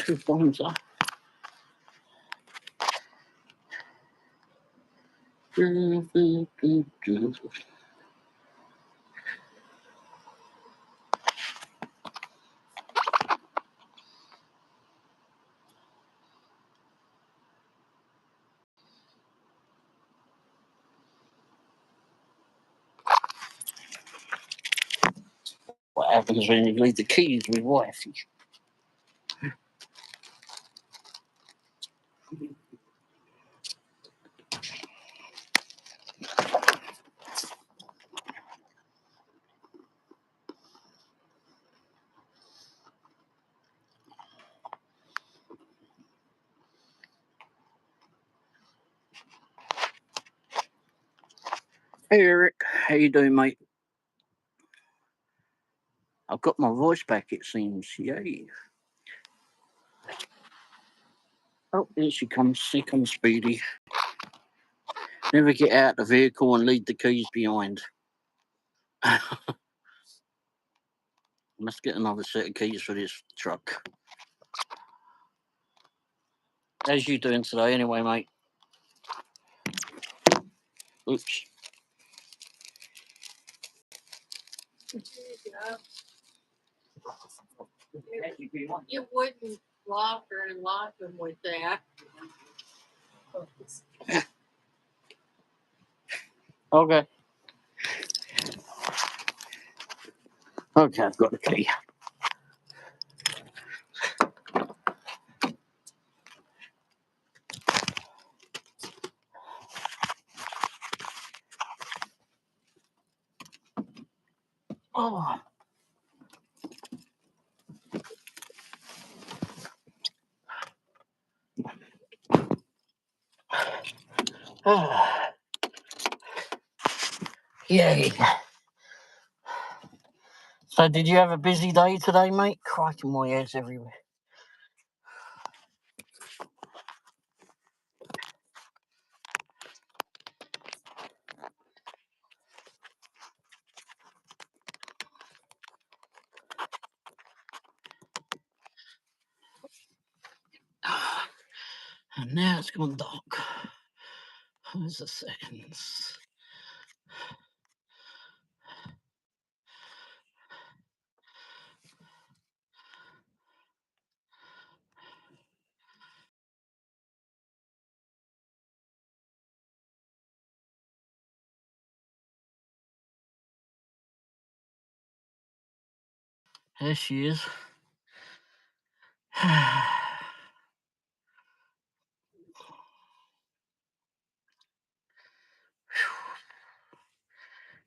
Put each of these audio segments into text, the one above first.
with Bonza. What happens when you leave the keys with wifey? Hey Eric, how you doing, mate? I've got my voice back, it seems. Yay. Oh, here she comes. Here comes Speedy. Never get out the vehicle and leave the keys behind. Must get another set of keys for this truck. How's you doing today anyway, mate? Oops. You wouldn't lock her and lock them with that. Okay. Okay, I've got the key. Oh. Yay. So did you have a busy day today, mate? Crikey, my hair's everywhere. And now it's gone dark. Where's the settings? There she is.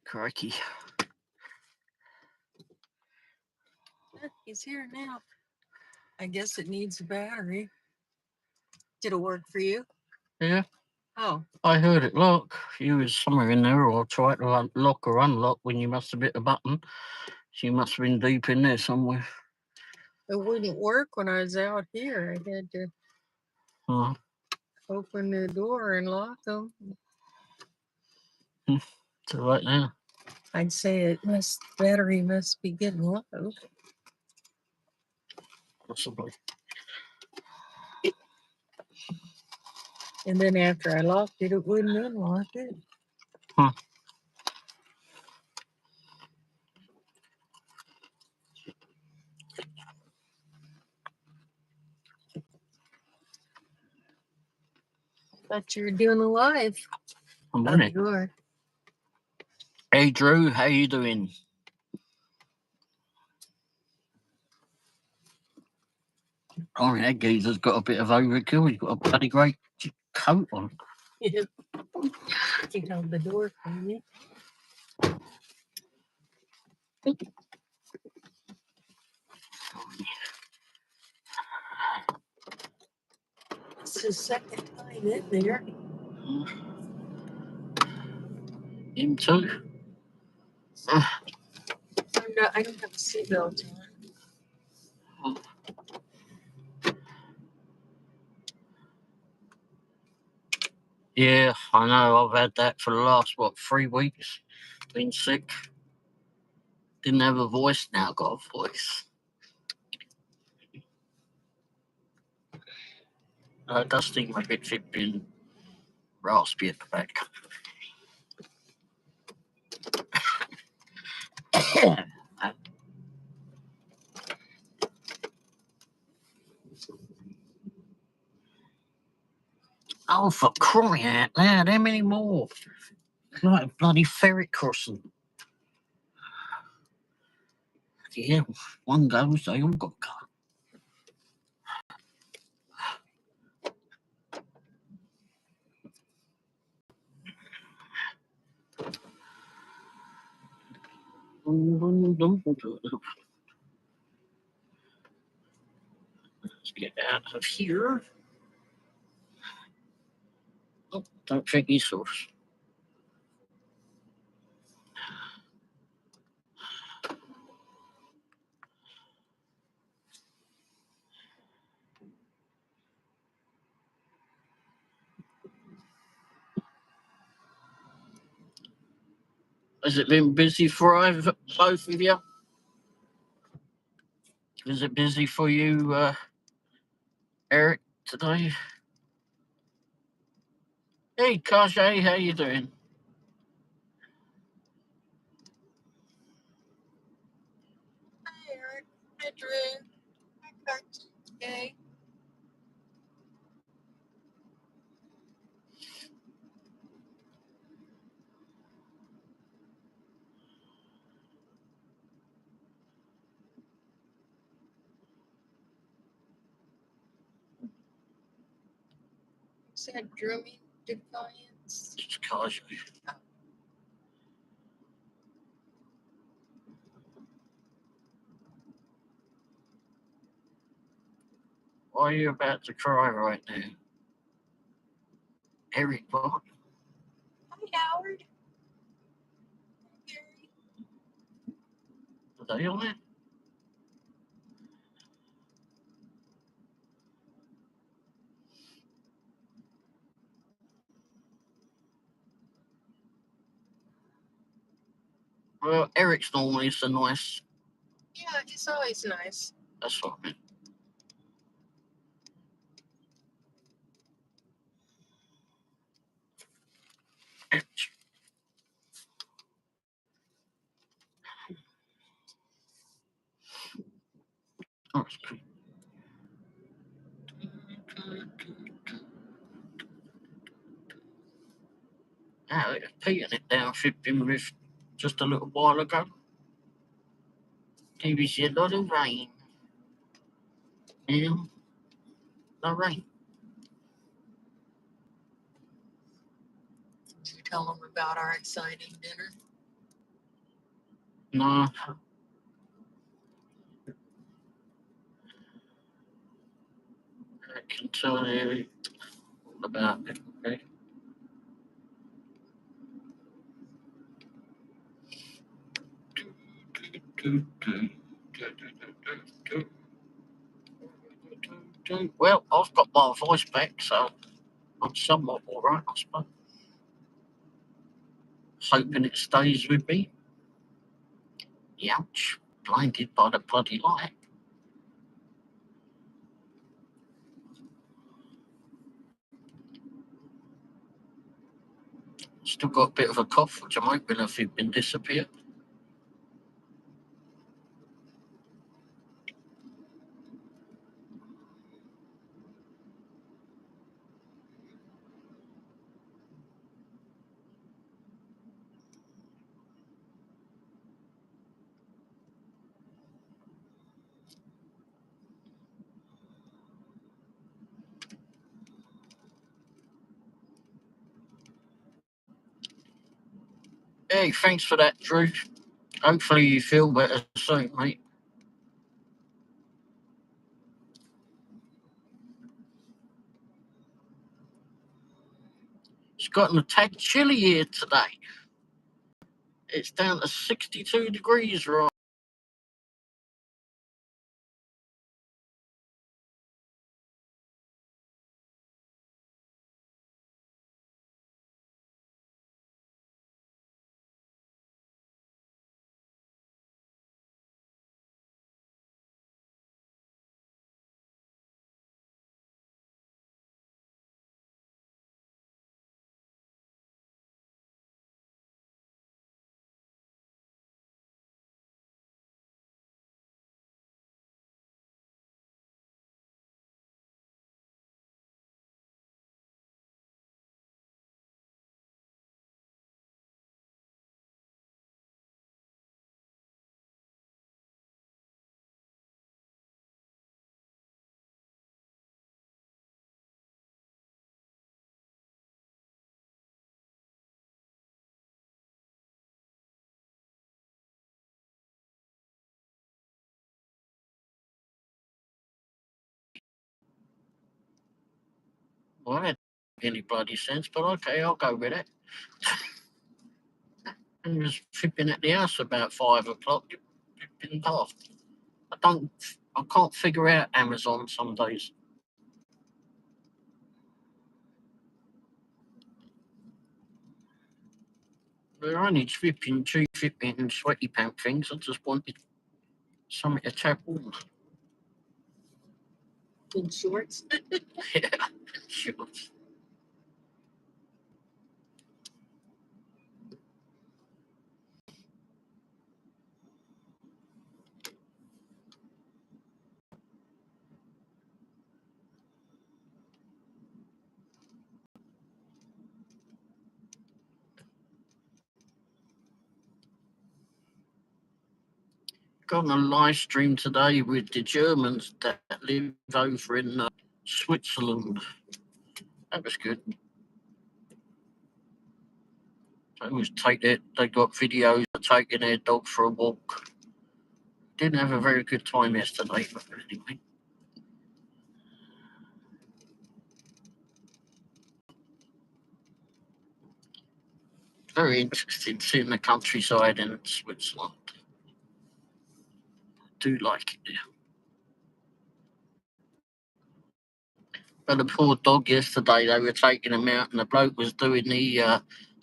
Crikey. He's here now. I guess it needs a battery. Did it work for you? Yeah. Oh. I heard it lock. You was somewhere in there, or try to lock or unlock when you must have hit the button. So you must have been deep in there somewhere. It wouldn't work when I was out here. I had to open the door and lock them. Too late now. I'd say battery must be getting low. Possibly. And then after I locked it, it wouldn't unlock it. Thought you were doing a live. I'm on it. You are. Hey Drew, how you doing? I mean, that geezer's got a bit of overkill. He's got a bloody great coat on. Yeah. You held the door for me. It's his second time in there. Him too. I don't have a seatbelt on. Yeah, I know. I've had that for the last, 3 weeks? Been sick. Didn't have a voice, now got a voice. it does seem a bit flipping raspy at the back. Oh, for crying out loud, how many more? Like a bloody ferret crossing. Yeah, one goes, they all got cut. Let's get out of here. Oh, don't check your source. Has it been busy for both of you? Is it busy for you, Eric, today? Hey, Kajay, how you doing? Hi, Eric. Hi, Drew. Hi, Coach. Yay. Said drumming defiance. It's Kajay. Why are you about to cry right now? Eric, what? Hi, Howard. Gary. Are they on it? Well, Eric's normally so nice. Yeah, he's always nice. That's what I meant. Oh, it's pretty. Ah, Peter it down 15 minutes just a little while ago. He was a lot of rain. Yeah, no rain. Did you tell him about our exciting dinner? No. I can tell you all about it, okay? Well, I've got my voice back, so I'm somewhat all right, I suppose. Hoping it stays with me. Ouch, blinded by the bloody light. Still got a bit of a cough, which I'm hoping has been disappeared. Hey, thanks for that, Drew. Hopefully you feel better soon, mate. It's gotten a tad chilly here today. It's down to 62 degrees right Well, I had any bloody sense, but okay, I'll go with it. And was flipping at the house about 5 o'clock. You've been daft. I can't figure out Amazon some days. They're only flipping cheap flipping sweaty pant things. I just wanted something to tap on. In shorts? Yeah, shorts. Got on a live stream today with the Germans that live over in Switzerland. That was good. They always they got videos of taking their dog for a walk. Didn't have a very good time yesterday, but anyway. Very interesting seeing the countryside in Switzerland. I do like it there. But the poor dog yesterday, they were taking him out, and the bloke was doing the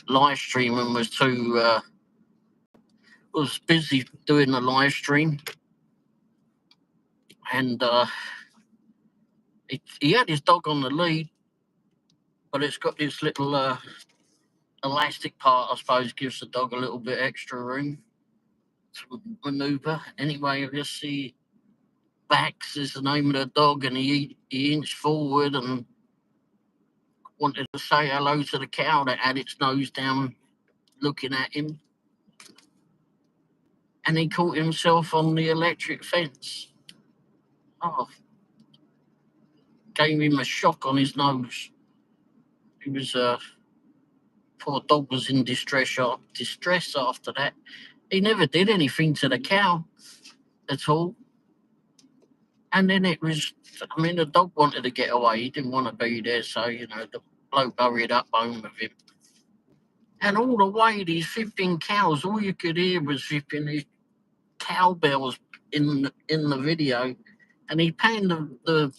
live stream and was busy doing the live stream, and he had his dog on the lead, but it's got this little elastic part, I suppose, gives the dog a little bit extra room to manoeuvre. Anyway, I just see Bax is the name of the dog, and he inched forward and wanted to say hello to the cow that had its nose down looking at him. And he caught himself on the electric fence. Oh, gave him a shock on his nose. He was, poor dog was in distress after that. He never did anything to the cow at all. And then the dog wanted to get away. He didn't want to be there. So, the bloke hurried up home with him. And all the way, these 15 cows, all you could hear was flipping these cowbells in the video. And he panned the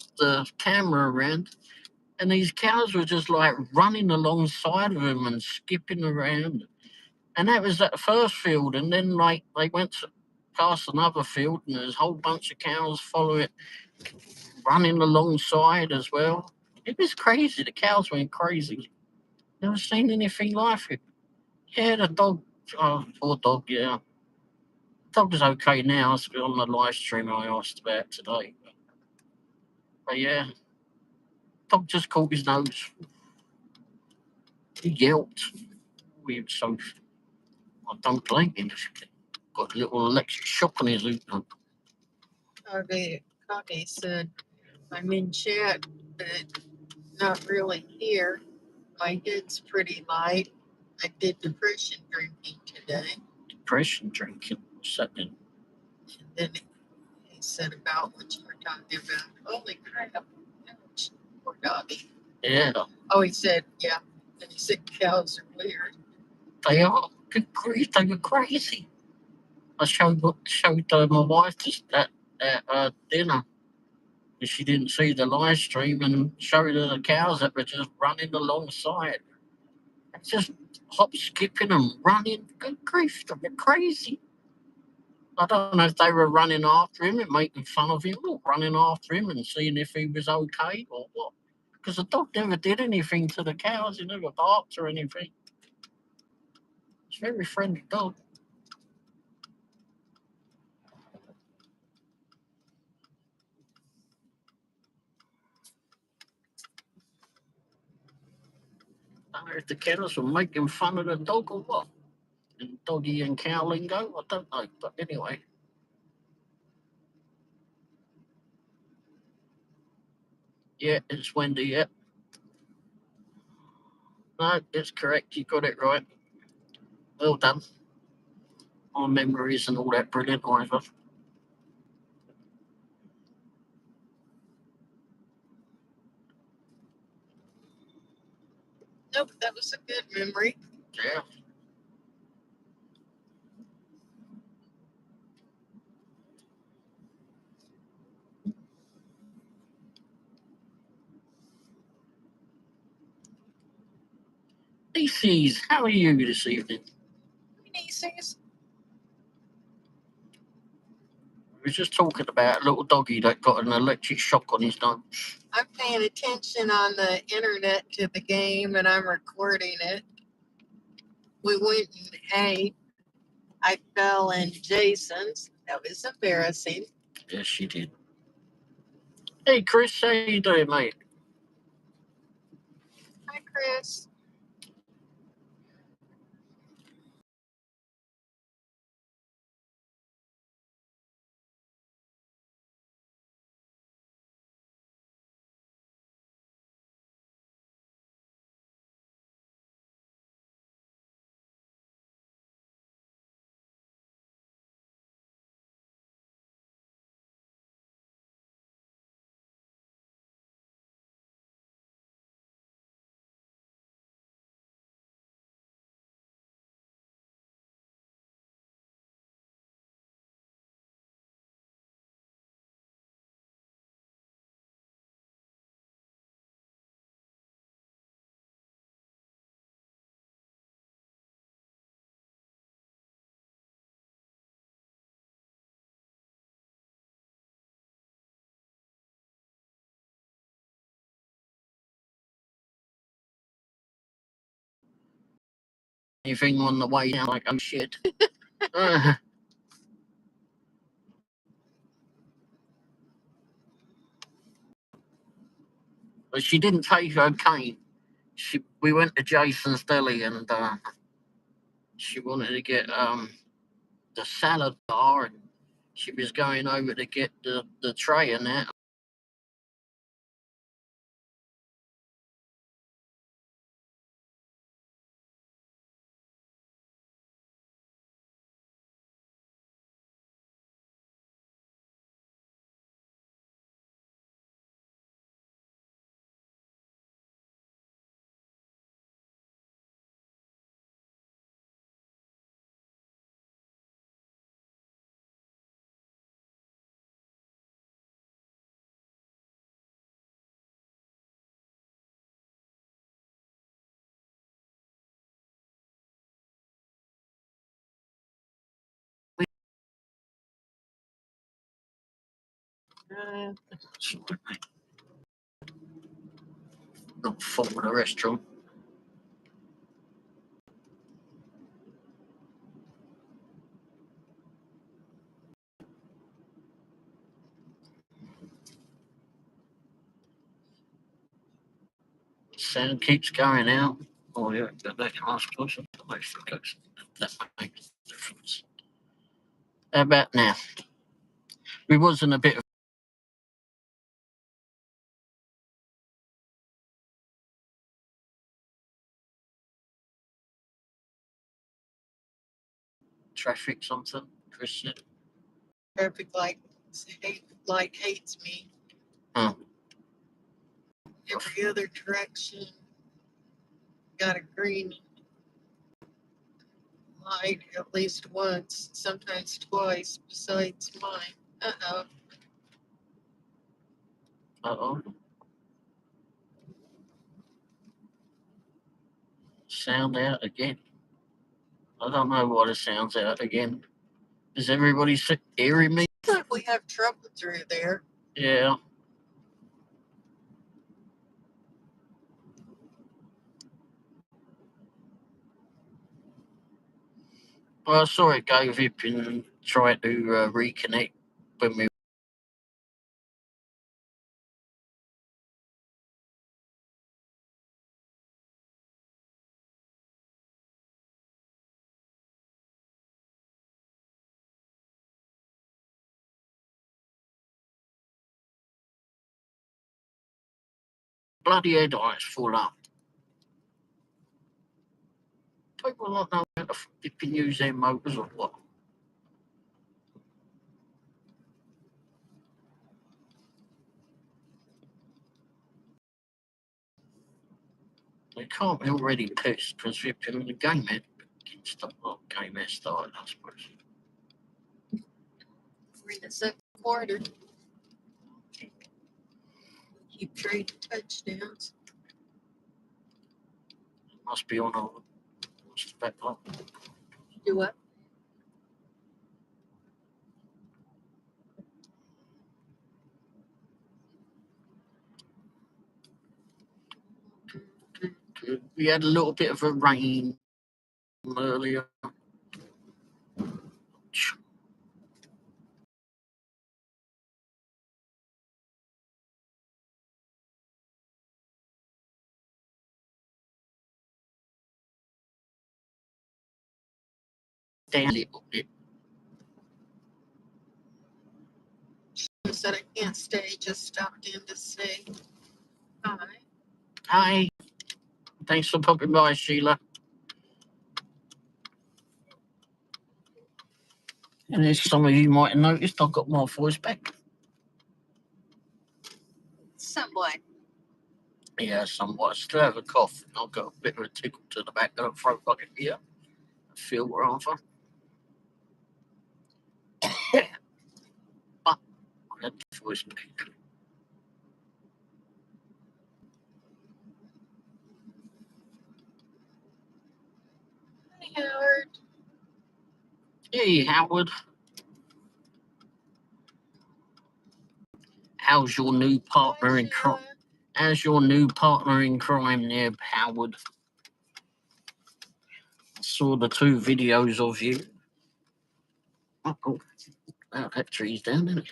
camera around, and these cows were just like running alongside of him and skipping around. And that was that first field. And then, like, they went past another field, and there's a whole bunch of cows follow it, running alongside as well. It was crazy. The cows went crazy. Never seen anything like it. Yeah, the dog, poor dog, yeah. Dog's okay now. It's on the live stream I asked about today. But yeah, dog just caught his nose. He yelped. We was so. I don't blame him. Got a little electric shock on his loop. Cocky said, I'm in chat, but not really here. My head's pretty light. I did depression drinking today. Depression drinking? What's that then? And then he said about what you were talking about. Holy crap. Ouch. Poor doggy. Yeah. Oh, he said, yeah. And he said cows are weird. They are. Good grief, they were crazy. I showed my wife just at dinner. She didn't see the live stream, and showed her the cows that were just running alongside. It's just hop skipping and running. Good grief, they were crazy. I don't know if they were running after him and making fun of him, or running after him and seeing if he was okay or what. Because the dog never did anything to the cows. He never barked or anything. It's a very friendly dog. I don't know if the cows were making fun of the dog or what. In doggy and cow lingo, I don't know. But anyway. Yeah, it's Wendy, yeah. No, it's correct. You got it right. Well done. My memory isn't all that brilliant either. Nope, that was a good memory. Yeah. DCs, how are you this evening? Nieces. We were just talking about a little doggy that got an electric shock on his nose. I'm paying attention on the internet to the game and I'm recording it. We went and ate. I fell in Jason's. That was embarrassing. Yes, she did. Hey, Chris, how you doing, mate? Hi, Chris. Anything on the way down, like, oh shit. But she didn't take her cane. We went to Jason's Deli and she wanted to get the salad bar and she was going over to get the tray and that. Not full of the restaurant. Sound keeps going out. Oh yeah, but that can ask closer. That makes a difference. How about now? We was in a bit of traffic, something. Chris said. Traffic light hates me. Oh. Every other direction got a green light at least once, sometimes twice, besides mine. Uh-oh. Uh-oh. Sound out again. I don't know why the sound's out again. Is everybody hearing me? Looks like we have trouble through there. Yeah. Well, I saw it go Vip and try to reconnect when we. Bloody headlights full up. People not know how to flipping use their motors or what. They can't be already pissed because we've been in the game game has started, I suppose. We're in the second quarter. Keep trading touchdowns. Must be on a what's the back line? Do what? We had a little bit of a rain earlier. Down a little bit. She said I can't stay, just stopped in to say hi. Hi. Thanks for popping by, Sheila. And as some of you might have noticed, I've got my voice back. Somewhat. Yeah, somewhat. I still have a cough. I've got a bit of a tickle to the back of the throat, I can hear. I feel rather. But I had the voice back. Hi, Howard. Hey, Howard. How's your new partner in crime? How's your new partner in crime there, Howard? I saw the 2 videos of you. Oh, that tree's down, isn't it?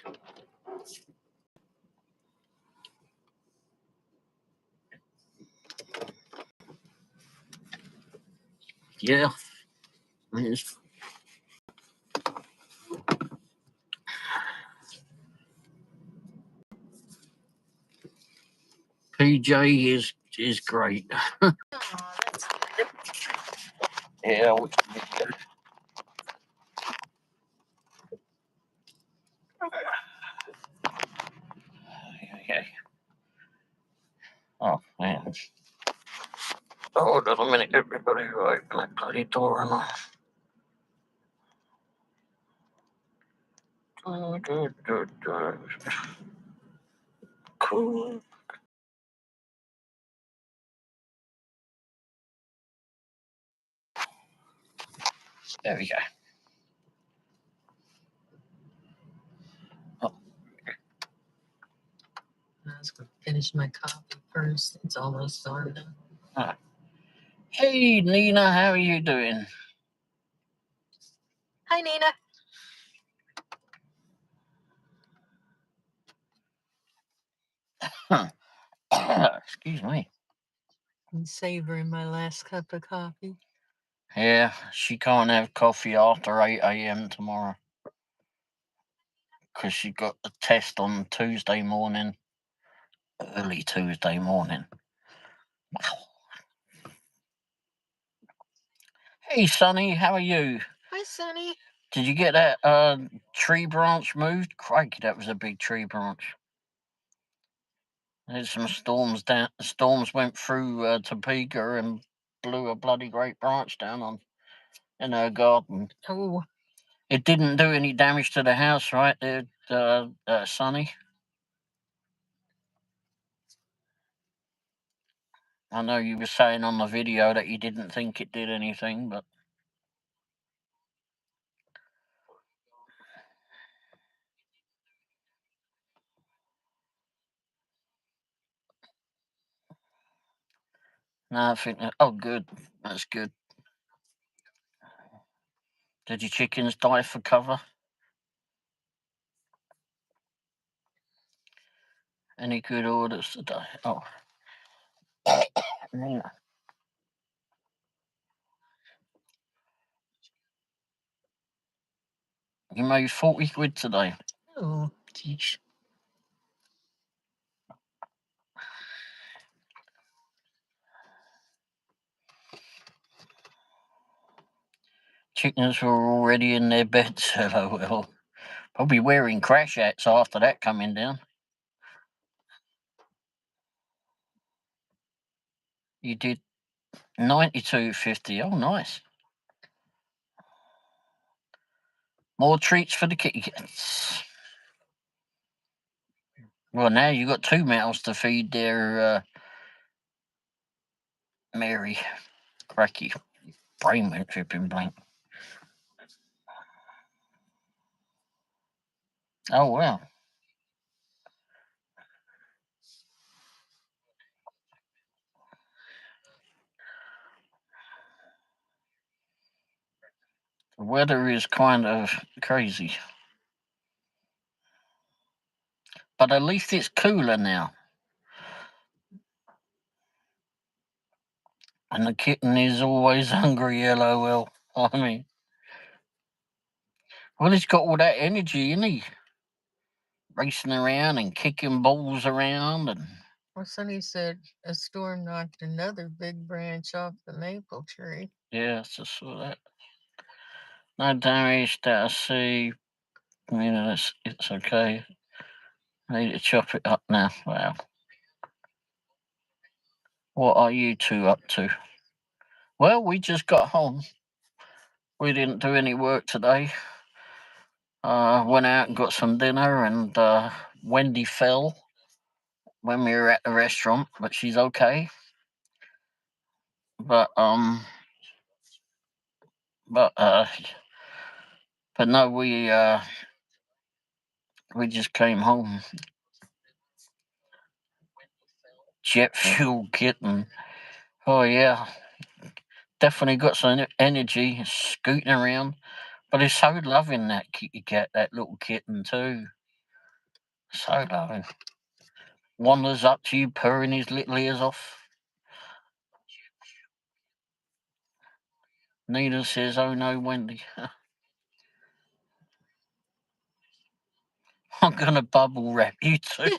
Yeah. It's PJ is great. Oh, that's good. Yeah. Okay. Oh man. Hold on a minute, everybody. Right, that bloody door and Cool. There we go. Oh. I was going to finish my coffee first. It's almost on now. Hey, Nina, how are you doing? Hi, Nina. Excuse me. I'm savoring my last cup of coffee. Yeah, she can't have coffee after 8 a.m. tomorrow because she got a test on Tuesday morning, early Tuesday morning. Wow. Hey, Sonny, how are you? Hi, Sonny. Did you get that tree branch moved? Crikey, that was a big tree branch. There's some storms down. Storms went through Topeka and blew a bloody great branch down in her garden. Oh. It didn't do any damage to the house, right there, Sonny? I know you were saying on the video that you didn't think it did anything, but no, I think. Oh, good. That's good. Did your chickens die for cover? Any good orders today? Oh, Nina. You made 40 quid today. Oh, geez. Chickens were already in their beds. LOL. Probably wearing crash hats after that coming down. You did 92.50. Oh, nice. More treats for the kitty cats. Well, now you've got 2 mouths to feed there, Mary. Cracky. Brain went tripping blank. Oh, wow. The weather is kind of crazy. But at least it's cooler now. And the kitten is always hungry, LOL. I mean, well, he's got all that energy, isn't he? Racing around and kicking balls around. And Well, Sonny said a storm knocked another big branch off the maple tree. Yeah, I just saw that. No damage that I see. You know, it's okay. I need to chop it up now. Wow. What are you two up to? Well, we just got home. We didn't do any work today. Went out and got some dinner, and Wendy fell when we were at the restaurant, but she's okay. But but uh, but no, we just came home. Jet fuel kitten. Oh yeah, definitely got some energy, scooting around. But he's so loving, that kitty cat, that little kitten too. So loving. Wanders up to you, purring his little ears off. Nina says, "Oh no, Wendy." I'm gonna bubble wrap you too.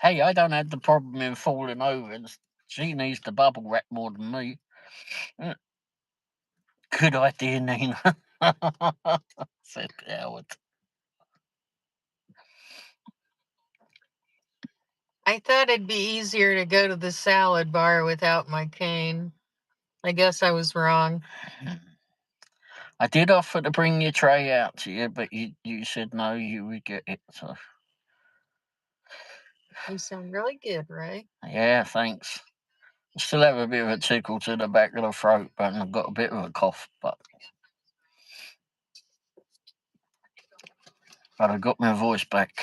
Hey, I don't have the problem in falling over. She needs the bubble wrap more than me. Good idea, Nina. Said Howard. I thought it'd be easier to go to the salad bar without my cane. I guess I was wrong. I did offer to bring your tray out to you, but you said no, you would get it. So You sound really good, right? yeah, thanks. I still have a bit of a tickle to the back of the throat, but I've got a bit of a cough. But I got my voice back.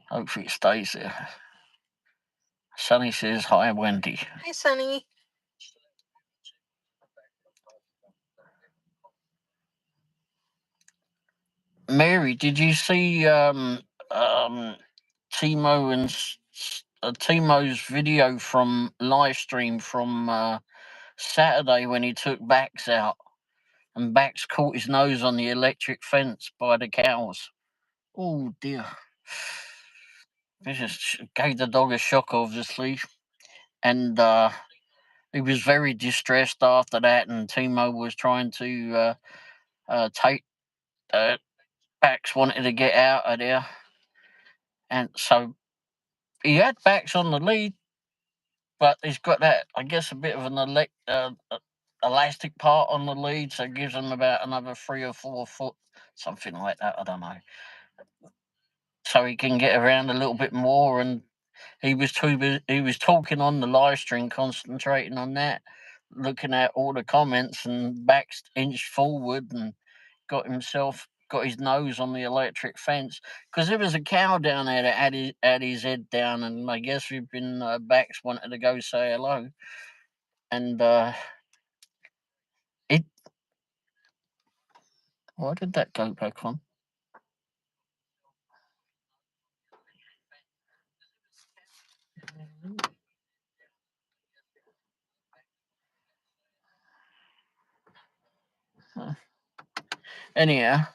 Hopefully it stays there. Sonny says, "Hi, Wendy." Hi, Sonny. Mary, did you see Timo and Timo's video from live stream from Saturday when he took Bax out and Bax caught his nose on the electric fence by the cows? Oh dear. This just gave the dog a shock, obviously. And he was very distressed after that, and Timo was trying to take Bax wanted to get out of there. And so he had Bax on the lead, but he's got that, I guess, a bit of an elastic part on the lead, so it gives him about another 3 or 4 foot, something like that. I don't know. So he can get around a little bit more, and he was talking on the live stream, concentrating on that, looking at all the comments, and Bax inched forward and got his nose on the electric fence because there was a cow down there that had his head down, and I guess we've been Bax wanted to go say hello, and it. Why did that go back on? Anyhow,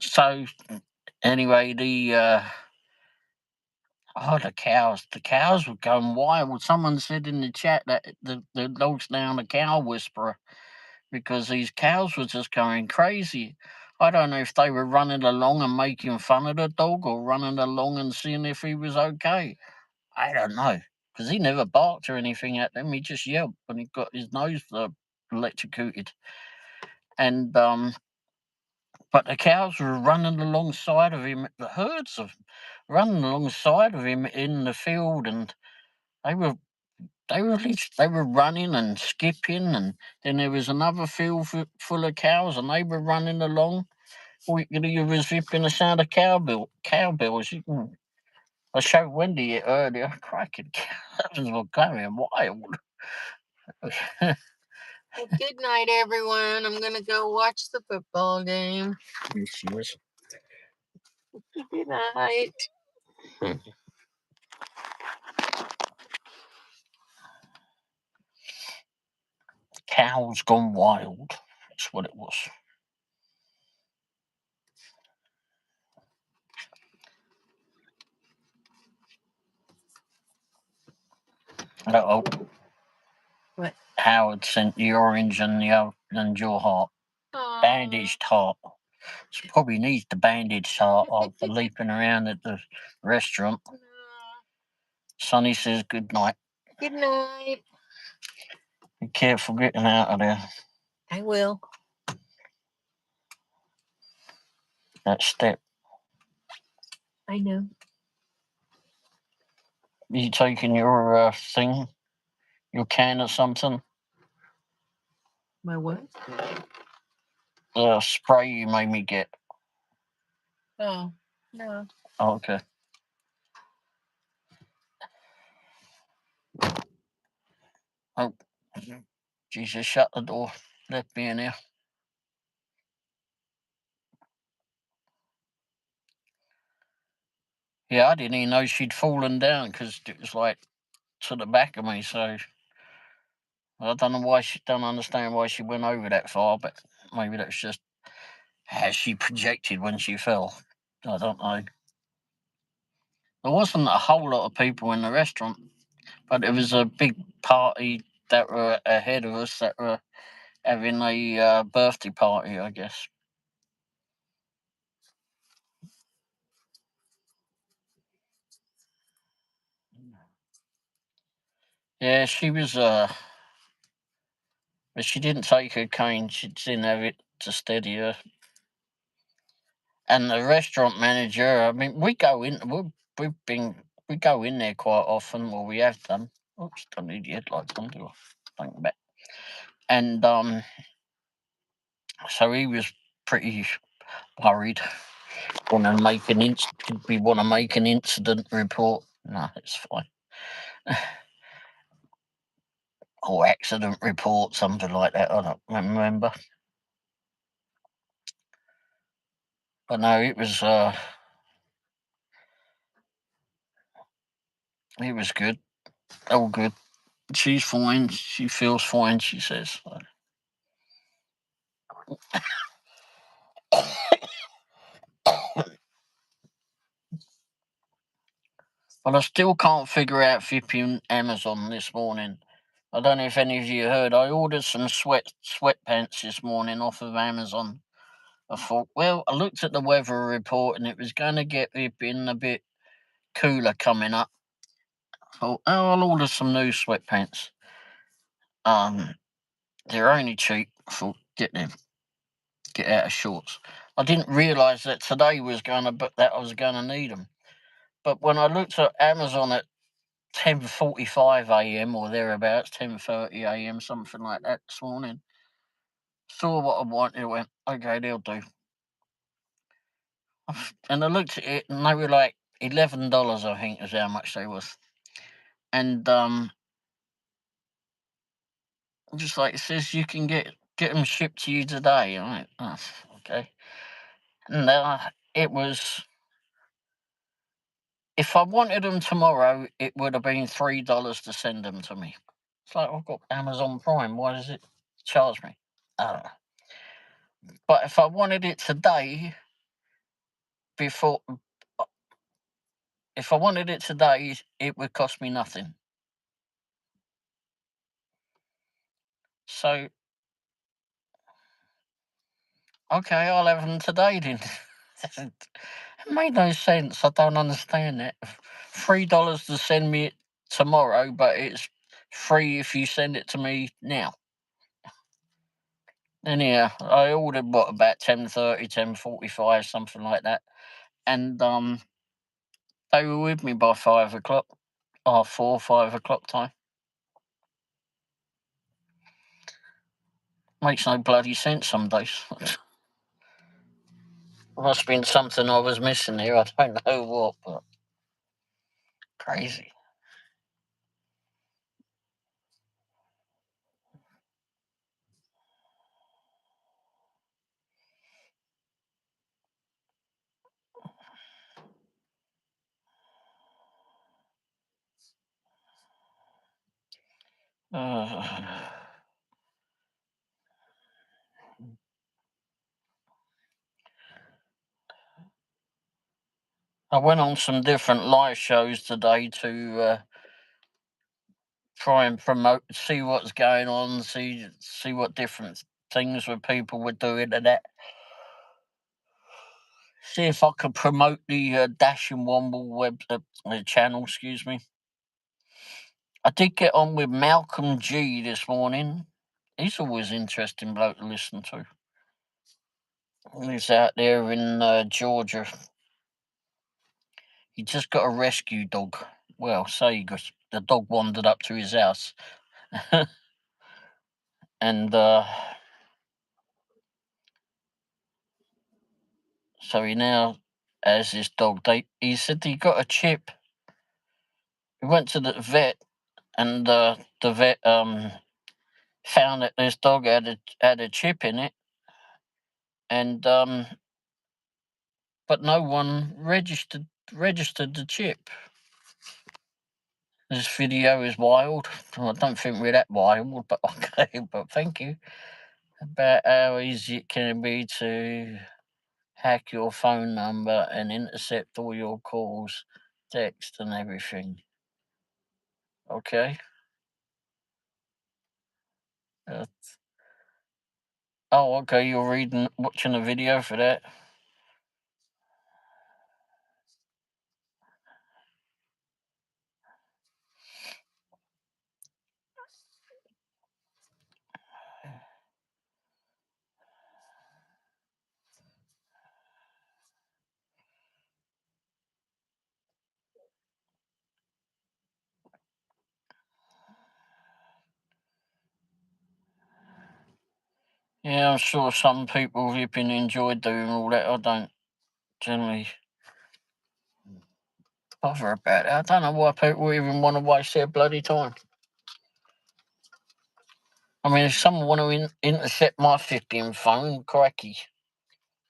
so anyway, the cows were going wild. Someone said in the chat that the dog's now a cow whisperer because these cows were just going crazy. I don't know if they were running along and making fun of the dog or running along and seeing if he was okay. I don't know, because he never barked or anything at them. He just yelped when he got his nose electrocuted. And but the cows were running alongside of him. The herds of running alongside of him in the field, and they were they were running and skipping, and then there was another field full of cows, and they were running along. All you could hear was zipping the sound of cowbells. I showed Wendy it earlier. Cracking cows were going wild. Well, good night, everyone. I'm gonna go watch the football game. She was. Good night. Cows gone wild. That's what it was. Uh-oh. What? Howard sent the orange and your heart. Bandaged heart. She probably needs the bandaged heart after leaping around at the restaurant. Sonny says good night. Good night. Be careful getting out of there. I will. That step. I know. You taking your thing? Your can or something? My what? The spray you made me get. Oh, no. Oh, okay. Oh, Jesus, shut the door. Left me in here. Yeah, I didn't even know she'd fallen down because it was like to the back of me. So I don't know why don't understand why she went over that far, but maybe that's just how she projected when she fell. I don't know. There wasn't a whole lot of people in the restaurant, but there was a big party that were ahead of us that were having a birthday party, I guess. Yeah, she was. But she didn't take her cane. She didn't have it to steady her. And the restaurant manager. I mean, we go in. We go in there quite often. Well, we have done. Oops, don't need the headlights on, do I? Think back. And so he was pretty worried. We want to make an incident report. No, it's fine. Or accident report, something like that. I don't remember. But no, it was good. All good. She's fine. She feels fine, she says. But I still can't figure out flipping Amazon this morning. I don't know if any of you heard. I ordered some sweatpants this morning off of Amazon. I thought, well, I looked at the weather report and it was going to get flipping a bit cooler coming up. I thought, oh, I'll order some new sweatpants. They're only cheap. I thought, get them. Get out of shorts. I didn't realise that today was that I was going to need them. But when I looked at Amazon at 10:45 a.m. or thereabouts, 10:30 a.m., something like that this morning, saw what I wanted, went, okay, they'll do. And I looked at it, and they were like $11, I think, is how much they was. And just like it says, you can get them shipped to you today. I went, oh, okay. And it was. If I wanted them tomorrow, it would have been $3 to send them to me. It's like I've got Amazon Prime. Why does it charge me? I don't know. But if I wanted it today, before, if I wanted it today, it would cost me nothing. So Okay, I'll have them today then. It made no sense. I don't understand that. $3 to send me it tomorrow, but it's free if you send it to me now. Anyhow, I ordered about 10:30, 10:45, something like that, and they were with me by 5 o'clock, 4, 5 o'clock time. Makes no bloody sense some days. Must have been something I was missing here. I don't know what, but crazy. I went on some different live shows today to try and promote, see what's going on, see what different things where people were doing and that. See if I could promote the Dash and Womble web channel. Excuse me. I did get on with Malcolm G this morning. He's always interesting bloke to listen to. He's out there in Georgia. He just got a rescue dog. Well, the dog wandered up to his house, and so he now has this dog. He said he got a chip. He went to the vet, and the vet found that this dog had a chip in it, and but no one registered the chip. This video is wild. I don't think we're that wild, but okay. But thank you. About how easy it can be to hack your phone number and intercept all your calls, text, and everything. Okay. Uh, okay. You're watching a video for that. Yeah, I'm sure some people flipping enjoy doing all that. I don't generally bother about it. I don't know why people even want to waste their bloody time. I mean, if someone want to intercept my flipping phone, cracky.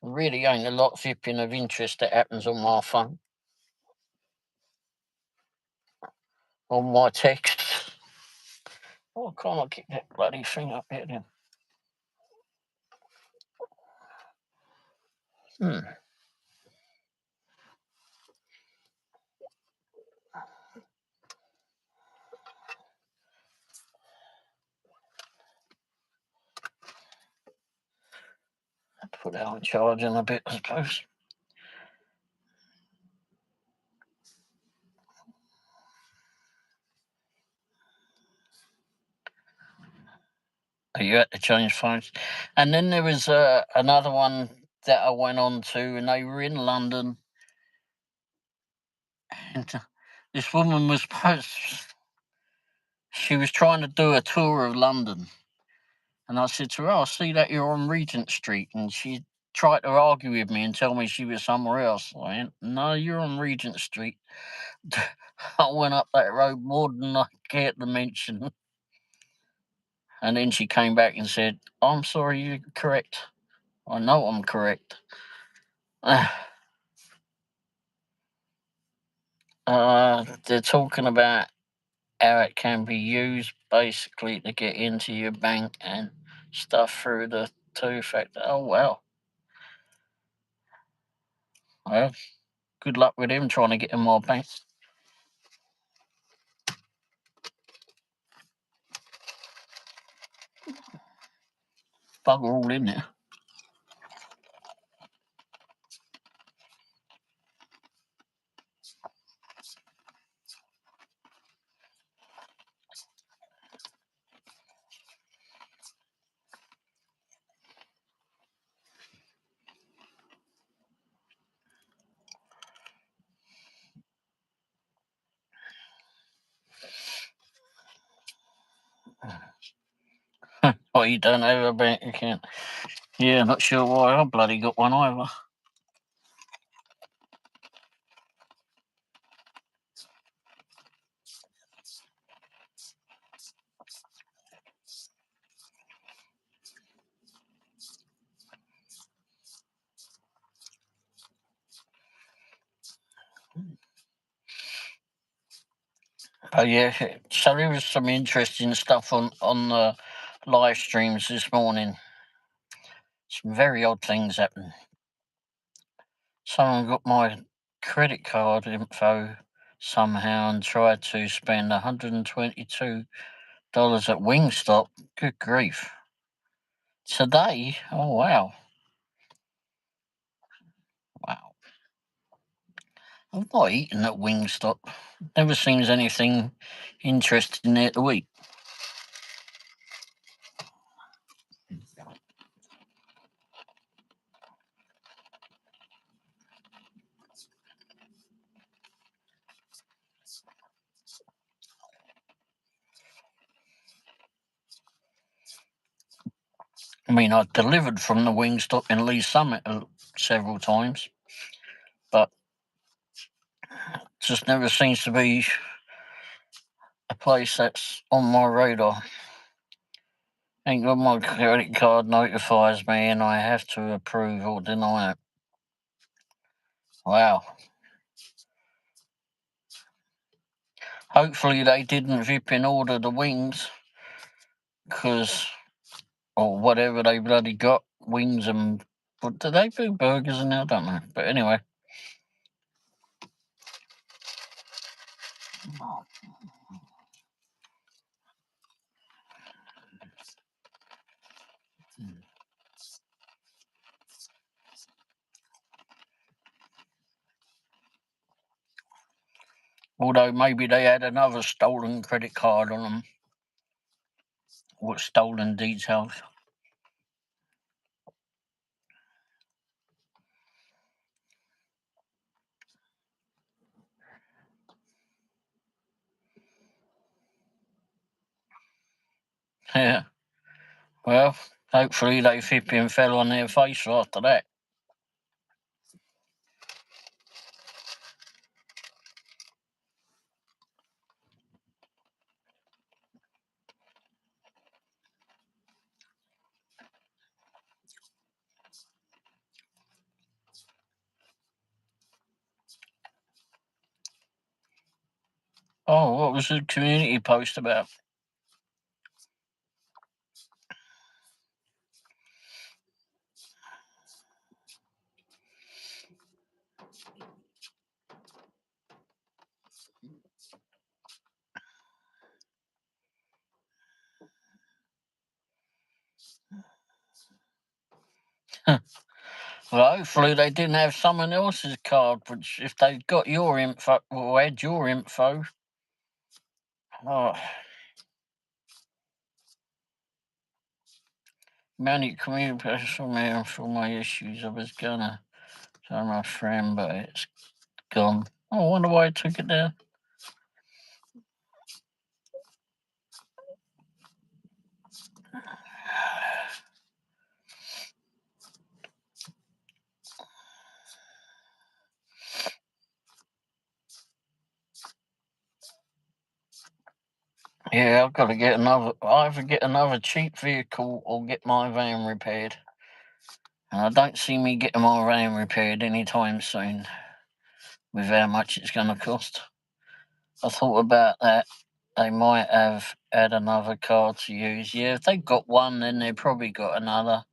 Really ain't a lot flipping of interest that happens on my phone. On my text. Oh, can't I get that bloody thing up here then? Put that on charge in a bit, I suppose. You had to change phones. And then there was another one that I went on to, and they were in London. And this woman she was trying to do a tour of London. And I said to her, I see that you're on Regent Street. And she tried to argue with me and tell me she was somewhere else. I went, no, you're on Regent Street. I went up that road more than I care to mention. And then she came back and said, I'm sorry, you're correct. I know I'm correct. They're talking about how it can be used basically to get into your bank and stuff through the two-factor. Oh, well. Well, good luck with him trying to get in my bank. Bugger all in there. What, you don't have a bank account? Yeah, not sure why I bloody got one either. Oh yeah, so there was some interesting stuff on the live streams this morning. Some very odd things happened. Someone got my credit card info somehow and tried to spend $122 at Wingstop. Good grief. Today? Oh, wow. Wow. I've not eaten at Wingstop. Never seems anything interesting there to eat. I mean, I've delivered from the Wingstop in Lee Summit several times, but just never seems to be a place that's on my radar. Ain't got my credit card notifies me and I have to approve or deny it. Wow. Hopefully they didn't VIP in order the wings, or whatever they bloody got, wings and, but do they do burgers in there? I don't know. But anyway. Although maybe they had another stolen credit card on them, or stolen details. Yeah. Well, hopefully they flipping fell on their face after that. Oh, what was the community post about? Well, hopefully they didn't have someone else's card, which if they got your info or had your info, oh, many communication for my issues. I was gonna tell my friend, but it's gone. Oh, I wonder why I took it down. Yeah, I've got to get either get another cheap vehicle or get my van repaired. And I don't see me getting my van repaired anytime soon with how much it's going to cost. I thought about that. They might have had another car to use. Yeah, if they've got one, then they've probably got another,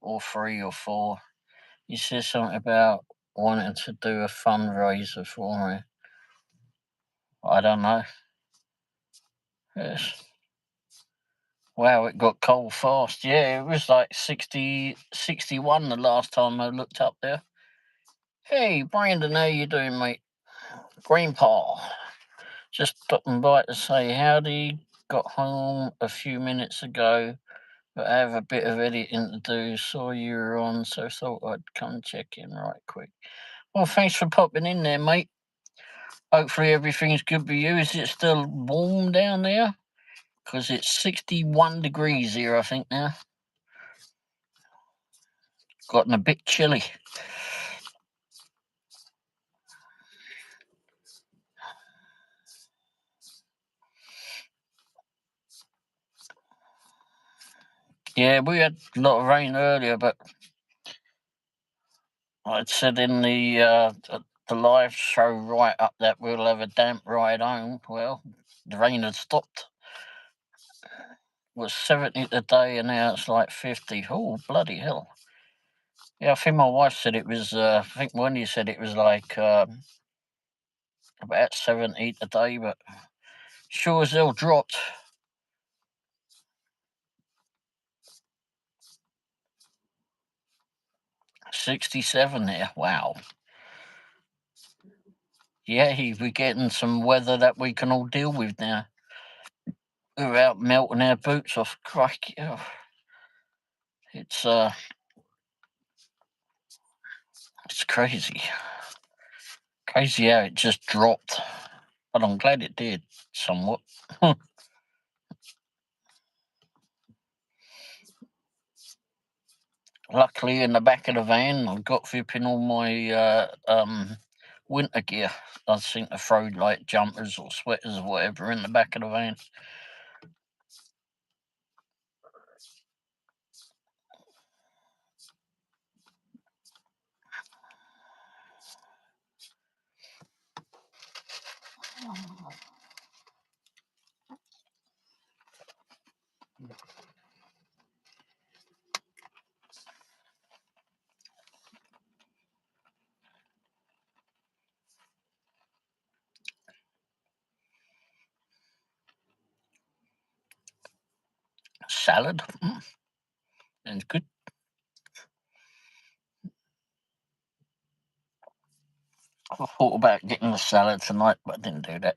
or 3 or 4. You said something about wanting to do a fundraiser for me. I don't know. Yes. Wow, it got cold fast. Yeah, it was like 61 the last time I looked up there. Hey, Brandon, how you doing, mate? Grandpa. Just stopping by to say howdy. Got home a few minutes ago, but I have a bit of editing to do. Saw you were on, so thought I'd come check in right quick. Well, thanks for popping in there, mate. Hopefully everything's good with you. Is it still warm down there? because it's 61 degrees here, I think, now. Gotten a bit chilly. Yeah, we had a lot of rain earlier, but I'd said in the live show right up that we'll have a damp ride home. Well, the rain had stopped. It was 70 today, and now it's like 50. Oh, bloody hell. Yeah, I think my wife said it was, I think Wendy said it was like about 70 today, but sure as hell dropped. 67 there. Wow. Yeah, we're getting some weather that we can all deal with now without melting our boots off. Crikey. Oh. It's crazy. Crazy how it just dropped. But I'm glad it did, somewhat. Luckily, in the back of the van, I've got flipping all my winter gear. I seem to throw like jumpers or sweaters or whatever in the back of the van. Salad. That's good. I thought about getting the salad tonight, but I didn't do that.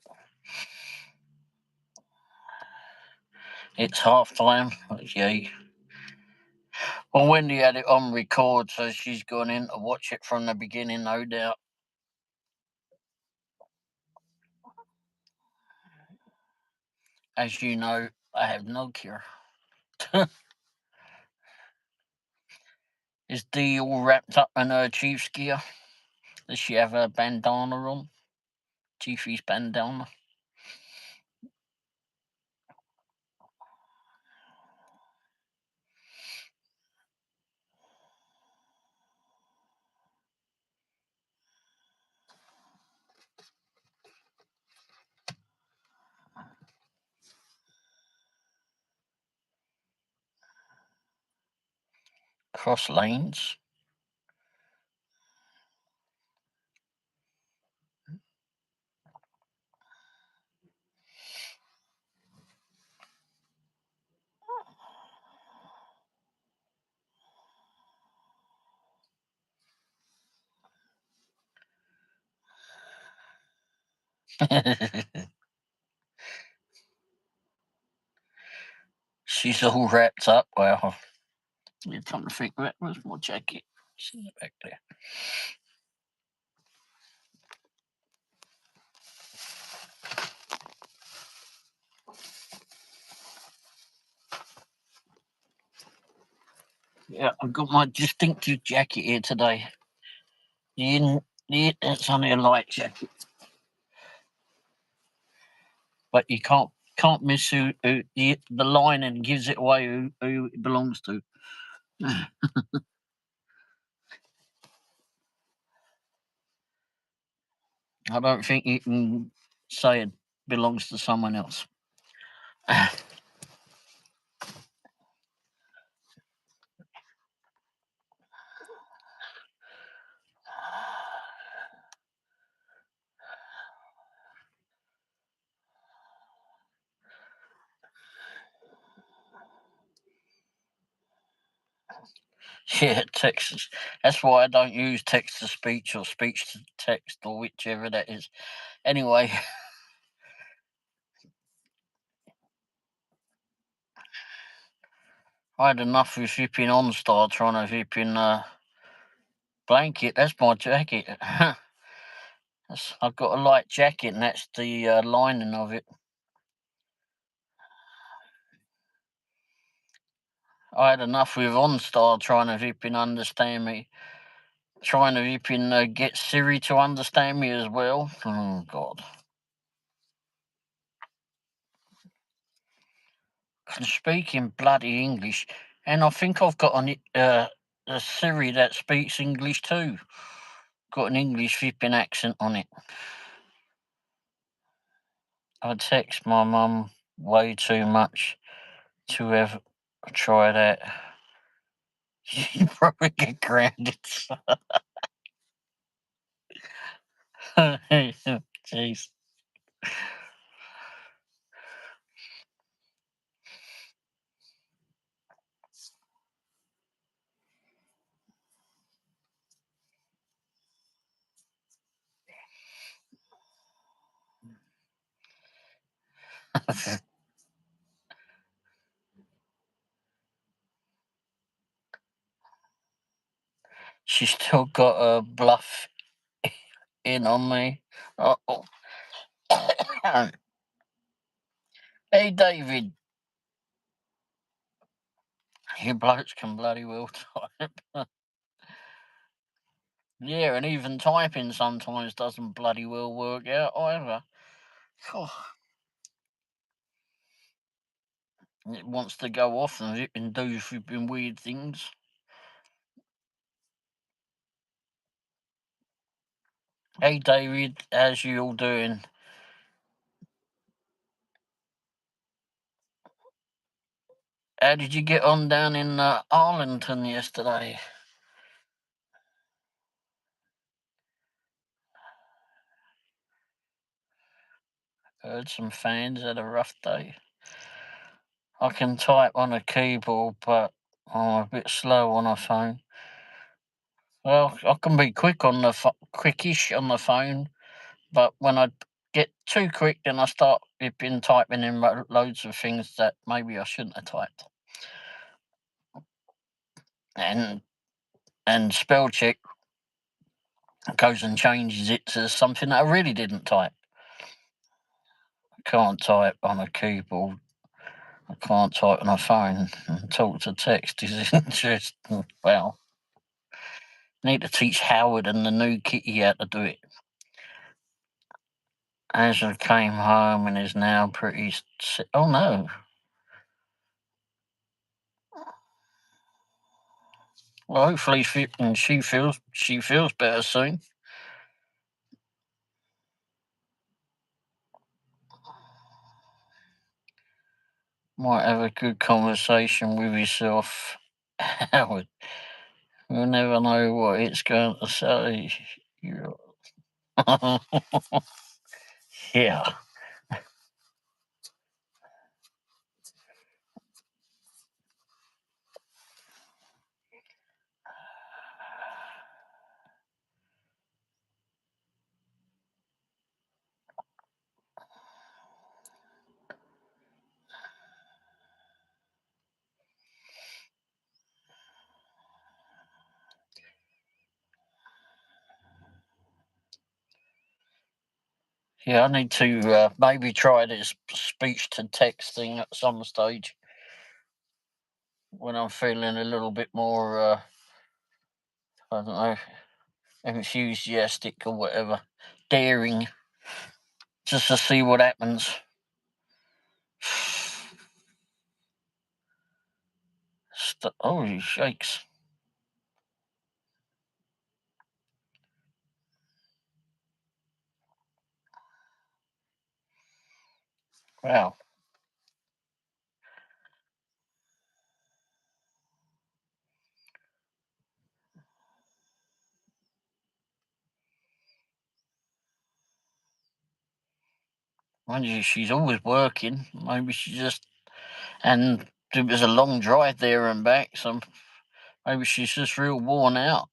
It's half time. Yay. Well, Wendy had it on record, so she's gone in to watch it from the beginning, no doubt. As you know, I have no cure. Is Dee all wrapped up in her Chiefs gear? Does she have her bandana on? Chiefy's bandana? Cross lanes? She's all wrapped up. Well, you're trying to think, where's my jacket? See it back there. Yeah, I've got my distinctive jacket here today. It's only a light jacket, but you can't miss who the lining gives it away who it belongs to. I don't think you can say it belongs to someone else. Yeah, text. That's why I don't use text to speech or speech to text or whichever that is. Anyway, I had enough with flipping OnStar trying to flipping blanket. That's my jacket. I've got a light jacket, and that's the lining of it. I had enough with OnStar trying to flipping understand me. Trying to flipping get Siri to understand me as well. Oh, God. Can speak in bloody English, and I think I've got a Siri that speaks English too. Got an English flipping accent on it. I text my mum way too much to ever try that. She'd probably get grounded. Jeez. She's still got a bluff in on me. Oh. Hey, David. You blokes can bloody well type. Yeah, and even typing sometimes doesn't bloody well work out either. It wants to go off and it can do flipping weird things. Hey, David, how's you all doing? How did you get on down in Arlington yesterday? Heard some fans had a rough day. I can type on a keyboard, but I'm a bit slow on a phone. Well, I can be quick on the quickish on the phone, but when I get too quick, then I start typing in loads of things that maybe I shouldn't have typed. And spell check goes and changes it to something that I really didn't type. I can't type on a keyboard. I can't type on a phone and talk to text. Is just well. Need to teach Howard and the new kitty how to do it. Angela came home and is now pretty sick. Oh no. Well, hopefully she feels better soon. Might have a good conversation with yourself, Howard. You'll never know what it's going to say. Yeah. Yeah, I need to maybe try this speech to text thing at some stage when I'm feeling a little bit more, I don't know, enthusiastic or whatever, daring, just to see what happens. Holy shakes. Wow. Mind you, she's always working. Maybe she just, and it was a long drive there and back, so maybe she's just real worn out.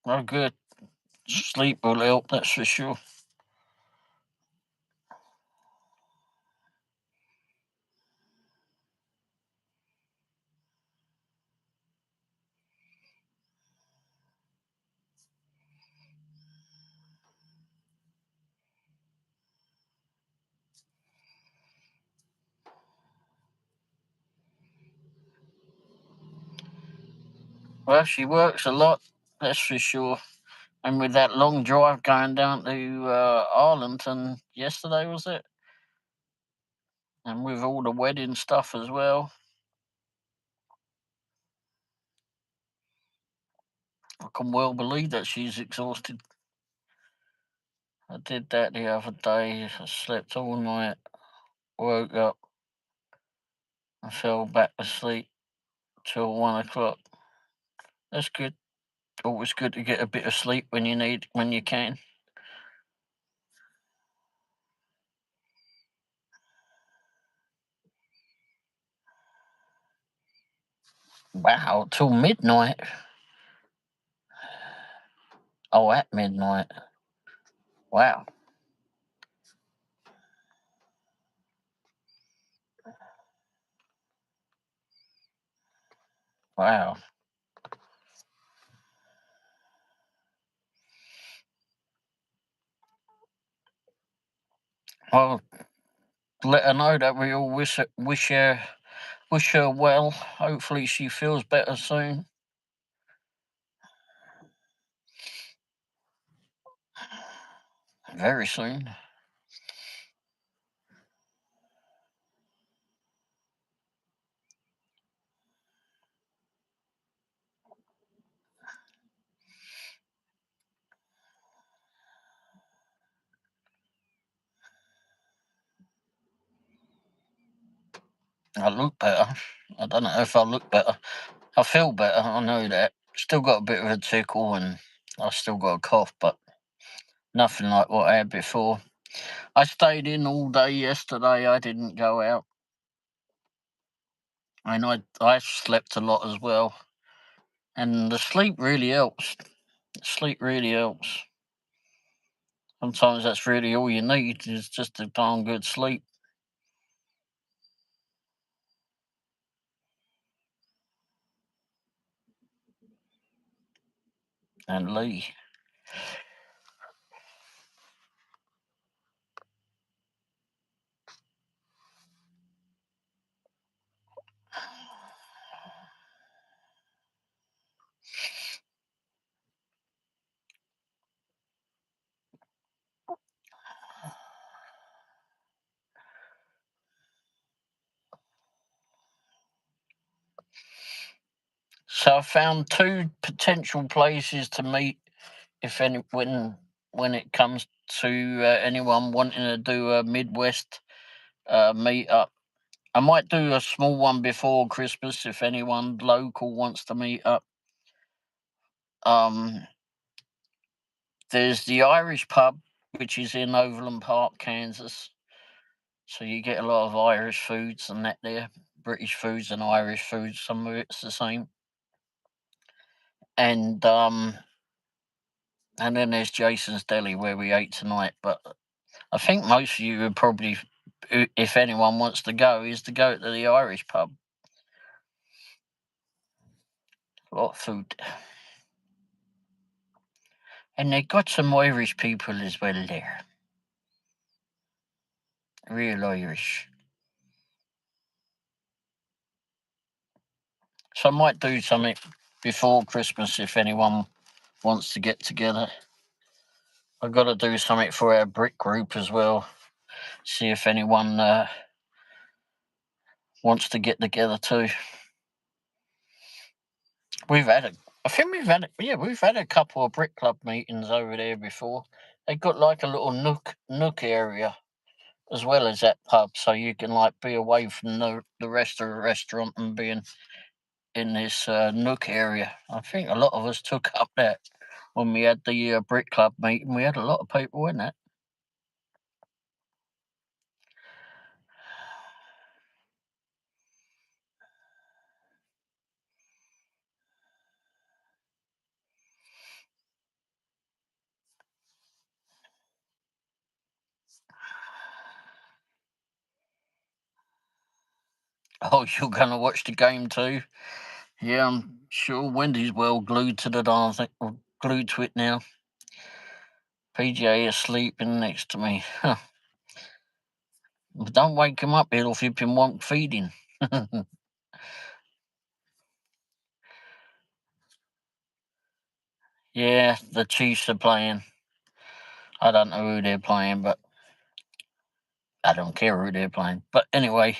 Oh, good. Sleep will help, that's for sure. Well, she works a lot, that's for sure. And with that long drive going down to Arlington yesterday, was it? And with all the wedding stuff as well. I can well believe that she's exhausted. I did that the other day. I slept all night, woke up, and fell back asleep till 1 o'clock. That's good. Always good to get a bit of sleep when you can. Wow, till midnight. Oh, at midnight. Wow. Wow. Well, let her know that we all wish her well. Hopefully she feels better soon. Very soon. I look better. I don't know if I look better. I feel better, I know that. Still got a bit of a tickle and I still got a cough, but nothing like what I had before. I stayed in all day yesterday. I didn't go out. And I slept a lot as well. And the sleep really helps. Sleep really helps. Sometimes that's really all you need is just a darn good sleep. And Lee. So I found two potential places to meet if any when it comes to anyone wanting to do a Midwest meet up. I might do a small one before Christmas if anyone local wants to meet up. Um, there's the Irish pub, which is in Overland Park, Kansas. So you get a lot of Irish foods and that there, British foods and Irish foods. Some of it's the same. And then there's Jason's Deli where we ate tonight. But I think most of you would probably, if anyone wants to go, is to go to the Irish pub. A lot of food. And they've got some Irish people as well there. Real Irish. So I might do something before Christmas if anyone wants to get together. I've got to do something for our brick group as well. See if anyone wants to get together too. I think we've had a couple of brick club meetings over there before. They've got like a little nook area as well as that pub, so you can like be away from the rest of the restaurant and be in this nook area. I think a lot of us took up that when we had the brick club meeting. We had a lot of people in that. Oh, you're going to watch the game too? Yeah, I'm sure Wendy's well glued to the darn thing, glued to it now. PJ is sleeping next to me. But don't wake him up, he'll flip him want feeding. Yeah, the Chiefs are playing. I don't know who they're playing, but I don't care who they're playing. But anyway,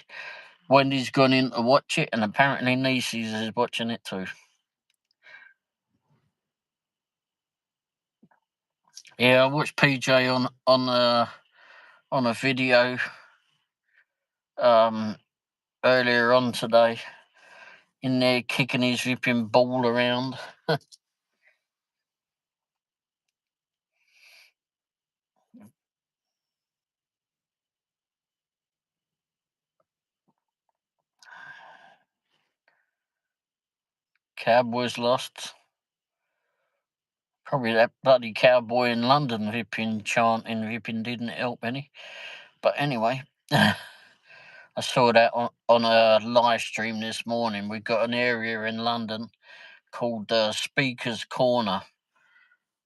Wendy's gone in to watch it, and apparently Nieces is watching it too. Yeah, I watched PJ on a video earlier on today, in there kicking his flipping ball around. Cowboys lost. Probably that bloody cowboy in London flipping chanting flipping didn't help any. But anyway, I saw that on a live stream this morning. We've got an area in London called Speaker's Corner.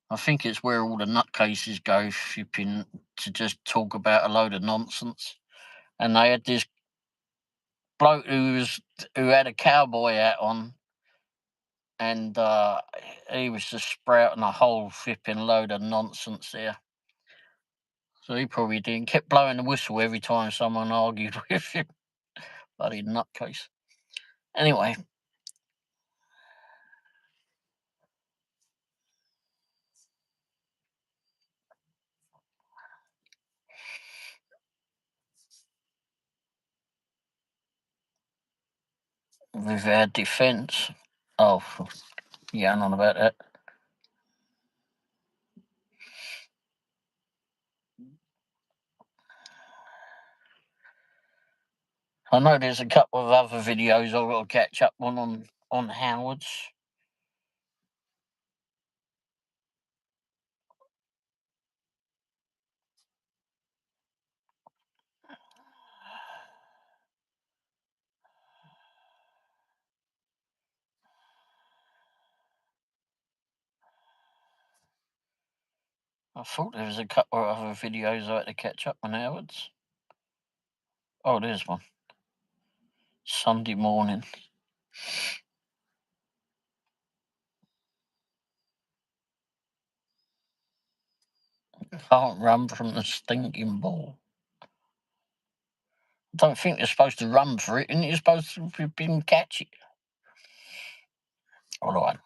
I think it's where all the nutcases go flipping to just talk about a load of nonsense. And they had this bloke who had a cowboy hat on, and he was just sprouting a whole flipping load of nonsense there. So he probably didn't. Kept blowing the whistle every time someone argued with him. Bloody nutcase. Anyway. With our defence. Oh, yeah, none about that. I know there's a couple of other videos I've got to catch up on Howard's. I thought there was a couple of other videos I had to catch up on Howard's. Oh, there's one. Sunday morning. Can't run from the stinking ball. I don't think you're supposed to run for it, and you're supposed to catch it. All right.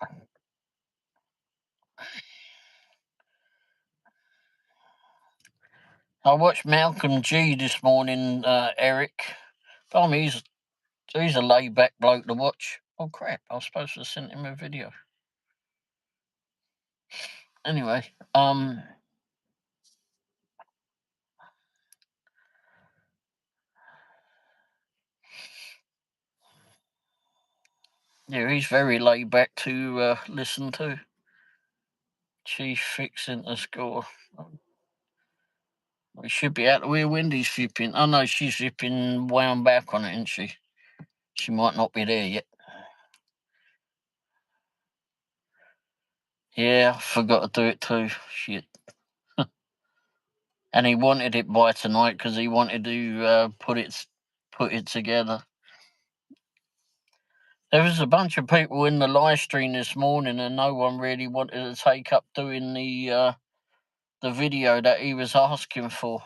I watched Malcolm G this morning, Eric. Tell me he's a laid back bloke to watch. Oh crap, I was supposed to have sent him a video. Anyway, yeah, he's very laid back to listen to. Chief fixing the score. We should be out the where Wendy's flipping. Oh no, she's flipping wound back on it, isn't she? She might not be there yet. Yeah, I forgot to do it too. Shit. And he wanted it by tonight because he wanted to put it together. There was a bunch of people in the live stream this morning, and no one really wanted to take up doing the video that he was asking for.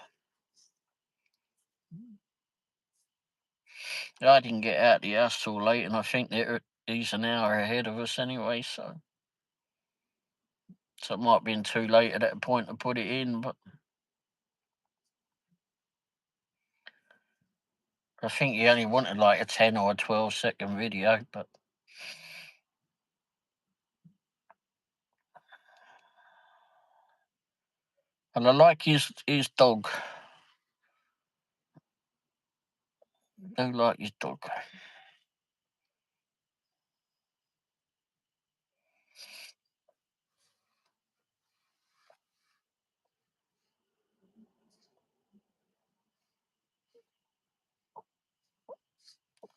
I didn't get out the house till late, and I think he's an hour ahead of us anyway, so it might have been too late at that point to put it in, but I think he only wanted like a 10 or a 12-second video, but and I like his dog. I do like his dog.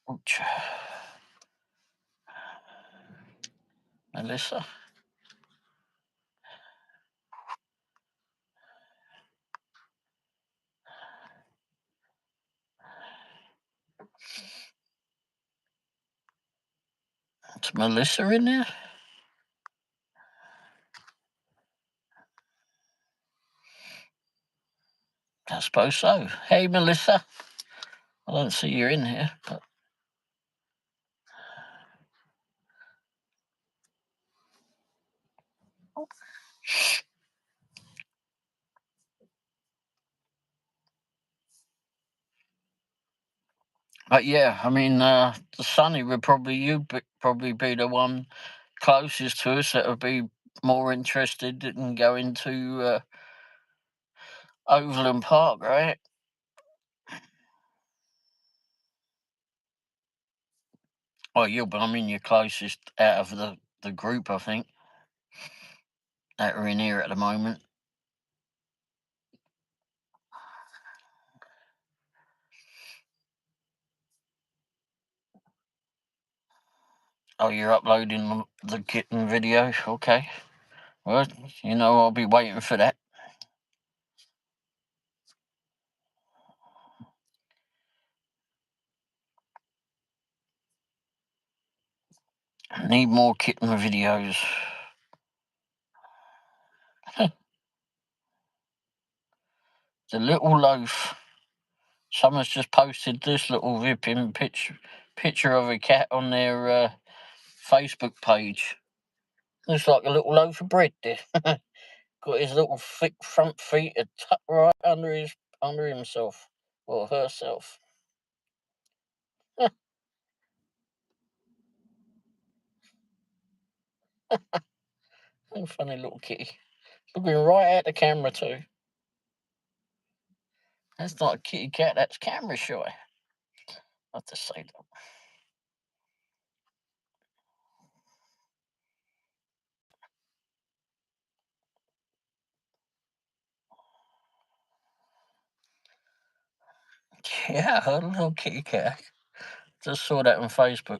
Ouch. Melissa. Is Melissa in there? suppose so. Hey, Melissa. I don't see you in here. But yeah, I mean, the Sonny would probably be the one closest to us that would be more interested in going to Overland Park, right? Oh, you're closest out of the group, I think, that are in here at the moment. Oh, you're uploading the kitten video? Okay. Well, I'll be waiting for that. Need more kitten videos. The little loaf. Someone's just posted this little ripping picture of a cat on their Facebook page. Looks like a little loaf of bread there. Got his little thick front feet tucked right under himself or herself. Funny little kitty. Looking right at the camera too. That's not a kitty cat, that's camera shy. I have to say that. Yeah, I heard a little kitty cat. Just saw that on Facebook.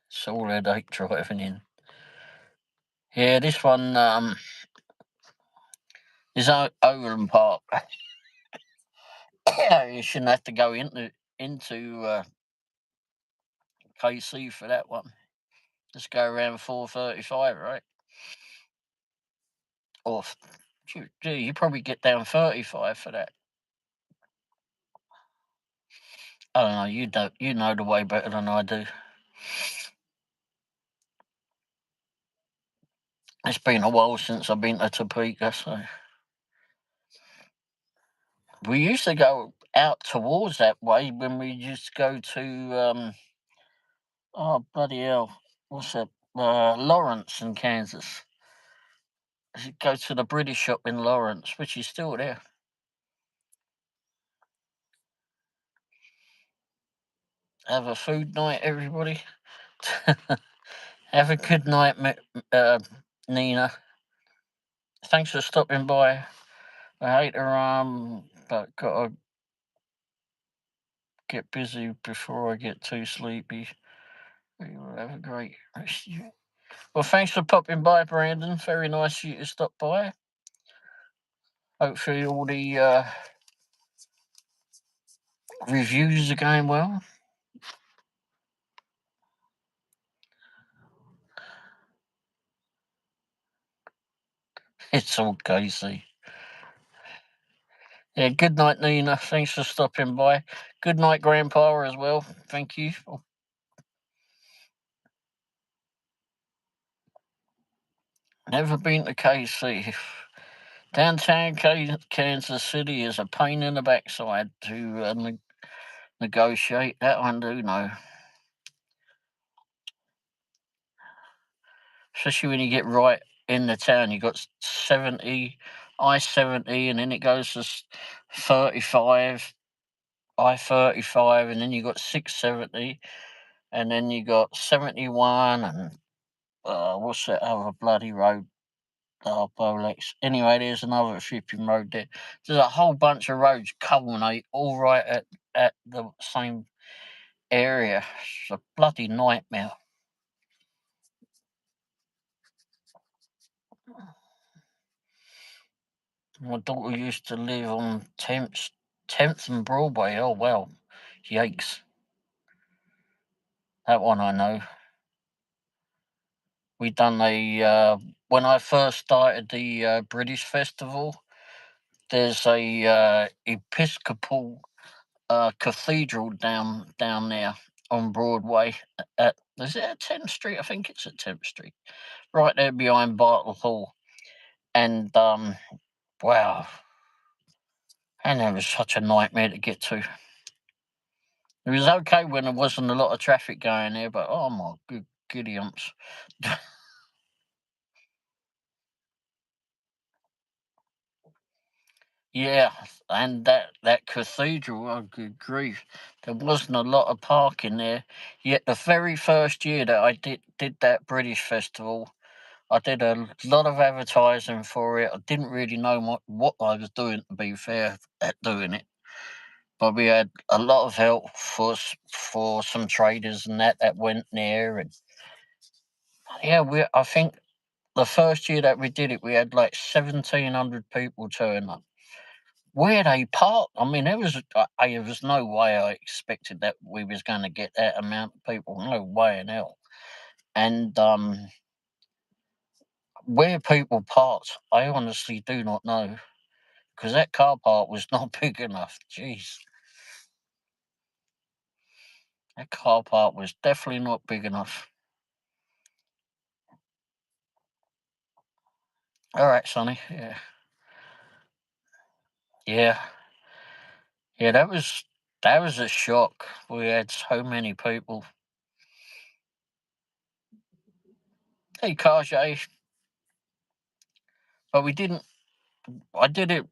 Saw headache driving in. Yeah, this one is Overland Park. You shouldn't have to go into KC for that one. Just go around 4:35, right? Or you probably get down 35 for that. I don't know. You know the way better than I do. It's been a while since I've been to Topeka, so we used to go out towards that way when we used to go to oh bloody hell, what's that? Lawrence in Kansas. You go to the British shop in Lawrence, which is still there. Have a food night, everybody. Have a good night, Nina. Thanks for stopping by. I hate to but gotta get busy before I get too sleepy. You'll have a great rest of you. Well, thanks for popping by, Brandon. Very nice of you to stop by. Hopefully all the reviews are going well. It's all Casey. Yeah, good night, Nina. Thanks for stopping by. Good night, Grandpa, as well. Thank you. Never been to KC. Downtown Kansas City is a pain in the backside to negotiate. That one do know. Especially when you get right in the town. You got 70, I-70, and then it goes to 35, I-35, and then you got 670, and then you got 71, and what's that other bloody road? Oh, Bolex. Anyway, there's another shipping road there. There's a whole bunch of roads culminate all right at the same area. It's a bloody nightmare. My daughter used to live on 10th and Broadway. Oh, well. Yikes. That one I know. we done when I first started the British Festival. There's a Episcopal cathedral down there on Broadway. Is it at 10th Street? I think it's at 10th Street, right there behind Bartle Hall. And wow, and it was such a nightmare to get to. It was okay when there wasn't a lot of traffic going there, but oh my good giddy umps. Yeah, and that cathedral, oh good grief, there wasn't a lot of parking there. Yet the very first year that I did that British festival, I did a lot of advertising for it. I didn't really know what I was doing, to be fair, at doing it. But we had a lot of help for some traders and that went there, and yeah, I think the first year that we did it, we had like 1,700 people turn up. Where they parked, I mean, there was no way I expected that we was going to get that amount of people. No way in hell. And where people parked, I honestly do not know, because that car park was not big enough. Jeez, that car park was definitely not big enough. All right, Sonny. Yeah, yeah, yeah. That was a shock. We had so many people. Hey, Carjay, but we didn't. I did it,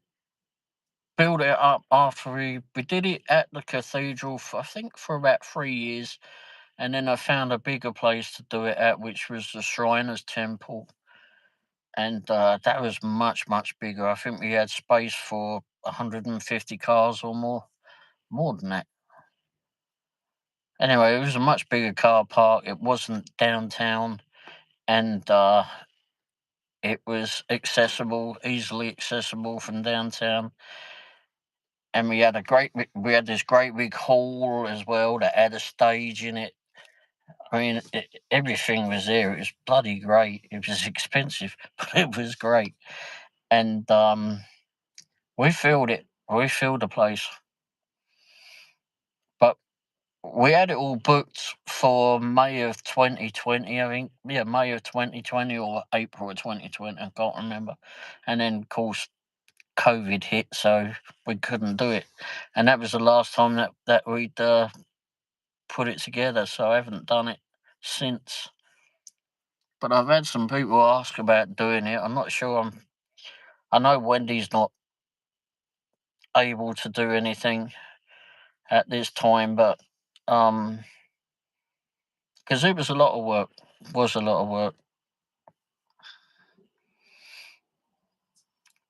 build it up after we did it at the cathedral for, I think, for about 3 years, and then I found a bigger place to do it at, which was the Shriners Temple, and that was much bigger. I think we had space for 150 cars or more than that. Anyway, it was a much bigger car park. It wasn't downtown, and it was easily accessible from downtown. And we had this great big hall as well that had a stage in it. I mean, everything was there. It was bloody great. It was expensive, but it was great. And we filled it. We filled the place. But we had it all booked for May of 2020, I think. Yeah, May of 2020 or April of 2020. I can't remember. And then, of course, COVID hit, so we couldn't do it. And that was the last time that we'd put it together. So I haven't done it since. But I've had some people ask about doing it. I'm not sure. I know Wendy's not able to do anything at this time, but because it was a lot of work, was a lot of work.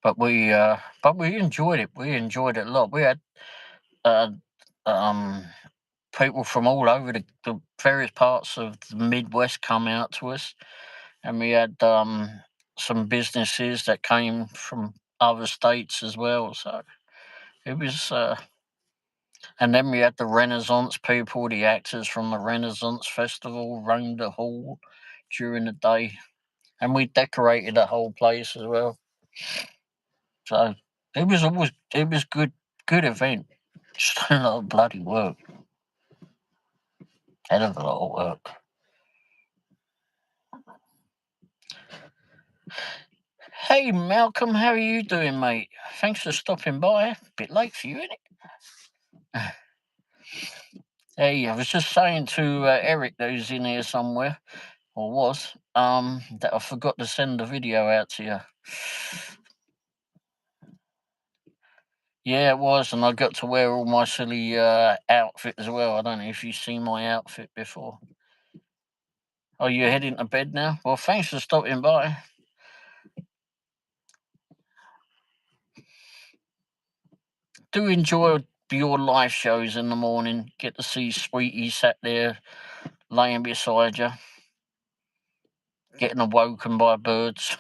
But we enjoyed it. We enjoyed it a lot. We had uh, um, people from all over the various parts of the Midwest come out to us, and we had some businesses that came from other states as well. So it was, and then we had the Renaissance people, the actors from the Renaissance Festival, roamed the hall during the day, and we decorated the whole place as well. So it was good event. Just a lot of bloody work, hell of a lot of work. Hey Malcolm, how are you doing, mate? Thanks for stopping by. Bit late for you, isn't it? Hey, I was just saying to Eric, who's in here somewhere, or was, that I forgot to send the video out to you. Yeah, it was, and I got to wear all my silly outfit as well. I don't know if you've seen my outfit before. Oh, you're heading to bed now? Well, thanks for stopping by. Do enjoy your live shows in the morning. Get to see Sweetie sat there laying beside you, getting awoken by birds.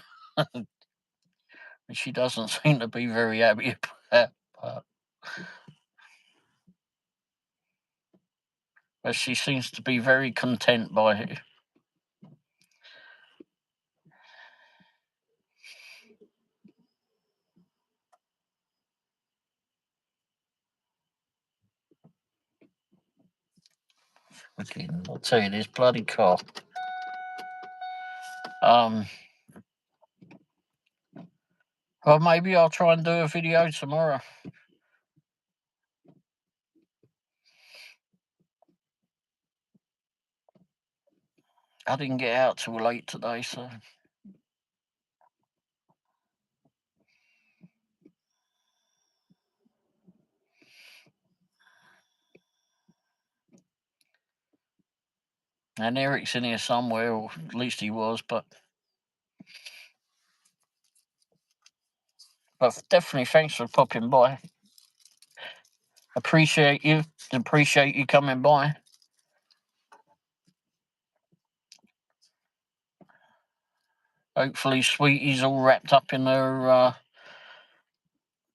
She doesn't seem to be very happy about that, but she seems to be very content by it. Fucking, I'll tell you, this bloody car. Well, maybe I'll try and do a video tomorrow. I didn't get out till late today, so. And Eric's in here somewhere, or at least he was, but definitely thanks for popping by. Appreciate you coming by. Hopefully Sweetie's all wrapped up in her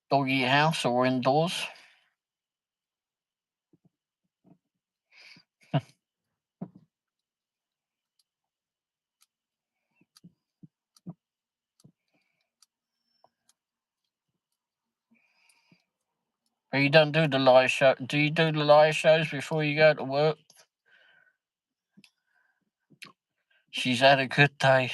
doggy house or indoors. But you don't do the live show. Do you do the live shows before you go to work? She's had a good day.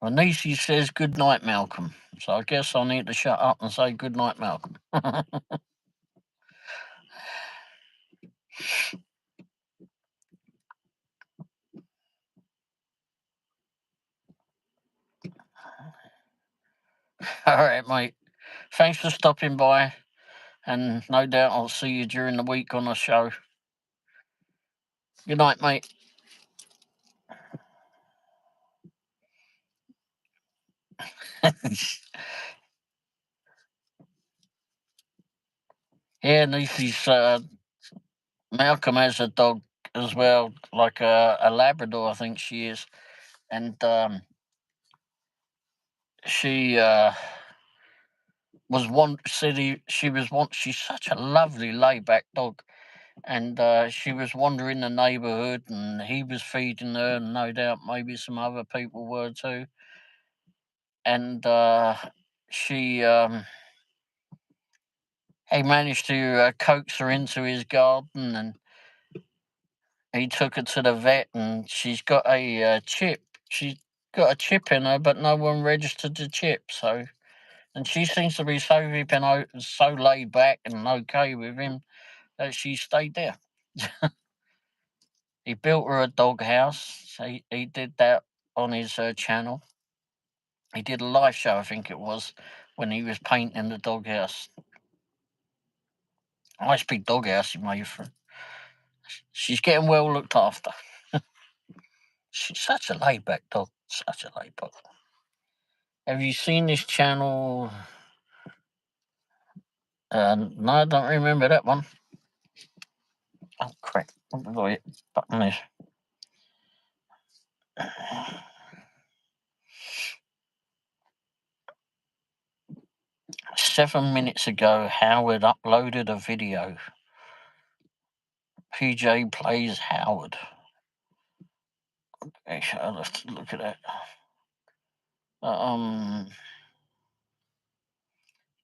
Well, Niecy says good night, Malcolm. So I guess I need to shut up and say good night, Malcolm. All right, mate. Thanks for stopping by, and no doubt I'll see you during the week on the show. Good night, mate. Yeah, Niecy's Malcolm has a dog as well, like a Labrador, I think she is, and she was one city. She was one. She's such a lovely laid-back dog, and she was wandering the neighbourhood, and he was feeding her, and no doubt maybe some other people were too. And she, he managed to coax her into his garden, and he took her to the vet, and she's got a chip. She's got a chip in her, but no one registered the chip. So, and she seems to be so so laid back and okay with him that she stayed there. He built her a dog house. He did that on his channel. He did a live show, I think it was, when he was painting the dog house. Nice big dog house he made for her. She's getting well looked after. She's such a laid back dog. Such a laid back. Have you seen this channel? No, I don't remember that one. Oh crap! What the right button is? 7 minutes ago, Howard uploaded a video. PJ plays Howard. Actually, I'll have to look at that.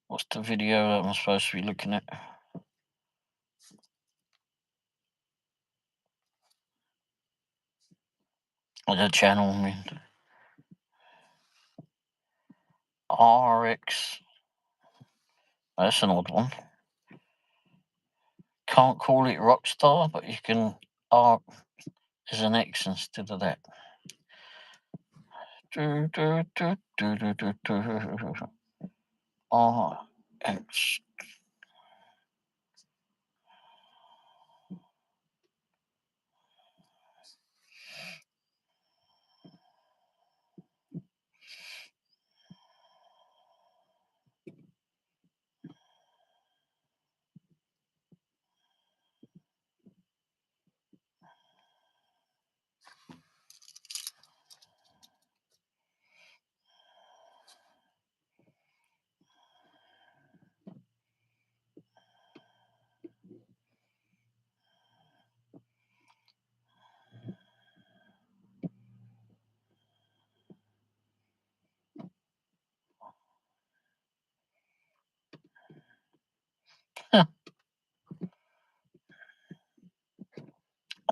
What's the video that I'm supposed to be looking at? The channel, I mean. RX. That's an odd one. Can't call it Rockstar, but you can. R is an X instead of that. RX.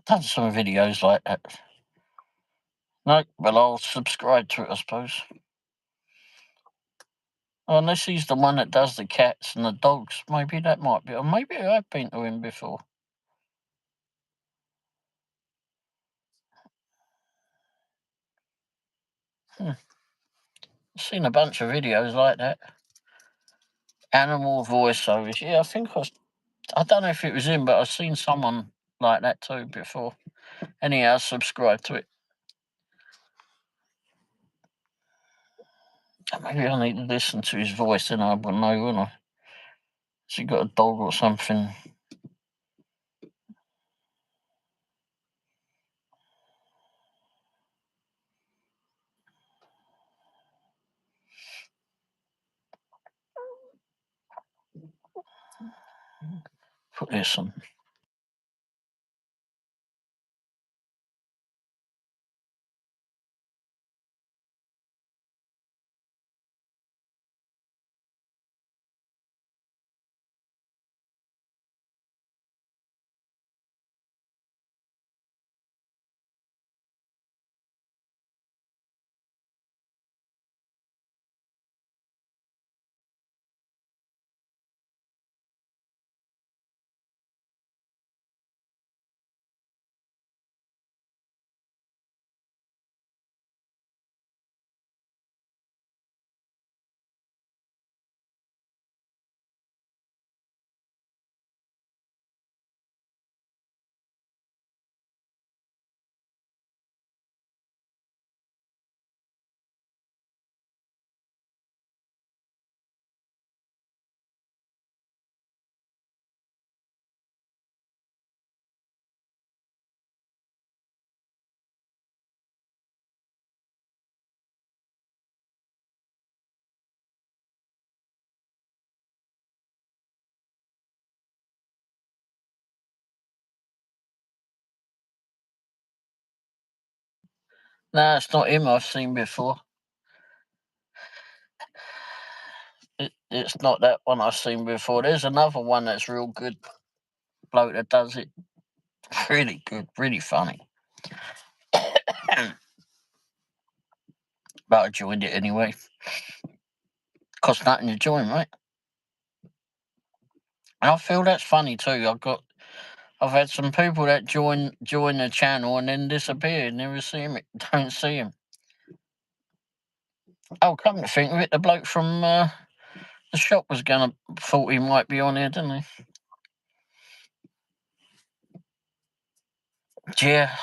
I've done some videos like that. No, well, I'll subscribe to it, I suppose. Unless he's the one that does the cats and the dogs. Maybe that might be. Or maybe I've been to him before. I've seen a bunch of videos like that. Animal voiceovers. Yeah, I think I don't know if it was him, but I've seen someone like that too before. Anyhow, I subscribe to it. Maybe I need to listen to his voice, then I will know, won't I? Has he got a dog or something? Put this on. No, it's not him I've seen before. It's not that one I've seen before. There's another one that's real good. Bloke that does it. Really good, really funny. But I joined it anyway. Cost nothing to join, right? And I feel that's funny too. I've had some people that join the channel and then disappear. Never see him. Don't see him. Oh, come to think of it, the bloke from the shop thought he might be on here, didn't he? Yeah.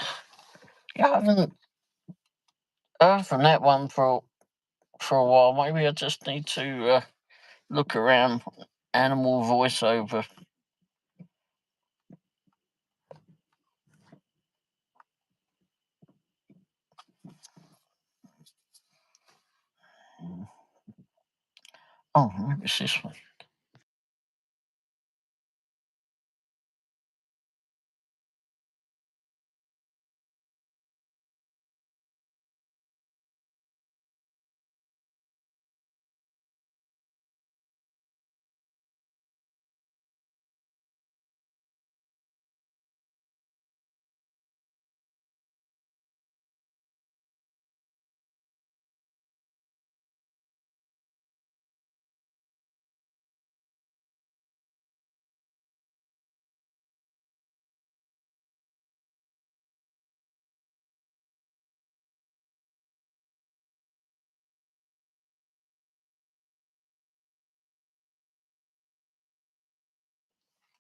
I haven't heard from that one for a while. Maybe I just need to look around. Animal voiceover. Oh, maybe it's this one.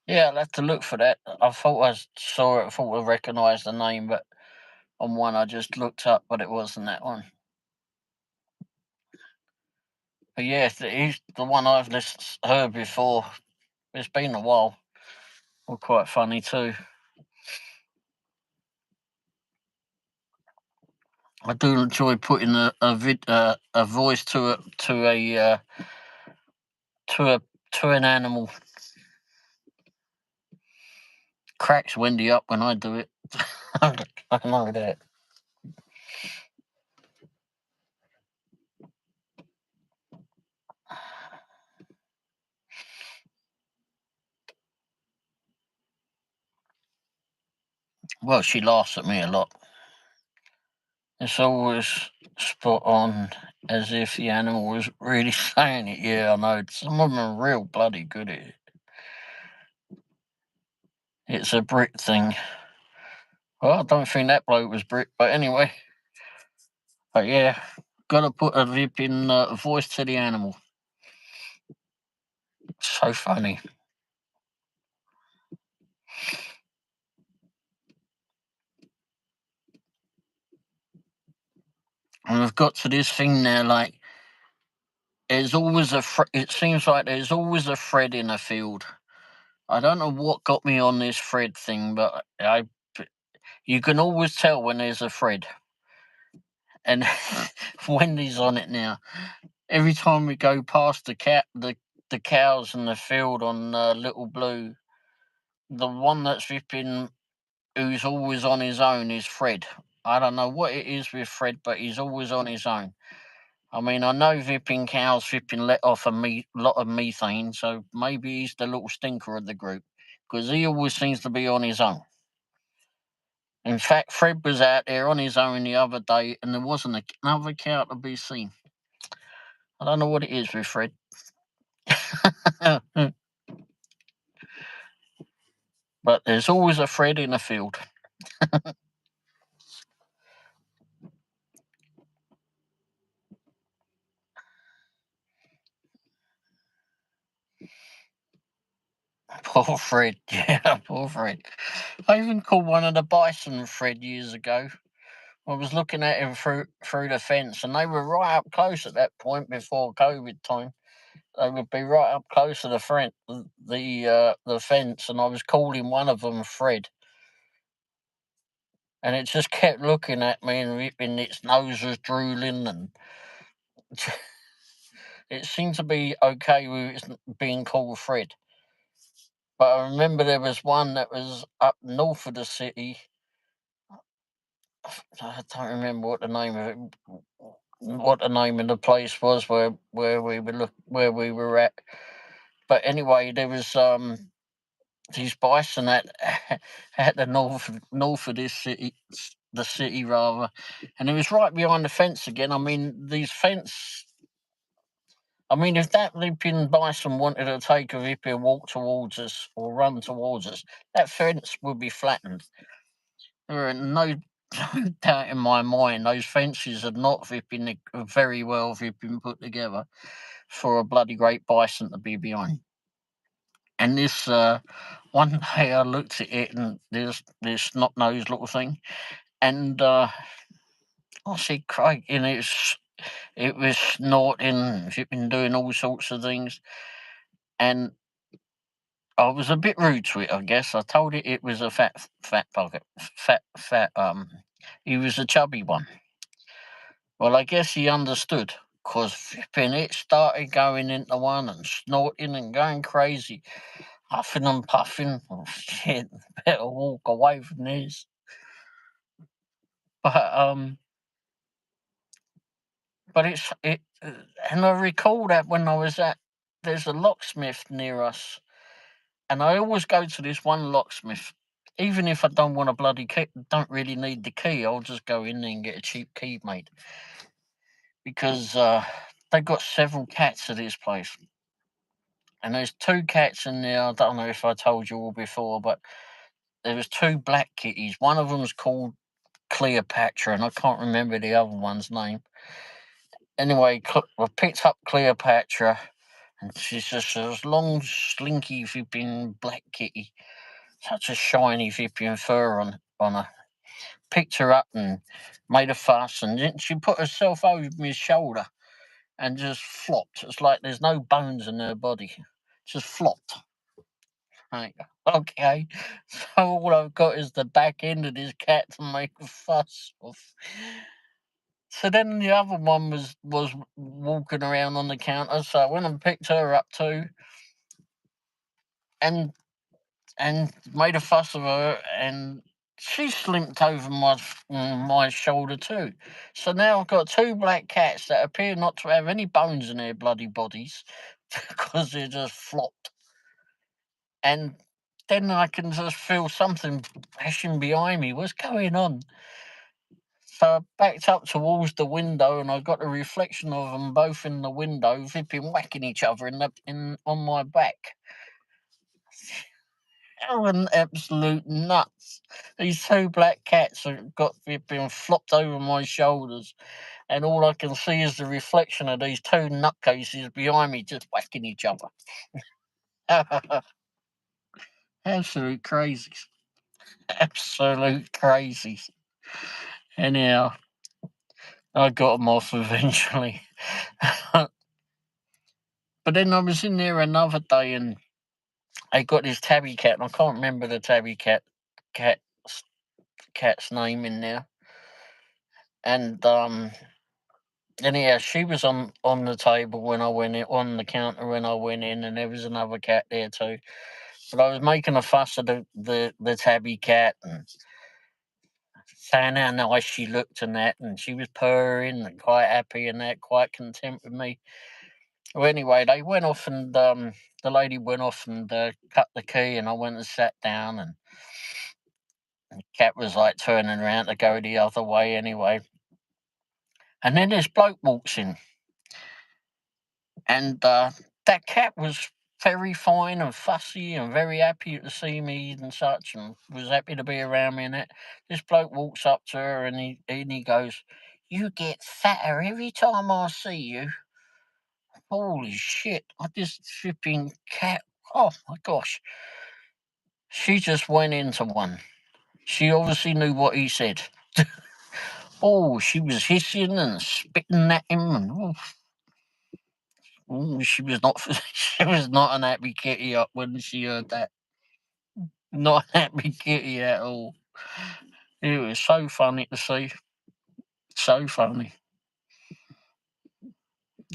Yeah, I'll have to look for that. I thought I saw it. I thought I recognised the name, but on one I just looked up, but it wasn't that one. But yeah, he's the one I've heard before. It's been a while. Well, quite funny too. I do enjoy putting a voice to an animal. Cracks Wendy up when I do it. I know that. Well, she laughs at me a lot. It's always spot on, as if the animal was really saying it. Yeah, I know. Some of them are real bloody good at it. It's a Brit thing. Well, I don't think that bloke was Brit, but anyway. But yeah, gotta put a vipping voice to the animal. So funny. And we've got to this thing now, like, there's always it seems like there's always a thread in a field. I don't know what got me on this thread thing, but you can always tell when there's a thread. And Wendy's on it now. Every time we go past the cows in the field on Little Blue, the one that's vipping, who's always on his own, is Fred. I don't know what it is with Fred, but he's always on his own. I mean, I know vipping cows vipping let off a lot of methane, so maybe he's the little stinker of the group, because he always seems to be on his own. In fact, Fred was out there on his own the other day, and there wasn't another cow to be seen. I don't know what it is with Fred. But there's always a Fred in a field. Poor Fred. Yeah, poor Fred. I even called one of the bison Fred years ago. I was looking at him through the fence, and they were right up close at that point before COVID time. They would be right up close to the fence, and I was calling one of them Fred, and it just kept looking at me, and its nose was drooling, and it seemed to be okay with it being called Fred. But I remember there was one that was up north of the city. I don't remember what the name of it, what the name of the place was where where we were at. But anyway, there was these bison at the north of this city, the city rather, and it was right behind the fence again. I mean, these fence. I mean, if that leaping bison wanted to take a hippie walk towards us or run towards us, that fence would be flattened. There are no doubt in my mind those fences are not very well been put together for a bloody great bison to be behind. And this one day I looked at it, and there's this snot nosed little thing, and I said, "Craig," and it was snorting, it's been doing all sorts of things, and I was a bit rude to it, I guess. I told it was a fat bucket, fat. He was a chubby one. Well, I guess he understood, because flipping it started going into one and snorting and going crazy, huffing and puffing. Oh, shit, better walk away from this. But and I recall that when I was there's a locksmith near us, and I always go to this one locksmith. Even if I don't want a bloody key, don't really need the key, I'll just go in there and get a cheap key made. Because they've got several cats at this place. And there's two cats in there. I don't know if I told you all before, but there was two black kitties. One of them's called Cleopatra, and I can't remember the other one's name. Anyway, I picked up Cleopatra, and she's just a long, slinky, flipping black kitty. Such a shiny, flipping fur on her. Picked her up and made a fuss, and then she put herself over my shoulder and just flopped. It's like there's no bones in her body. Just flopped. Like, okay, so all I've got is the back end of this cat to make a fuss off. So then the other one was walking around on the counter, so I went and picked her up too, and made a fuss of her, and she slipped over my shoulder too. So now I've got two black cats that appear not to have any bones in their bloody bodies because they're just flopped. And then I can just feel something flashing behind me. What's going on? So I backed up towards the window, and I got a reflection of them both in the window, flipping whacking each other on my back. Oh, an absolute nuts! These two black cats have got been flopped over my shoulders, and all I can see is the reflection of these two nutcases behind me just whacking each other. Absolute crazies. Absolute crazies. Anyhow, I got them off eventually. But then I was in there another day, and I got this tabby cat, and I can't remember the tabby cat's name in there. And anyhow, she was on the table when I went in, on the counter when I went in, and there was another cat there too. But I was making a fuss of the tabby cat and saying how nice she looked and that, and she was purring and quite happy and that, quite content with me. Well, anyway, they went off, and the lady went off and cut the key, and I went and sat down, and the cat was like turning around to go the other way anyway. And then this bloke walks in, and that cat was very fine and fussy and very happy to see me and such, and was happy to be around me and that. This bloke walks up to her, and he goes, "You get fatter every time I see you." Holy shit! I just flipping cat. Oh my gosh! She just went into one. She obviously knew what he said. Oh, she was hissing and spitting at him, and she was not. She was not an happy kitty up when she heard that. Not a happy kitty at all. It was so funny to see. So funny.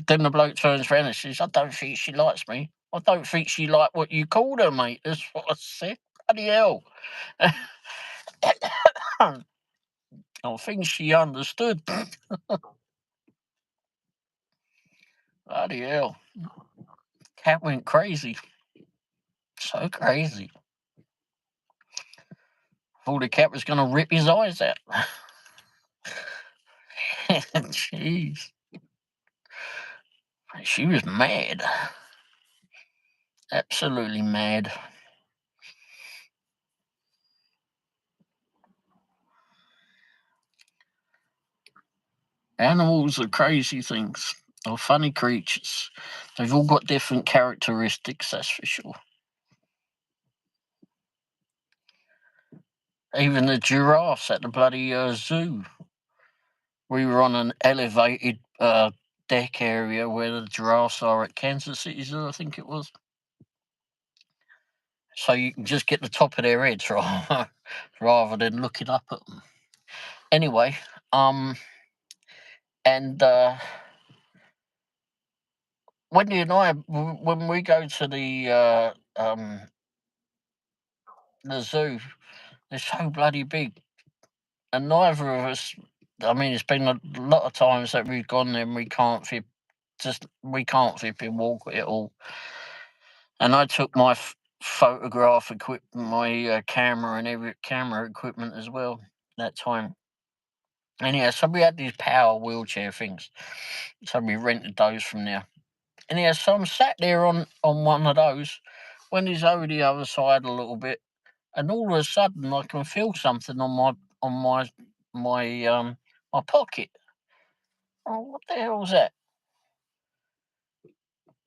Then the bloke turns around and says, "I don't think she likes me. I don't think she liked what you called her, mate." That's what I said. Bloody hell. I think she understood. Bloody hell. Cat went crazy. So crazy. Thought the cat was going to rip his eyes out. Jeez. She was mad. Absolutely mad. Animals are crazy things, or funny creatures. They've all got different characteristics, that's for sure. Even the giraffes at the bloody zoo. We were on an elevated deck area where the giraffes are at Kansas City Zoo, I think it was. So you can just get the top of their heads rather than looking up at them. Anyway, and Wendy and I, when we go to the zoo, they're so bloody big, and neither of us. I mean, it's been a lot of times that we've gone there and we can't flip and walk it all. And I took my photograph equipment, my camera and every camera equipment as well that time. Anyhow, so we had these power wheelchair things, so we rented those from there. Anyhow, so I'm sat there on one of those, when he's over the other side a little bit, and all of a sudden I can feel something on my pocket. Oh, what the hell's that?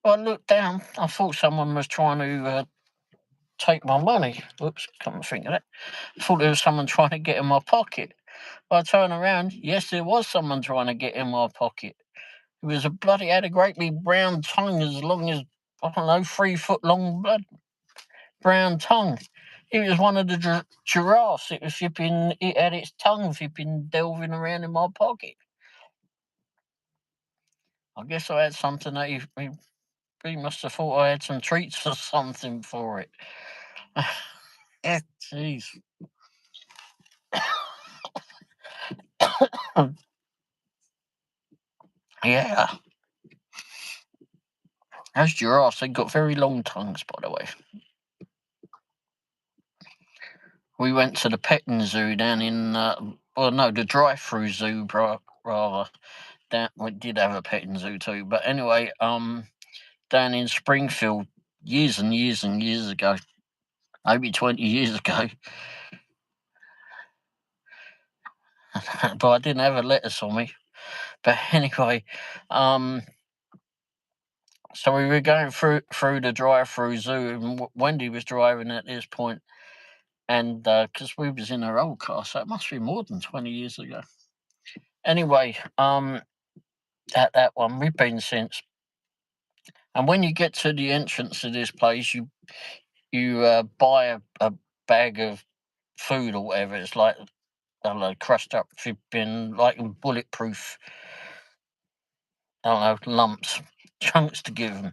Well, I looked down. I thought someone was trying to take my money. Oops, come to think of that. I thought there was someone trying to get in my pocket. I turned around. Yes, there was someone trying to get in my pocket. It was had a great big brown tongue as long as, I don't know, 3 foot long brown tongue. It was one of the giraffes. It had its tongue delving around in my pocket. I guess I had something that he must have thought I had some treats or something for it. Jeez. Yeah. Those giraffes, they've got very long tongues, by the way. we went to the petting zoo down in, well, no, the drive-through zoo, rather. We did have a petting zoo too, but anyway, down in Springfield, years and years and years ago, maybe 20 years ago. But I didn't have a lettuce on me. But anyway, so we were going through the drive-through zoo, and Wendy was driving at this point, and because we was in her old car, so it must be more than 20 years ago. Anyway, at that one we've been since, and when you get to the entrance of this place, you buy a bag of food or whatever. It's like, I don't know, crushed up flipping, like bulletproof, I don't know, lumps, chunks to give them.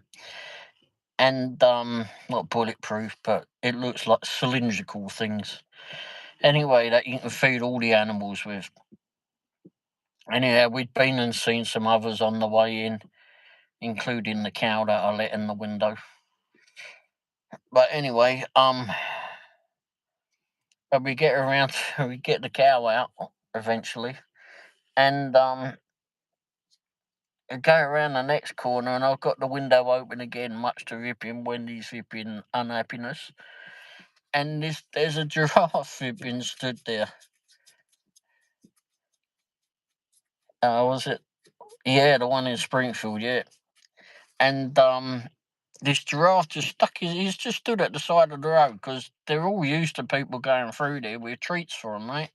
And not bulletproof, but it looks like cylindrical things. Anyway, that you can feed all the animals with. Anyhow, we'd been and seen some others on the way in, including the cow that I let in the window. But anyway, but we get around, we get the cow out eventually, and I go around the next corner, and I've got the window open again, much to Wendy's unhappiness. And there's a giraffe stood there. Was it? Yeah, the one in Springfield, yeah. And this giraffe he's just stood at the side of the road, because they're all used to people going through there with treats for them, right?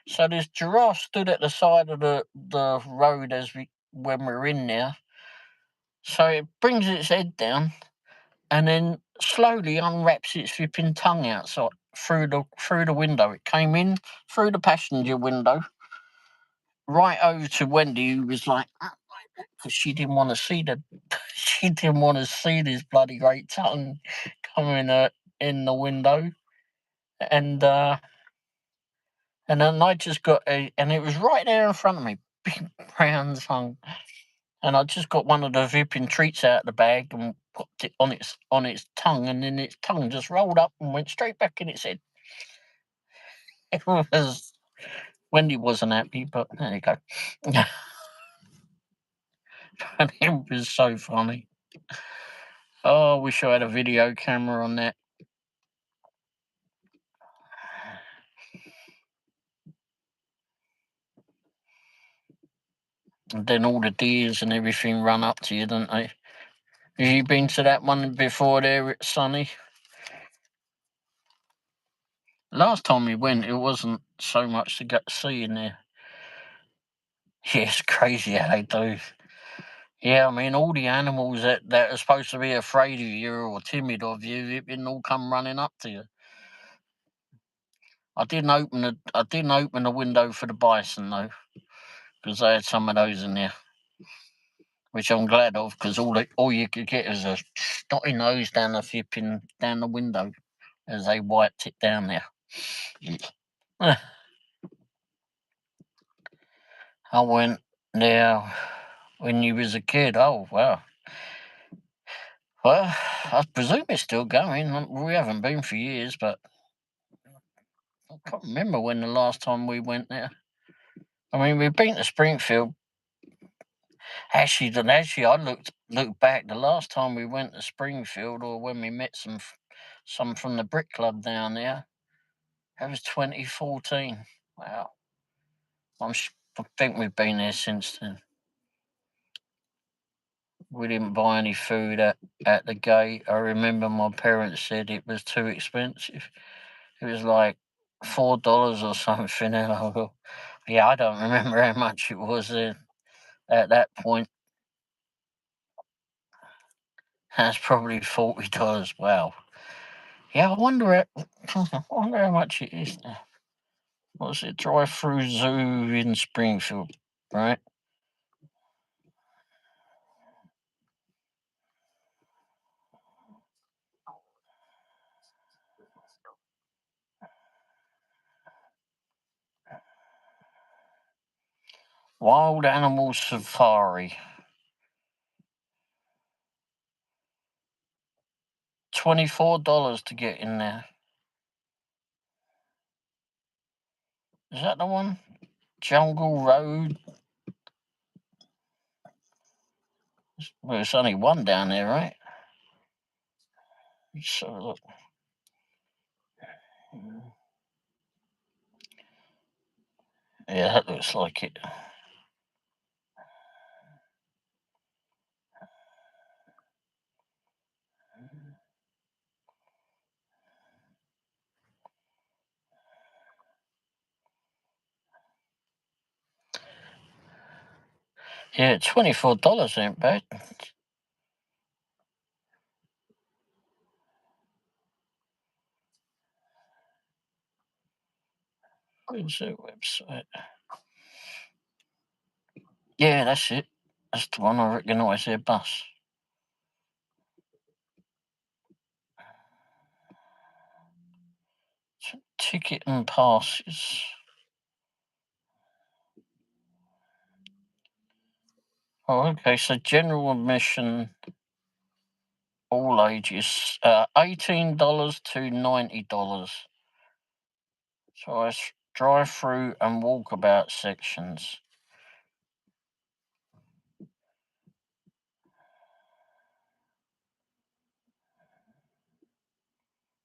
So this giraffe stood at the side of the road when we're in there. So it brings its head down, and then slowly unwraps its flipping tongue outside through the window. It came in through the passenger window, right over to Wendy, who was like, because she didn't want to see this bloody great tongue coming in the window, and then I just got and it was right there in front of me, big brown tongue. And I just got one of the vipping treats out of the bag and popped it on its tongue, and then its tongue just rolled up and went straight back in its head. It was Wendy wasn't happy, but there you go. And it was so funny. Oh, I wish I had a video camera on that. And then all the deers and everything run up to you, don't they? Have you been to that one before there, Sonny? Last time we went, it wasn't so much to get to see in there. Yeah, it's crazy how they do. Yeah, I mean, all the animals that are supposed to be afraid of you or timid of you, it didn't all come running up to you. I didn't open the window for the bison though, because they had some of those in there, which I'm glad of, because all you could get is a snotty nose down the window as they wiped it down there. I went there when you was a kid. Oh wow. Well, I presume it's still going. We haven't been for years, but I can't remember when the last time we went there. I mean, we've been to Springfield. Actually, I looked back. The last time we went to Springfield, or when we met some from the Brick Club down there, that was 2014. Wow. I think we've been there since then. We didn't buy any food at the gate. I remember my parents said it was too expensive. It was like $4 or something. And I go, yeah, I don't remember how much it was at that point. That's probably $40. Wow. Yeah, I wonder how much it is now. What's it? Drive-through zoo in Springfield, right? Wild Animal Safari. $24 to get in there. Is that the one? Jungle Road. Well, it's only one down there, right? Let's have a look. Yeah, that looks like it. Yeah, $24 ain't bad. Where's their website? Yeah, that's it. That's the one I recognise their bus. Ticket and passes. Oh, okay. So general admission, all ages, $18 to $90. So it's drive-through and walkabout sections.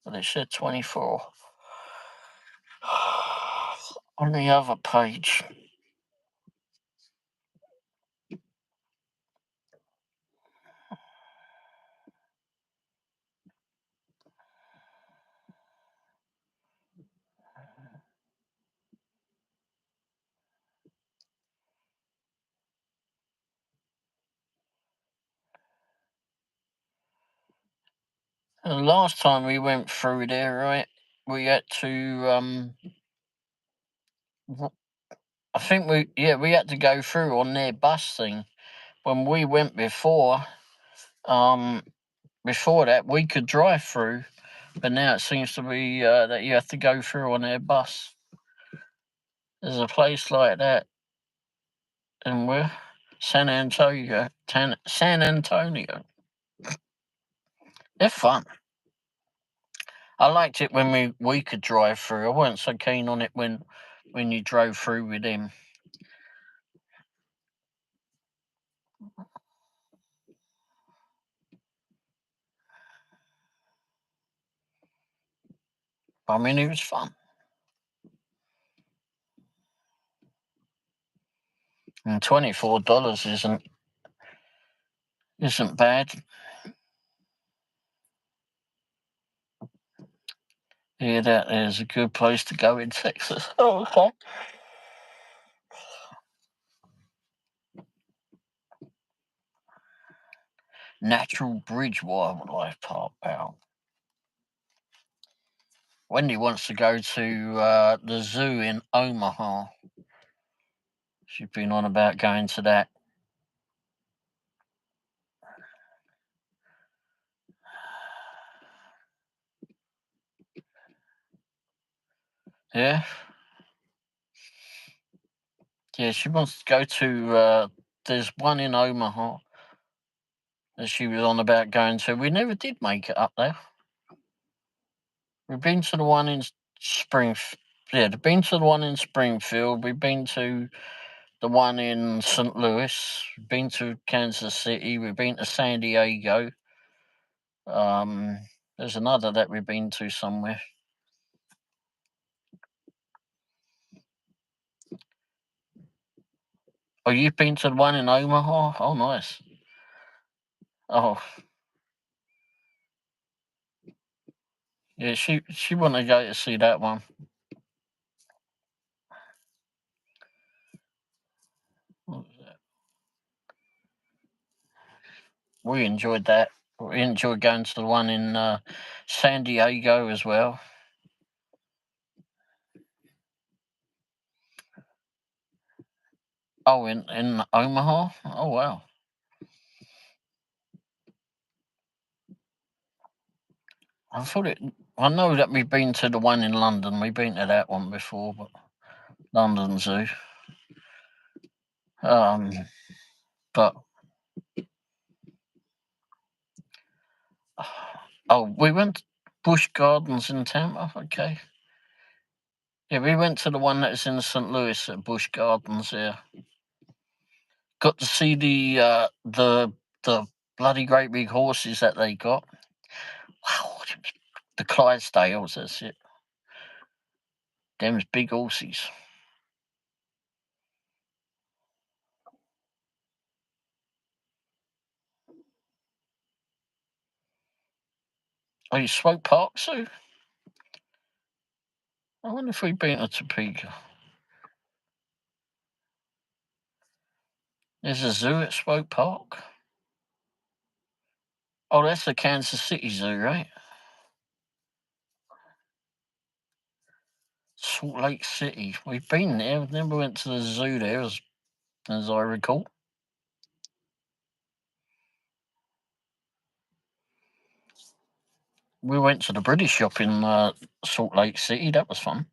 But it said 24 on the other page. And the last time we went through there, right, we had to I think we had to go through on their bus thing. When we went before that we could drive through, but now it seems to be that you have to go through on their bus. There's a place like that in where San Antonio. San Antonio. They're fun. I liked it when we could drive through. I wasn't so keen on it when you drove through with him. I mean, it was fun. And $24 isn't bad. Yeah, that is a good place to go in Texas. Oh, okay. Natural Bridge Wildlife Park. Wow. Wendy wants to go to the zoo in Omaha. She's been on about going to that. Yeah. Yeah, she wants to go to. There's one in Omaha that she was on about going to. We never did make it up there. We've been to the one in Springfield. Yeah, we've been to the one in Springfield. We've been to the one in St. Louis. We've been to Kansas City. We've been to San Diego. There's another that we've been to somewhere. Oh, you've been to the one in Omaha? Oh, nice. Oh, yeah. She wanted to go to see that one. What was that? We enjoyed that. We enjoyed going to the one in San Diego as well. Oh, in Omaha? Oh, wow. I know that we've been to the one in London. We've been to that one before, but London Zoo. But oh, we went to Busch Gardens in Tampa. Okay. Yeah, we went to the one that's in St. Louis at Busch Gardens there. Got to see the bloody great big horses that they got. Wow, the Clydesdales, that's it. Them's big horses. Oh, you Swope Park Zoo? I wonder if we've been to Topeka. There's a zoo at Swope Park. Oh, that's the Kansas City Zoo, right? Salt Lake City. We've been there. We've never went to the zoo there, as I recall. We went to the British shop in Salt Lake City. That was fun.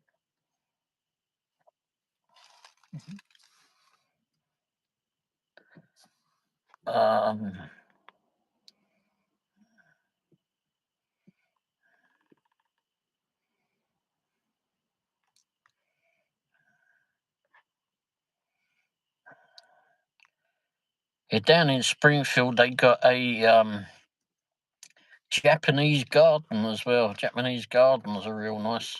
Yeah, down in Springfield, they got a Japanese garden as well. Japanese gardens are real nice.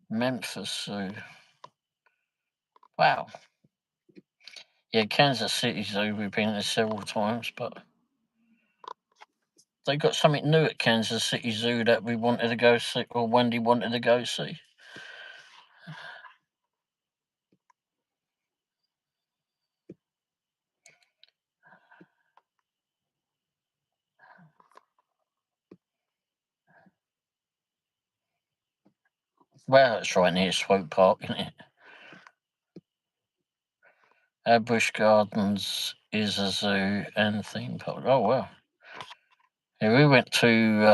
Memphis Zoo. Wow. Yeah, Kansas City Zoo, we've been there several times, but they got something new at Kansas City Zoo that we wanted to go see, or Wendy wanted to go see. Well, it's right near Swope Park, isn't it? Busch Gardens is a zoo and theme park. Oh, wow. Yeah, we went to,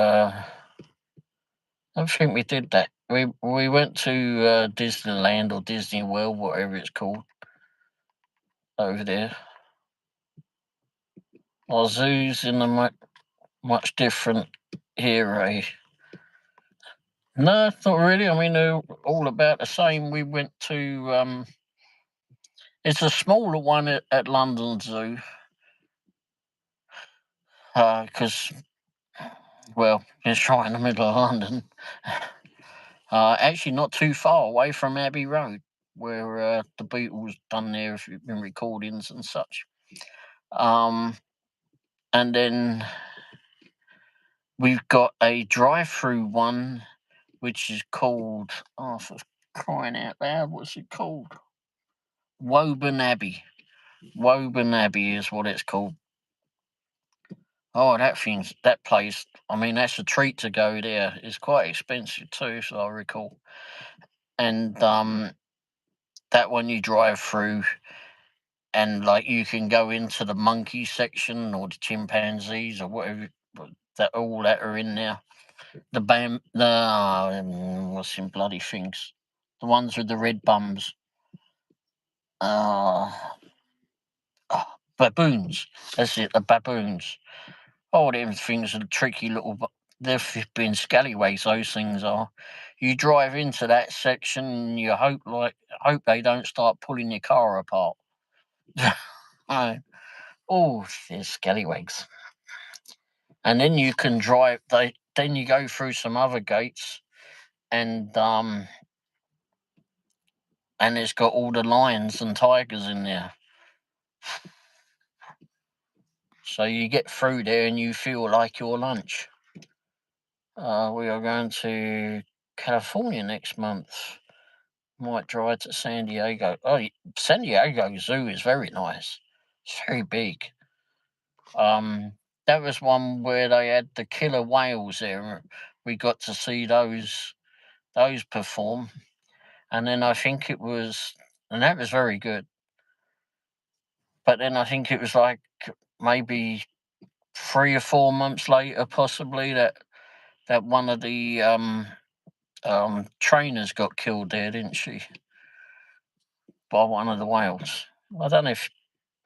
I think we did that. We went to Disneyland or Disney World, whatever it's called, over there. Our zoo's in a much different era. No, not really. I mean, they're all about the same. We went to, it's a smaller one at London Zoo, because, well, it's right in the middle of London. Actually, not too far away from Abbey Road, where the Beatles done their recordings and such. And then we've got a drive-through one, which is called, oh, for crying out loud, what's it called? Woburn Abbey. Woburn Abbey is what it's called. Oh, that place, I mean, that's a treat to go there. It's quite expensive too, so I recall. And that one you drive through, and like you can go into the monkey section or the chimpanzees or whatever that are in there. What's in bloody things? The ones with the red bums. Baboons. That's it, the baboons. Oh, them things are tricky little. They're flipping scallywags. Those things are. You drive into that section, and you hope they don't start pulling your car apart. Oh, they're scallywags. And then you can drive. Then you go through some other gates, and it's got all the lions and tigers in there. So you get through there, and you feel like your lunch. We are going to California next month. Might drive to San Diego. Oh, San Diego Zoo is very nice. It's very big. That was one where they had the killer whales there. We got to see those perform, and then I think it was, and that was very good. But then I think it was like maybe 3 or 4 months later, possibly, that one of the trainers got killed there, didn't she? By one of the whales. I don't know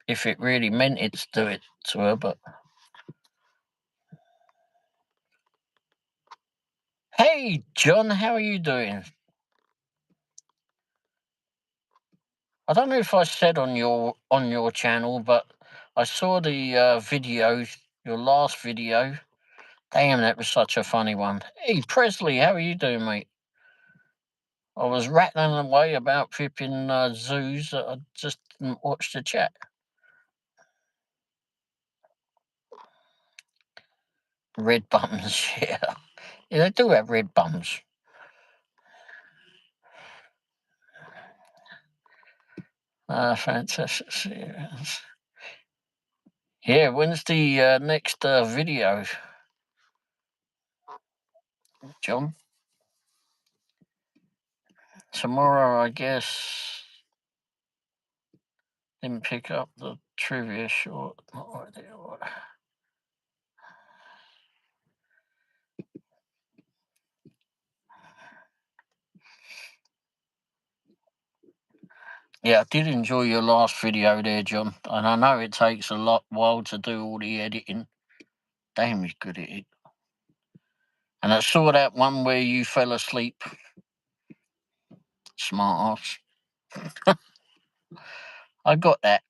if it really meant it to do it to her, but hey, Hey, John, how are you doing? I don't know if I said on your channel, but I saw the video, your last video. Damn, that was such a funny one. Hey, Presley, how are you doing, mate? I was rattling away about flipping zoos. I just didn't watch the chat. Red bums, yeah. Yeah, they do have red bums. Fantastic. Yeah, when's the next video, John? Tomorrow, I guess. Didn't pick up the trivia short. Not idea what. Yeah, I did enjoy your last video there, John. And I know it takes a while to do all the editing. Damn, he's good at it. And I saw that one where you fell asleep. Smart ass. I got that.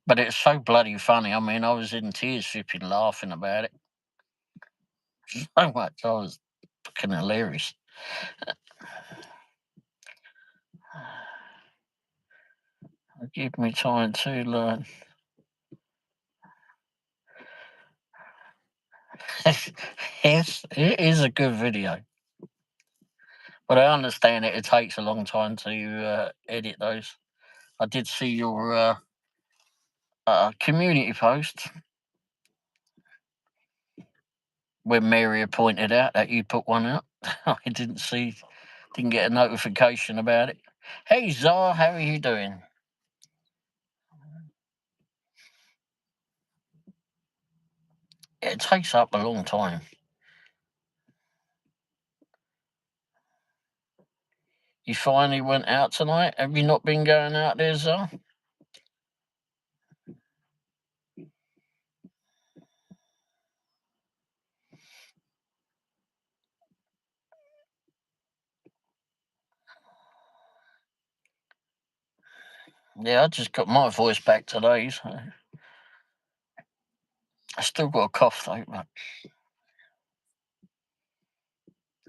But it's so bloody funny. I mean, I was in tears flipping laughing about it. So much. I was fucking hilarious. Give me time to learn. Yes, it is a good video. But I understand it takes a long time to edit those. I did see your community post when Mary pointed out that you put one out. I didn't get a notification about it. Hey, Zar, how are you doing? It takes up a long time. You finally went out tonight? Have you not been going out there, Zar? Yeah, I just got my voice back today, so I still got a cough though, but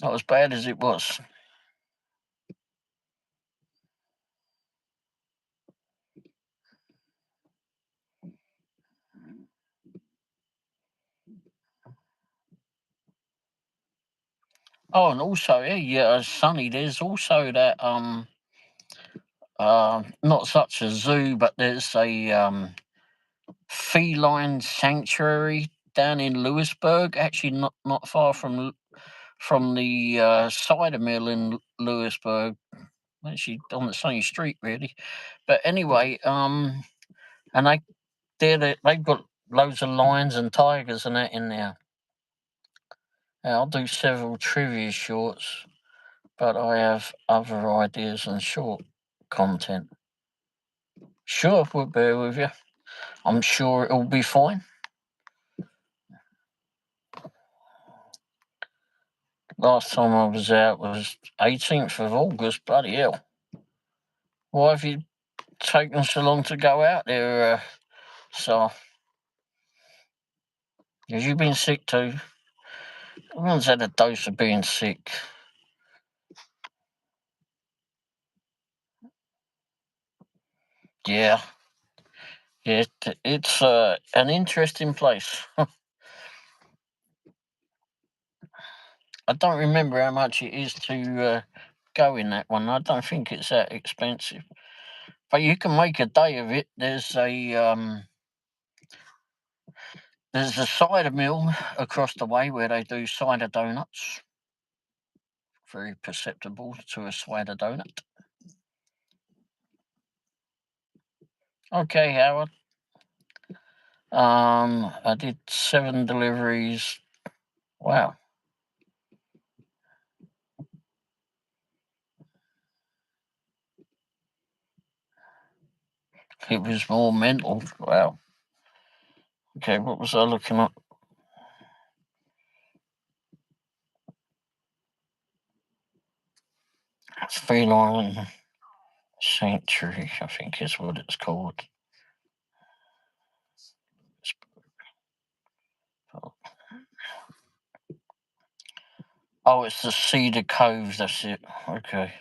not as bad as it was. Oh, and also, yeah, Sonny, there's also that not such a zoo, but there's a feline sanctuary down in Lewisburg, actually not far from the cider mill in Lewisburg, actually on the same street really. But anyway, and they've got loads of lions and tigers and that in there. I'll do several trivia shorts, but I have other ideas and short content. Sure, we'll bear with you. I'm sure it'll be fine. Last time I was out was 18th of August. Bloody hell. Why have you taken so long to go out there, so? Have you been sick too? Everyone's had a dose of being sick. Yeah. Yeah, it's an interesting place. I don't remember how much it is to go in that one. I don't think it's that expensive. But you can make a day of it. There's a cider mill across the way where they do cider donuts. Very perceptible to a cider donut. Okay, Howard. I did 7 deliveries. Wow. It was more mental. Wow. Okay, what was I looking at? Feline Sanctuary, I think is what it's called. Oh, it's the Cedar Cove, that's it. Okay.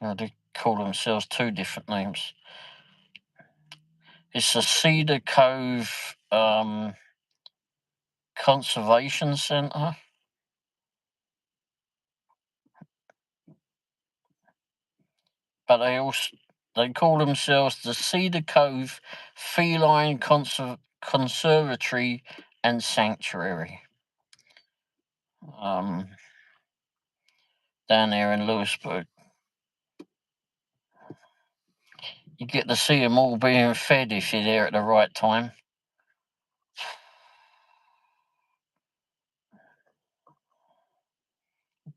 Now they call themselves two different names. It's the Cedar Cove Conservation Centre. But they call themselves the Cedar Cove Feline Conservatory and Sanctuary. Down there in Lewisburg. You get to see them all being fed if you're there at the right time.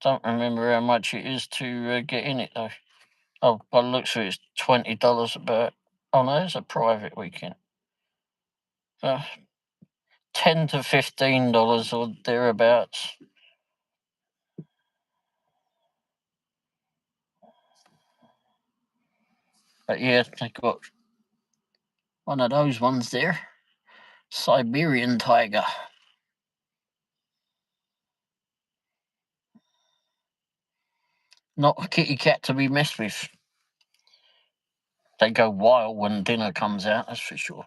Don't remember how much it is to get in it though. Oh, by the looks of it, it's $20 about. Oh no, it's a private weekend. $10 to $15 or thereabouts. But yeah, they got one of those ones there. Siberian tiger. Not a kitty cat to be messed with. They go wild when dinner comes out, that's for sure.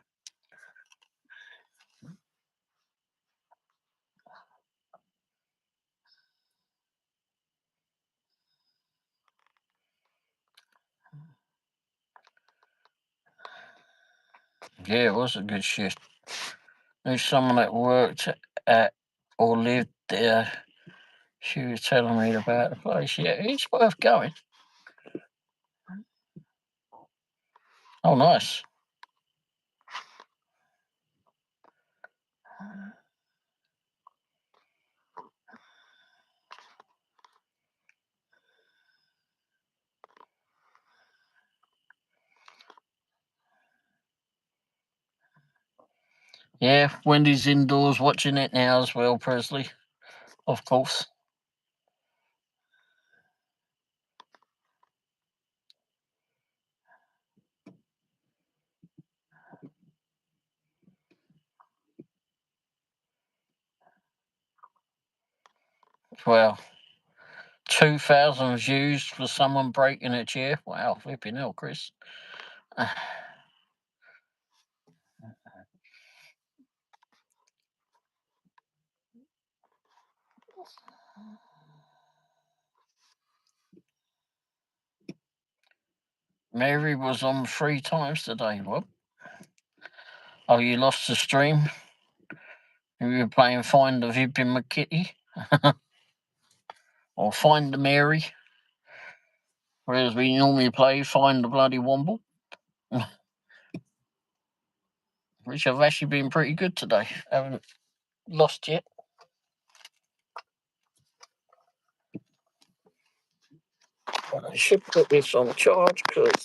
Yeah, it was a good shift. There's someone that worked at or lived there. She was telling me about the place. Yeah, it's worth going. Oh, nice. Yeah, Wendy's indoors watching it now as well, Presley. Of course. Well, 2,000 views for someone breaking a chair. Wow, flipping hell, Chris. Mary was on 3 times today. What? Oh, you lost the stream? You were playing Find the Vipping McKitty? Or Find the Mary? Whereas we normally play Find the Bloody Womble. Which have actually been pretty good today. Haven't lost yet. But I should put this on charge because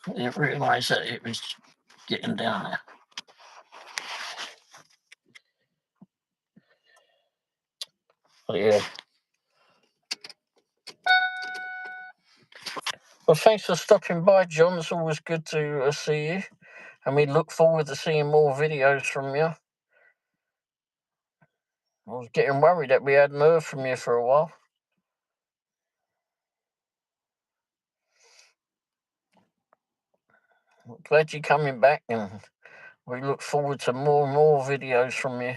I didn't realise that it was getting down there. But yeah. Well, thanks for stopping by, John. It's always good to see you. And we look forward to seeing more videos from you. I was getting worried that we hadn't heard from you for a while. Glad you're coming back, and we look forward to more and more videos from you.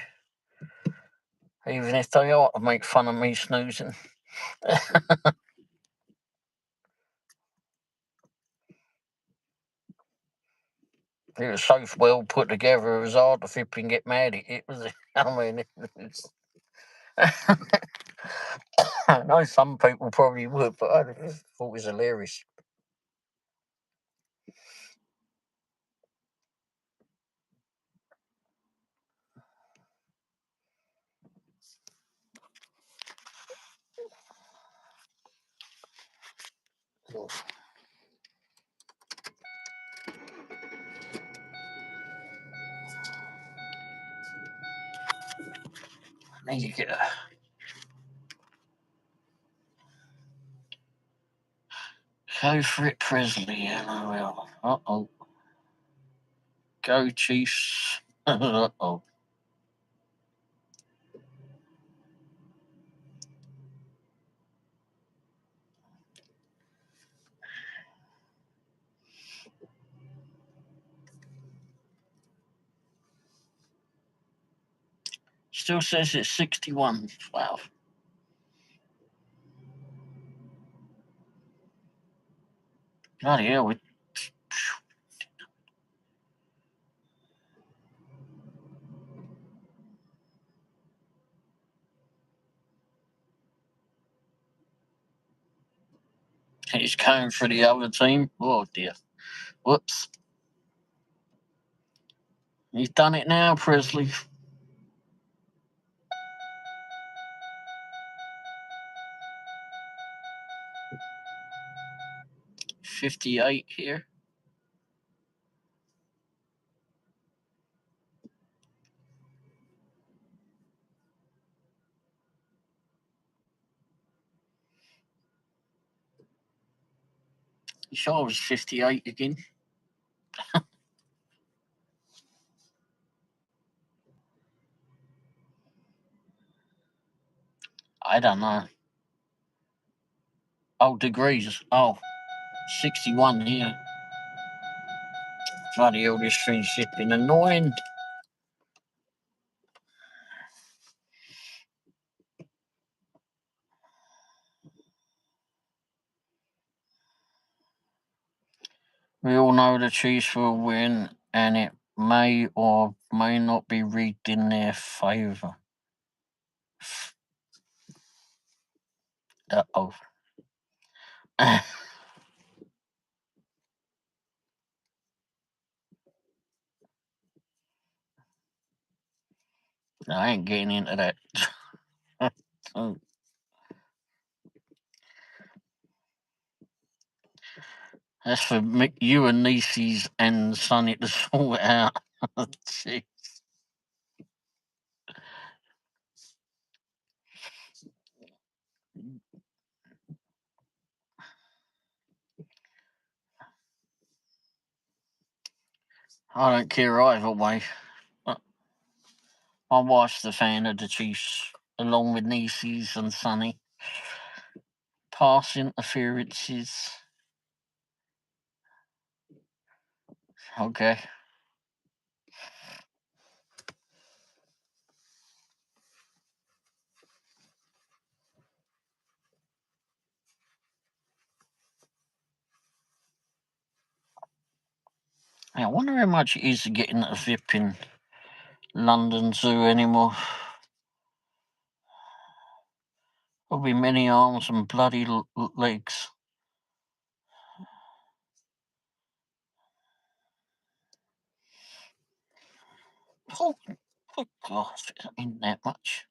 Even if they are to make fun of me snoozing. It was so well put together, it was hard to flip and get mad at it. Was, I mean, I know some people probably would, but I thought it was hilarious. There you go. Go for it, Presley. LOL. Uh-oh. Go, Chiefs. Uh-oh. Still says it's 61. Wow. Bloody hell. He's going for the other team. Oh, dear. Whoops. He's done it now, Presley. 58 here. You sure it was 58 again? I don't know. Oh, degrees. Oh, 61 here. Bloody hell, this thing's flipping annoying. We all know the Chiefs will win, and it may or may not be rigged in their favour. Uh-oh. I ain't getting into that. Oh, that's for you and nieces and Sonny to sort out. Gee. I don't care either way. My wife's the fan of the Chiefs, along with nieces and Sonny. Pass interferences. Okay. I wonder how much it is to get into the flipping London Zoo anymore. Probably many arms and bloody legs. Oh, good God, it ain't that much.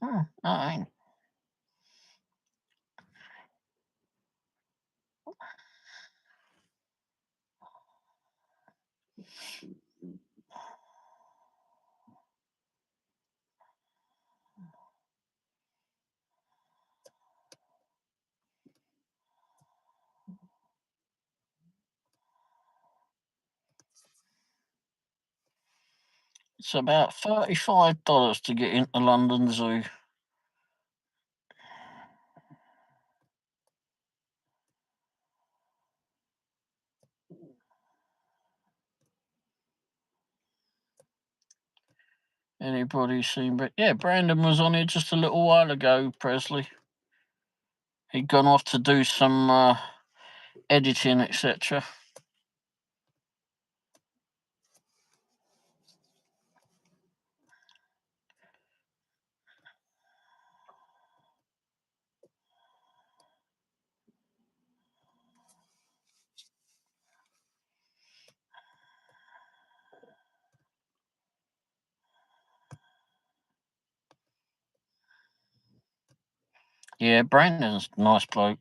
No, it ain't. It's about $35 to get into London Zoo. Anybody seen? But yeah, Brandon was on here just a little while ago. Presley. He'd gone off to do some editing, etc. Yeah, Brandon's a nice bloke.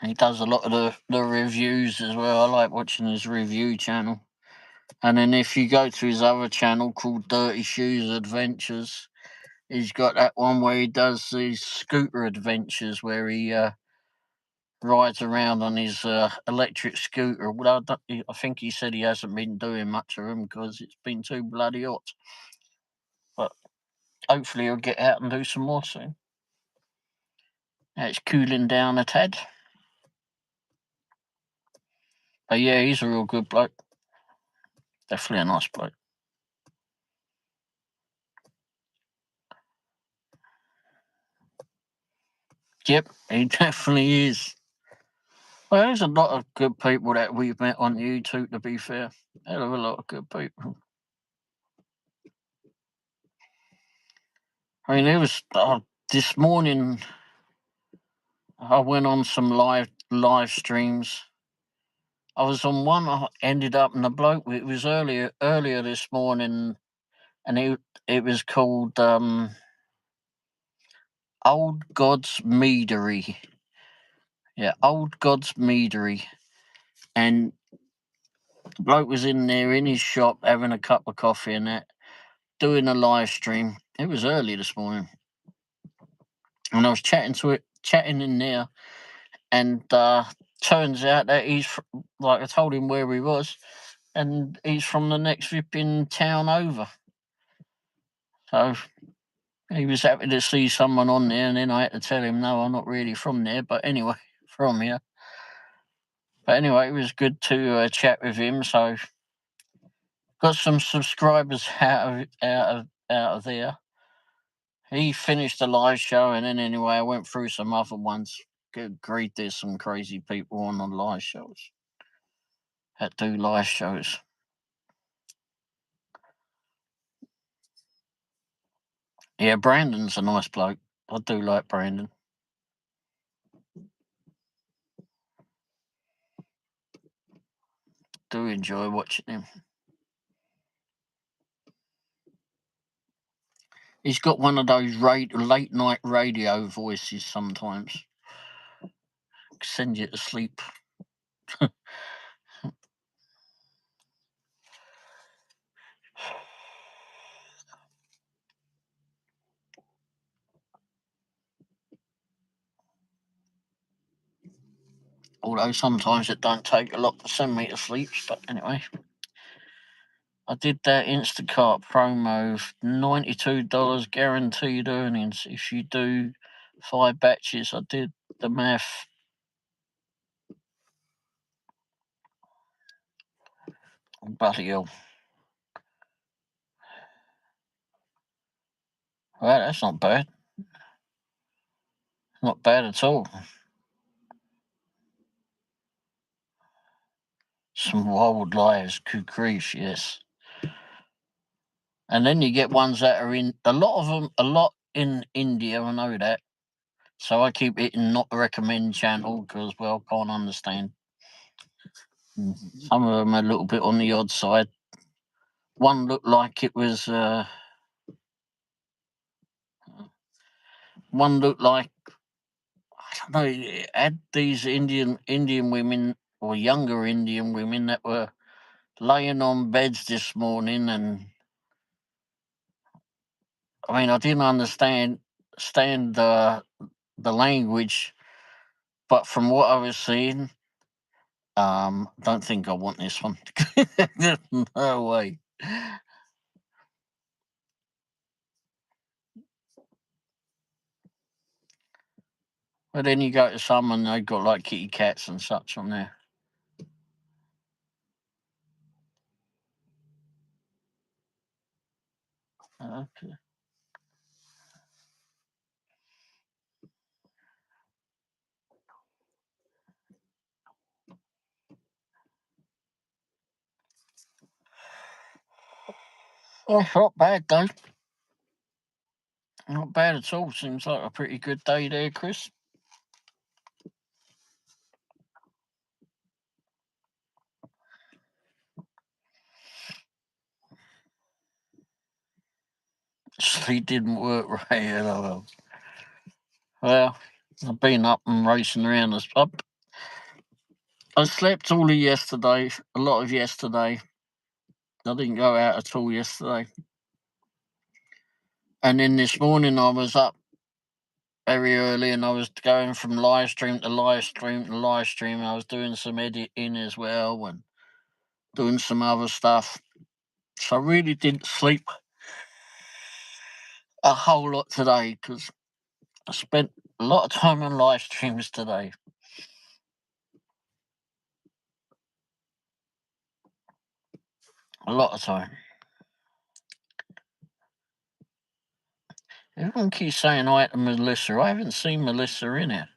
He does a lot of the reviews as well. I like watching his review channel. And then if you go to his other channel called Dirty Shoes Adventures, he's got that one where he does these scooter adventures where he rides around on his electric scooter. Well, I think he said he hasn't been doing much of them because it's been too bloody hot. But hopefully he'll get out and do some more soon. Now it's cooling down a tad. But yeah, he's a real good bloke. Definitely a nice bloke. Yep, he definitely is. Well, there's a lot of good people that we've met on YouTube, to be fair. Hell of a lot of good people. I mean, it was this morning. I went on some live streams. I was on one. I ended up in the bloke. It was earlier this morning, and it was called Old God's Meadery. Yeah, Old God's Meadery, and the bloke was in there in his shop having a cup of coffee and that, doing a live stream. It was early this morning, and I was chatting in there, and turns out that like I told him where he was, and he's from the next flipping town over. So he was happy to see someone on there, and then I had to tell him, no, I'm not really from there, but anyway, from here. But anyway, it was good to chat with him. So got some subscribers out of there. He finished the live show, and then anyway, I went through some other ones. Good grief, there's some crazy people on the live shows that do live shows. Yeah, Brandon's a nice bloke. I do like Brandon. Do enjoy watching him. He's got one of those late night radio voices sometimes. Send you to sleep. Although sometimes it don't take a lot to send me to sleep. But anyway, I did that Instacart promo, $92 guaranteed earnings if you do 5 batches. I did the math. Bloody hell. Well, that's not bad. Not bad at all. Some wild liars, good grief, yes. And then you get ones that are in a lot in India. I know that, so I keep hitting not recommend channel because can't understand. Some of them are a little bit on the odd side. One looked like it was. One looked like, I don't know. It had these Indian women or younger Indian women that were laying on beds this morning, and I mean I didn't understand the language, but from what I was seeing, don't think I want this one. No way. But then you go to some and they've got like kitty cats and such on there. Okay. Oh, not bad though. Not bad at all. Seems like a pretty good day there, Chris. Sleep didn't work right at all. Well, I've been up and racing around. I slept all of yesterday, a lot of yesterday. I didn't go out at all yesterday. And then this morning I was up very early and I was going from live stream to live stream to live stream. I was doing some editing as well and doing some other stuff. So I really didn't sleep a whole lot today because I spent a lot of time on live streams today. A lot of time. Everyone keeps saying hi to Melissa. I haven't seen Melissa in it.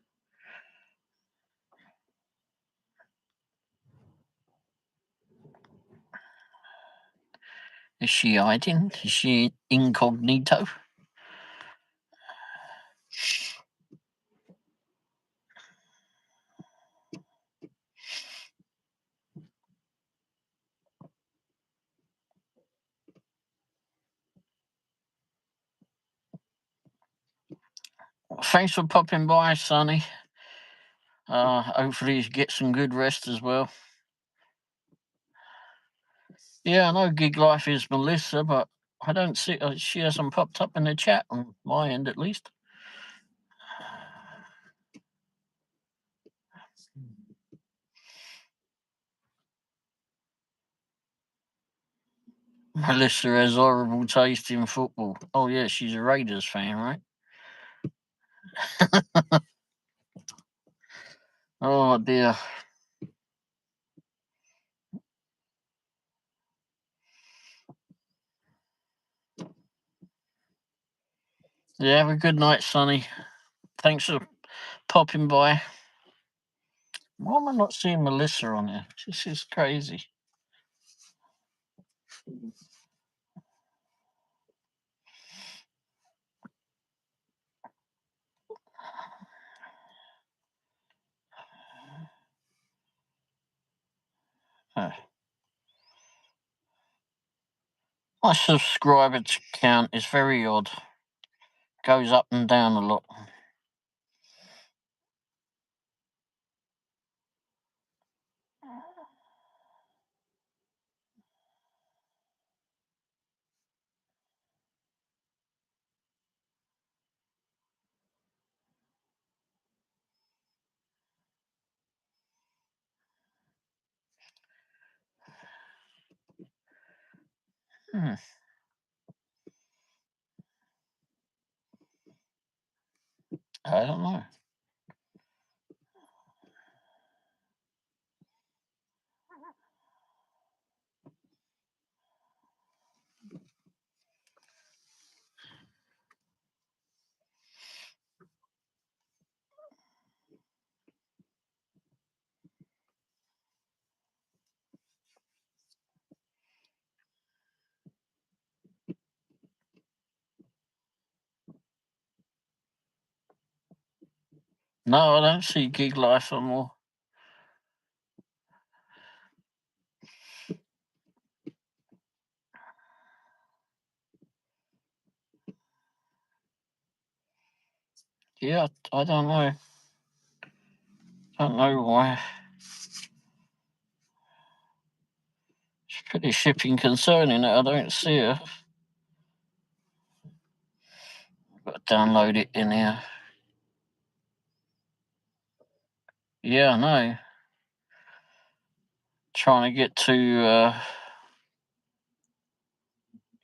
Is she hiding? Is she incognito? Thanks for popping by, Sonny. Hopefully you get some good rest as well. Yeah, I know Gig Life is Melissa, but I don't see she hasn't popped up in the chat on my end at least. Melissa has horrible taste in football. Oh yeah, she's a Raiders fan, right? Oh dear. Yeah, have a good night, Sonny. Thanks for popping by. Why am I not seeing Melissa on here? This is crazy. My subscriber count is very odd. Goes up and down a lot. I don't know. No, I don't see Gig Life anymore. Yeah, I don't know. Don't know why. It's pretty shipping concerning that I don't see her. Got to download it in here. Yeah, I know. Trying to get to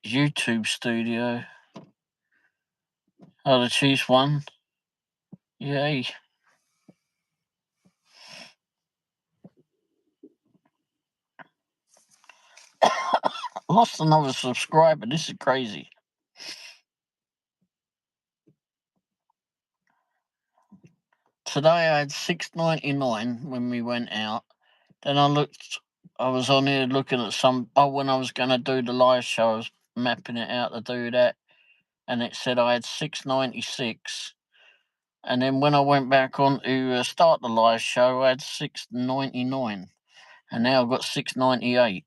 YouTube Studio. Oh, the Chiefs won. Yay. Lost another subscriber. This is crazy. Today I had $6.99 when we went out. Then I was on here looking at when I was going to do the live show, I was mapping it out to do that. And it said I had $6.96. And then when I went back on to start the live show, I had $6.99. And now I've got $6.98.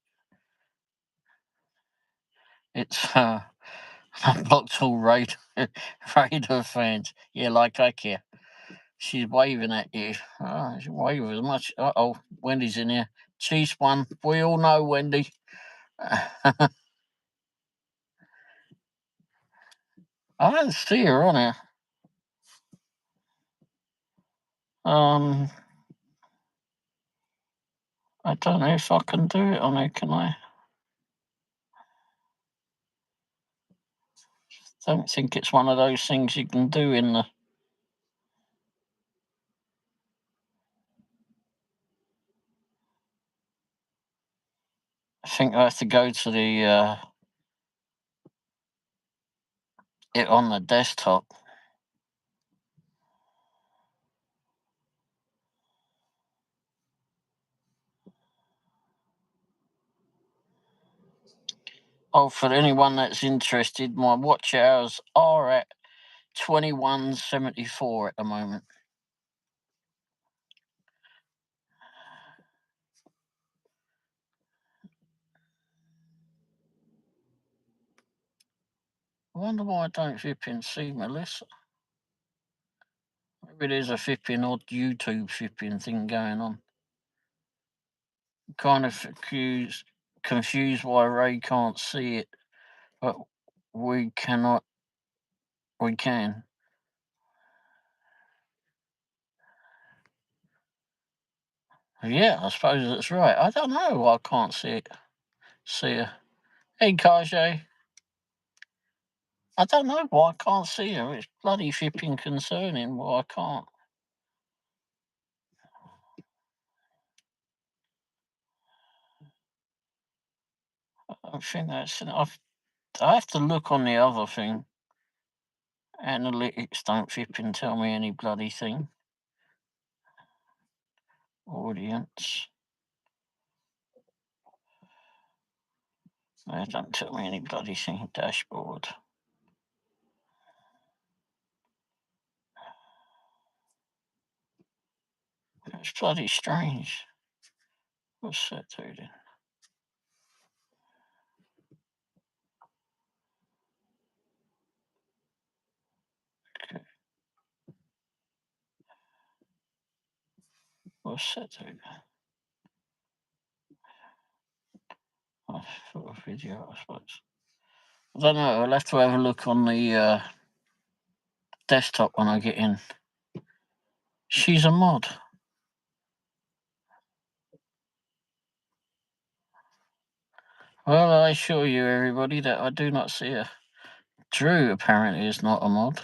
It's, I blocked all Raider fans. Yeah, like I care. She's waving at you. She wave as much. Uh-oh, Wendy's in here. She's one. We all know Wendy. I don't see her on here. I don't know if I can do it on here, can I? Don't think it's one of those things you can do in the... I think I have to go to the it on the desktop. Oh, for anyone that's interested, my watch hours are at 21:74 at the moment. I wonder why I don't flipping see Melissa. Maybe there's a flipping odd YouTube flipping thing going on. Kind of confused why Ray can't see it, but we cannot. We can. Yeah, I suppose that's right. I don't know why I can't see it. See her. Hey, Kajay. I don't know why I can't see her. It's bloody flipping concerning why I can't. I think that's... I have to look on the other thing. Analytics don't flipping tell me any bloody thing. Audience. They don't tell me any bloody thing. Dashboard. It's bloody strange. What's that doing? Okay. What's that doing? I thought a video, I suppose. I don't know. I'll have to have a look on the desktop when I get in. She's a mod. Well, I assure you, everybody, that I do not see her. Drew apparently is not a mod.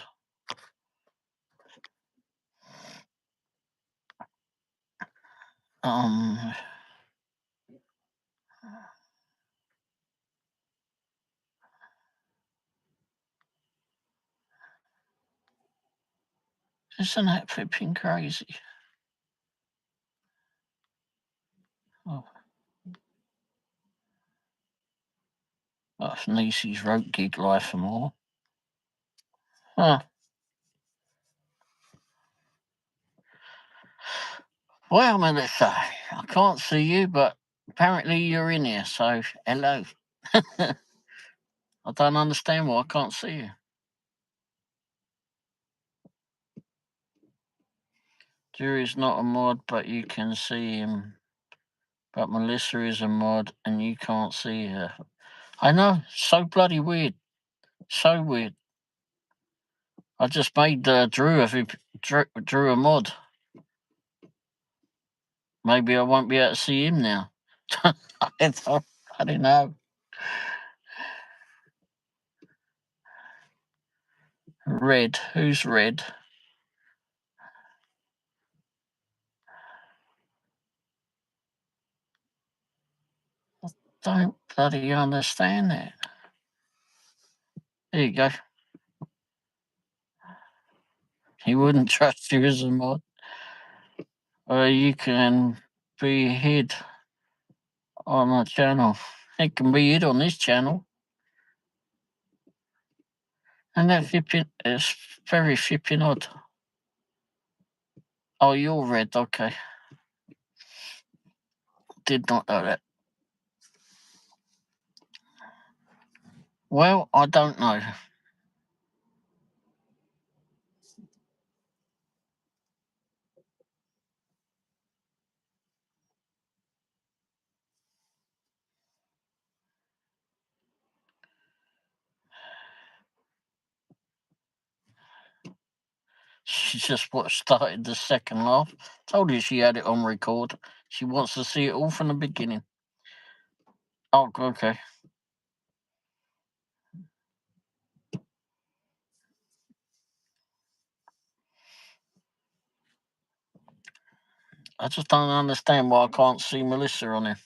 Isn't that flipping crazy? Oh. Nisi's wrote Gig Life for more. Huh. Well, Melissa, I can't see you, but apparently you're in here, so hello. I don't understand why I can't see you. Drew is not a mod, but you can see him. But Melissa is a mod, and you can't see her. I know, so bloody weird. So weird. I just made Drew a mod. Maybe I won't be able to see him now. I don't know. Red. Who's Red? I don't bloody understand that. There you go. He wouldn't trust you as a mod. You can be hid on a channel. It can be hid on this channel. And that is very flipping odd. Oh, you're Red, okay. Did not know that. Well, I don't know. She just started the second laugh. Told you she had it on record. She wants to see it all from the beginning. Oh, okay. I just don't understand why I can't see Melissa on here.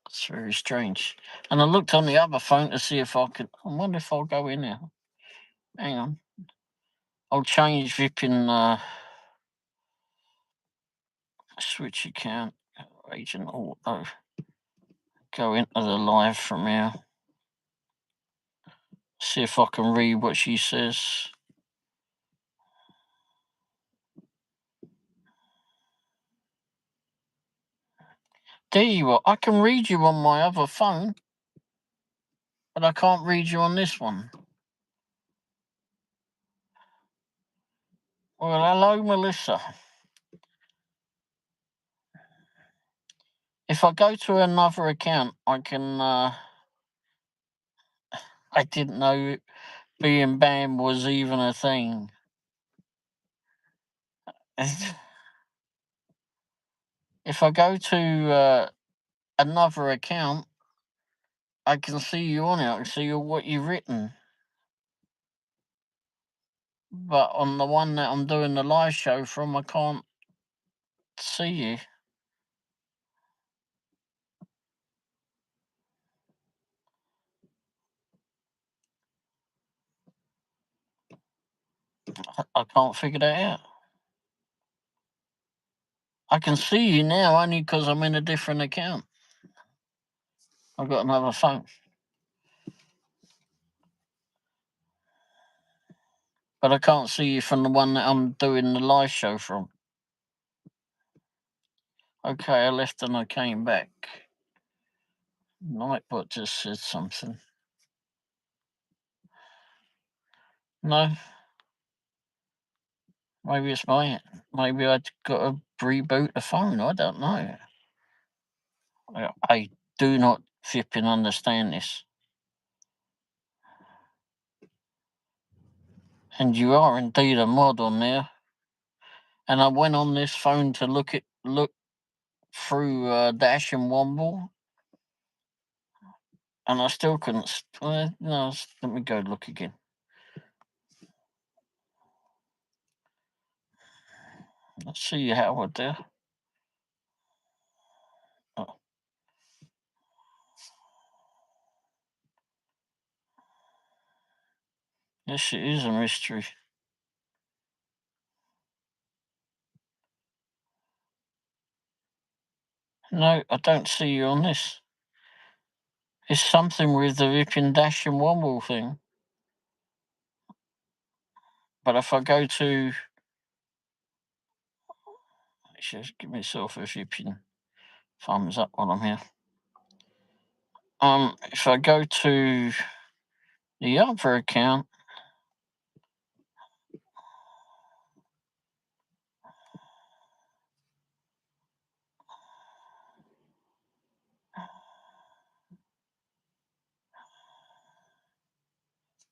It's very strange. And I looked on the other phone to see if I could. I wonder if I'll go in there. Hang on. I'll change Vipin switch account. Agent Auto. Go into the live from here. See if I can read what she says. There you are. I can read you on my other phone, but I can't read you on this one. Well, hello, Melissa. If I go to another account, I can. I didn't know being banned was even a thing. If I go to another account, I can see you on it. I can see what you've written. But on the one that I'm doing the live show from, I can't see you. I can't figure that out. I can see you now only because I'm in a different account. I've got another phone. But I can't see you from the one that I'm doing the live show from. Okay, I left and I came back. Nightbot just said something. No. Maybe it's maybe I got to reboot the phone. I don't know. I do not flipping understand this. And you are indeed a mod on there. And I went on this phone to look through Dash and Womble, and I still couldn't. No, let me go look again. Let's see Howard there. Oh. Yes, it is a mystery. No, I don't see you on this. It's something with the Ripping Dash and Womble thing. But if I go to... Just give myself a flipping thumbs up while I'm here. If I go to the other account,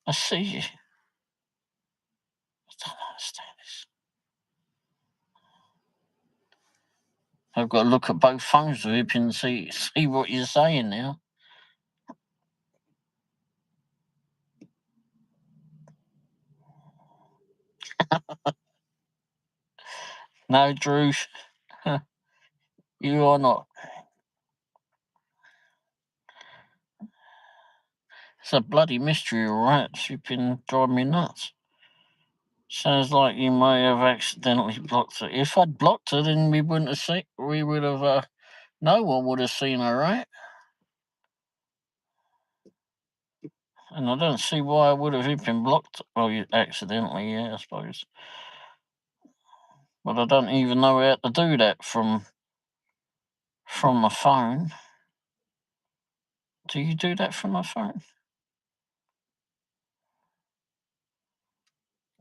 I see you. I don't understand this. I've got to look at both phones of it and see what you're saying now. No, Drew, you are not. It's a bloody mystery, all right. You've been driving me nuts. Sounds like you may have accidentally blocked her. If I'd blocked her, then we wouldn't have seen. We would have. No one would have seen her, right? And I don't see why I would have been blocked. Well, you accidentally, yeah, I suppose. But I don't even know how to do that from my phone. Do you do that from my phone?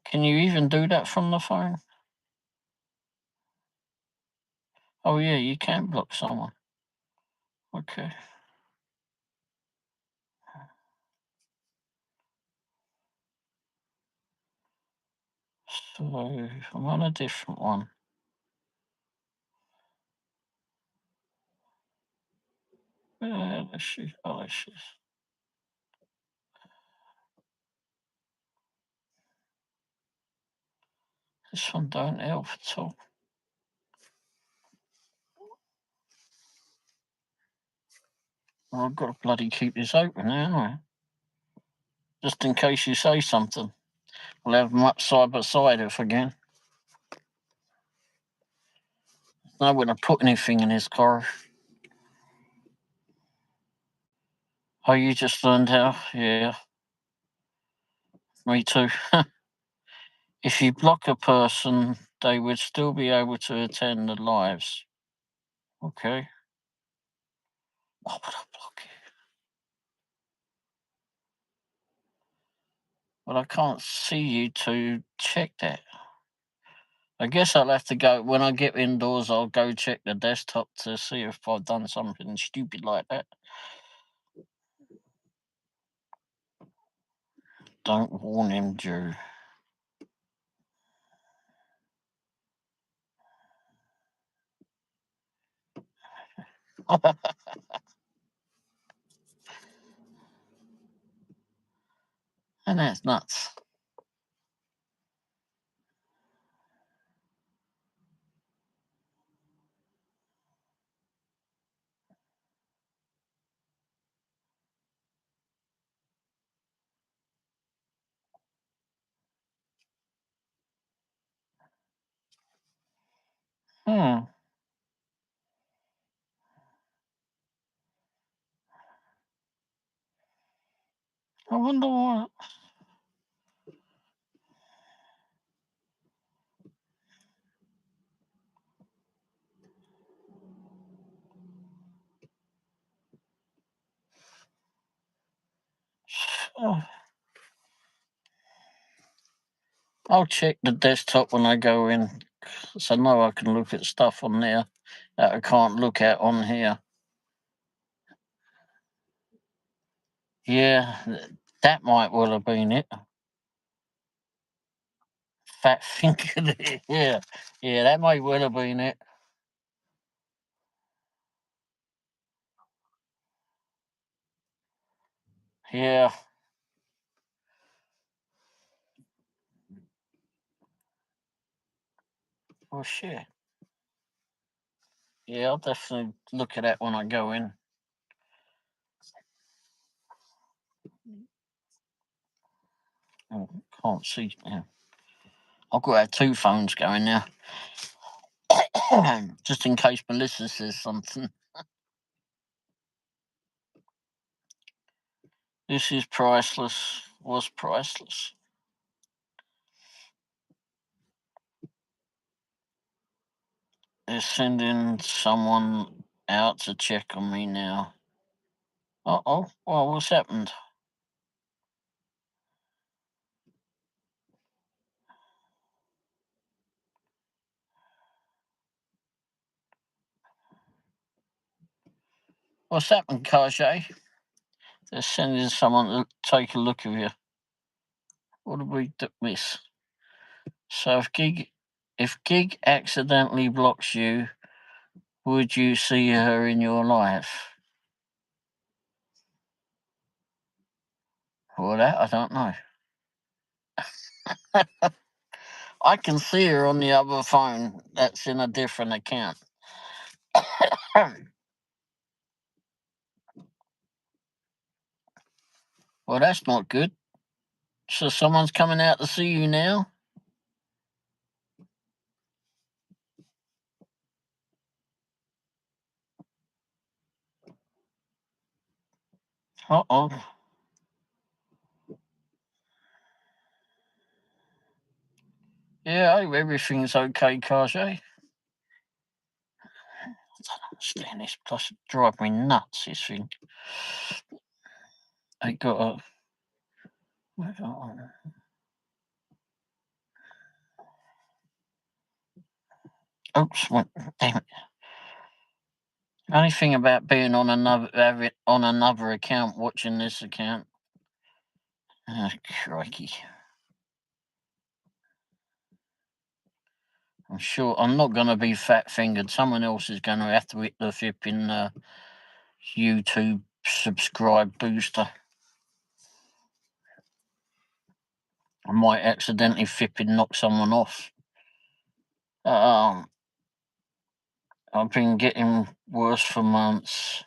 Can you even do that from the phone? Oh yeah, you can block someone. Okay. So I'm on a different one. Let's see. Oh, let's see. This one don't help at all. Well, I've got to bloody keep this open now, haven't I? Just in case you say something. We'll have them up side by side if again. There's nowhere to put anything in this car. Oh, you just learned how? Yeah. Me too. If you block a person, they would still be able to attend the lives. Okay. Why would I block you? Well, I can't see you to check that. I guess I'll have to go, when I get indoors, I'll go check the desktop to see if I've done something stupid like that. Don't warn him, Drew. And that's nuts. Hmm. I wonder what. Oh. I'll check the desktop when I go in, so I know I can look at stuff on there that I can't look at on here. Yeah, that might well have been it. Fat finger. Yeah, yeah, that might well have been it. Yeah. Well, shit. Yeah, I'll definitely look at that when I go in. Oh, can't see. Yeah. I've got to have two phones going now, just in case Melissa says something. This is priceless. Was priceless. They're sending someone out to check on me now. Uh-oh. Well, what's happened? What's happened, Kajay? They're sending someone to take a look at you. What did we miss? So if Gig accidentally blocks you, would you see her in your life? Well, that I don't know. I can see her on the other phone that's in a different account. Well, that's not good. So someone's coming out to see you now? Uh-oh. Yeah, I hope everything's okay, Kajay. I don't understand this. Plus, it drives me nuts, this thing. I got a... Oops, damn it. Only thing about being on another account, watching this account. Oh, crikey. I'm sure I'm not going to be fat fingered. Someone else is going to have to hit the flipping YouTube subscribe booster. I might accidentally flipping knock someone off. I've been getting worse for months,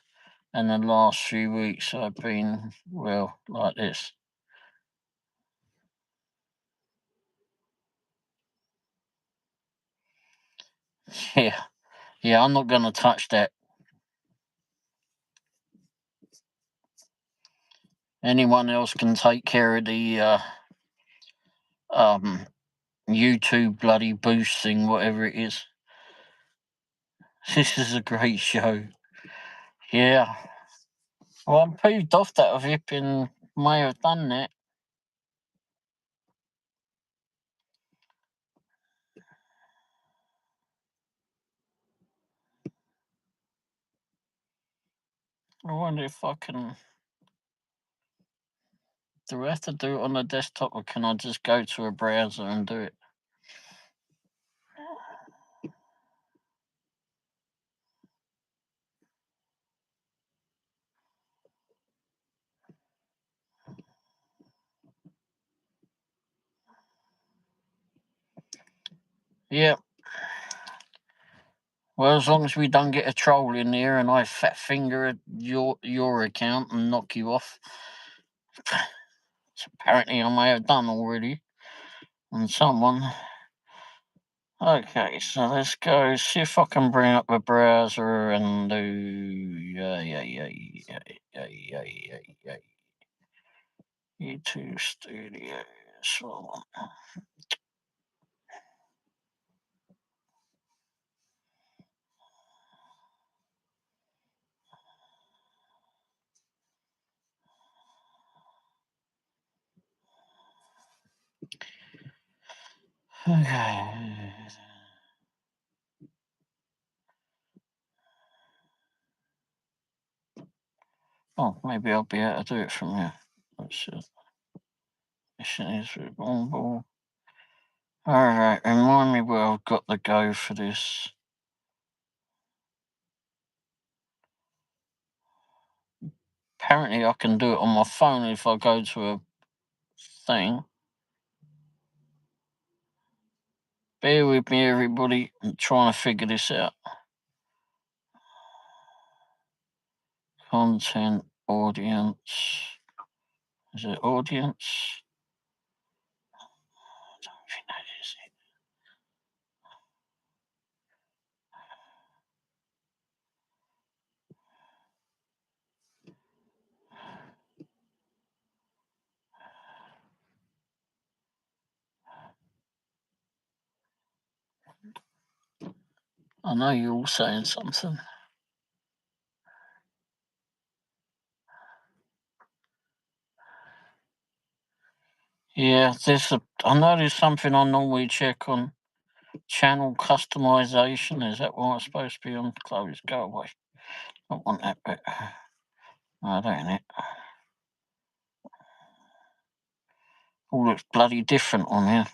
and the last few weeks I've been, well, like this. Yeah, I'm not going to touch that. Anyone else can take care of the YouTube bloody boost thing, whatever it is. This is a great show. Yeah. Well, I'm peeved off that a flipping may have done that. I wonder if I can. Do I have to do it on the desktop, or can I just go to a browser and do it? Yeah. Well, as long as we don't get a troll in there and I fat finger your account and knock you off. So apparently I may have done already on someone. Okay, so let's go see if I can bring up the browser and do YouTube Studio. So okay. Oh, maybe I'll be able to do it from here. Let's see. Mission is with Womble. Alright, remind me where I've got to go for this. Apparently I can do it on my phone if I go to a thing. Bear with me, everybody. I'm trying to figure this out. Content, audience. Is it audience? I don't think that is it. I know you're all saying something. Yeah, I know there's something I normally check on. Channel customization. Is that what I'm supposed to be on? Close, go away. Don't want that bit. No, that ain't it. All looks bloody different on here.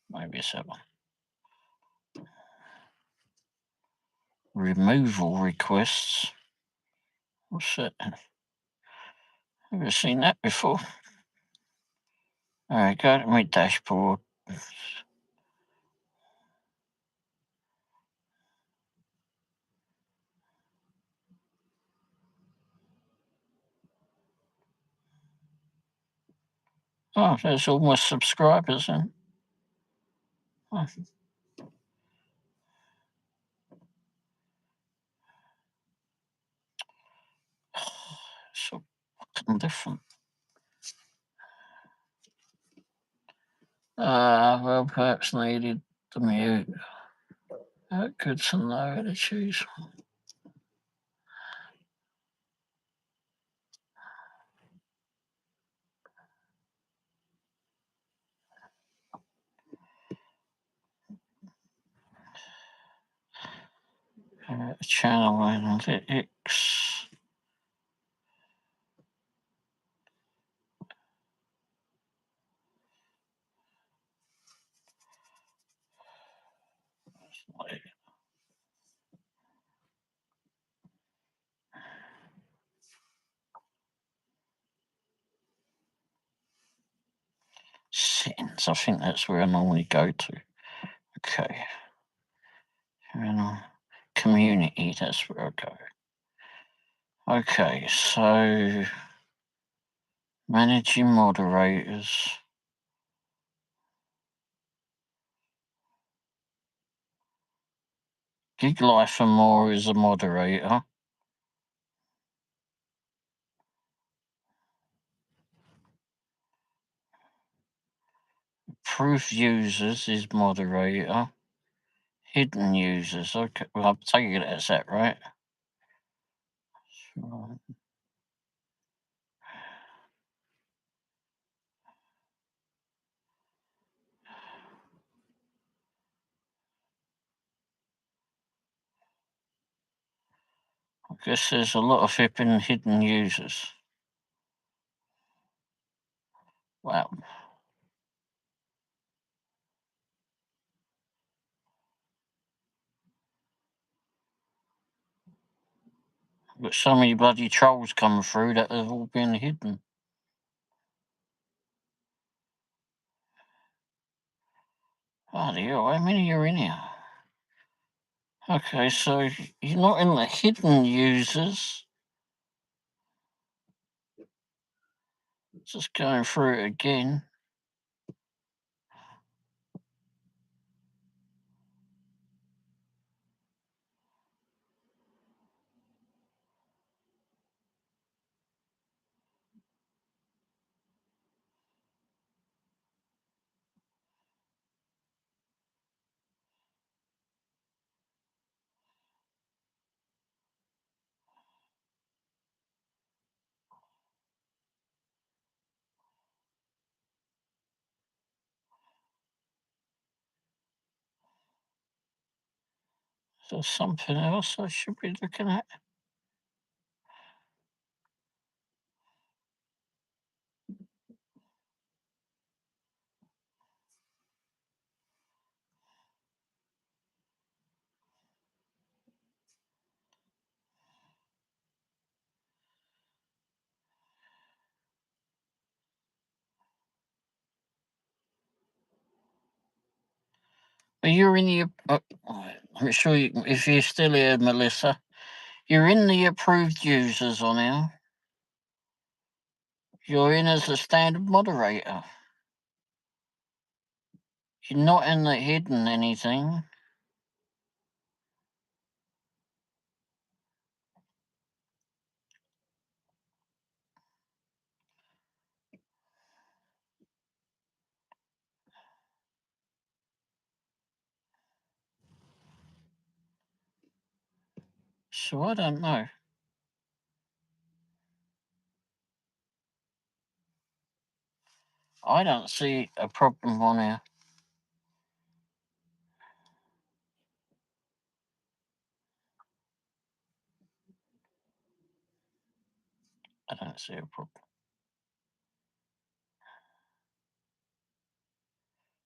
Maybe it's that one. Removal requests. What's that? Never seen that before. Alright, go to my dashboard. Oh, there's all my subscribers then. Oh. So fucking different. Well, perhaps needed to mute. Good to know how to choose. Channel analytics. Settings, I think that's where I normally go to. Okay. Community, that's where I go. Okay, so managing moderators. Gig Life and More is a moderator. Proof users is moderator. Hidden users. Okay, well, I'm taking it as that, right? Sure. I guess there's a lot of hidden users. Wow. Got so many bloody trolls coming through that have all been hidden. Bloody hell, how many are in here? Okay, so you're not in the hidden users. Just going through it again. There's something else I should be looking at. Are you in the? I'm sure if you're still here, Melissa, you're in the approved users on here. You're in as a standard moderator. You're not in the hidden anything. So I don't know. I don't see a problem on here. I don't see a problem.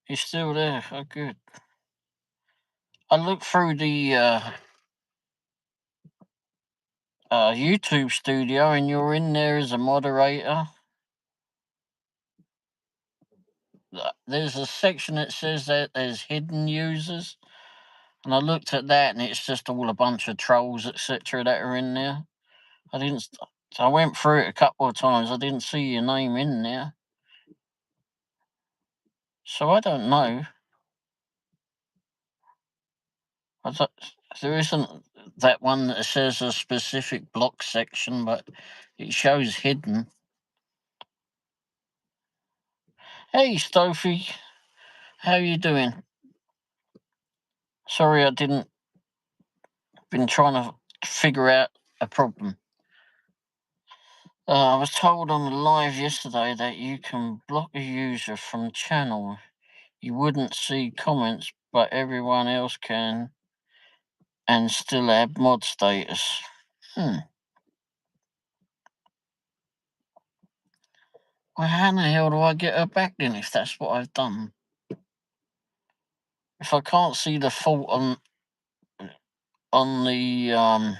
You're still there. Oh, good. I looked through the YouTube studio and you're in there as a moderator. There's a section that says that there's hidden users. And I looked at that and it's just all a bunch of trolls, etc. that are in there. So I went through it a couple of times. I didn't see your name in there. So I don't know. There isn't that one that says a specific block section, but it shows hidden. Hey, Stofy, how you doing? Sorry, I didn't. Been trying to figure out a problem. I was told on the live yesterday that you can block a user from channel. You wouldn't see comments, but everyone else can. and still have mod status. Well, how the hell do I get her back then if that's what I've done? If I can't see the fault on the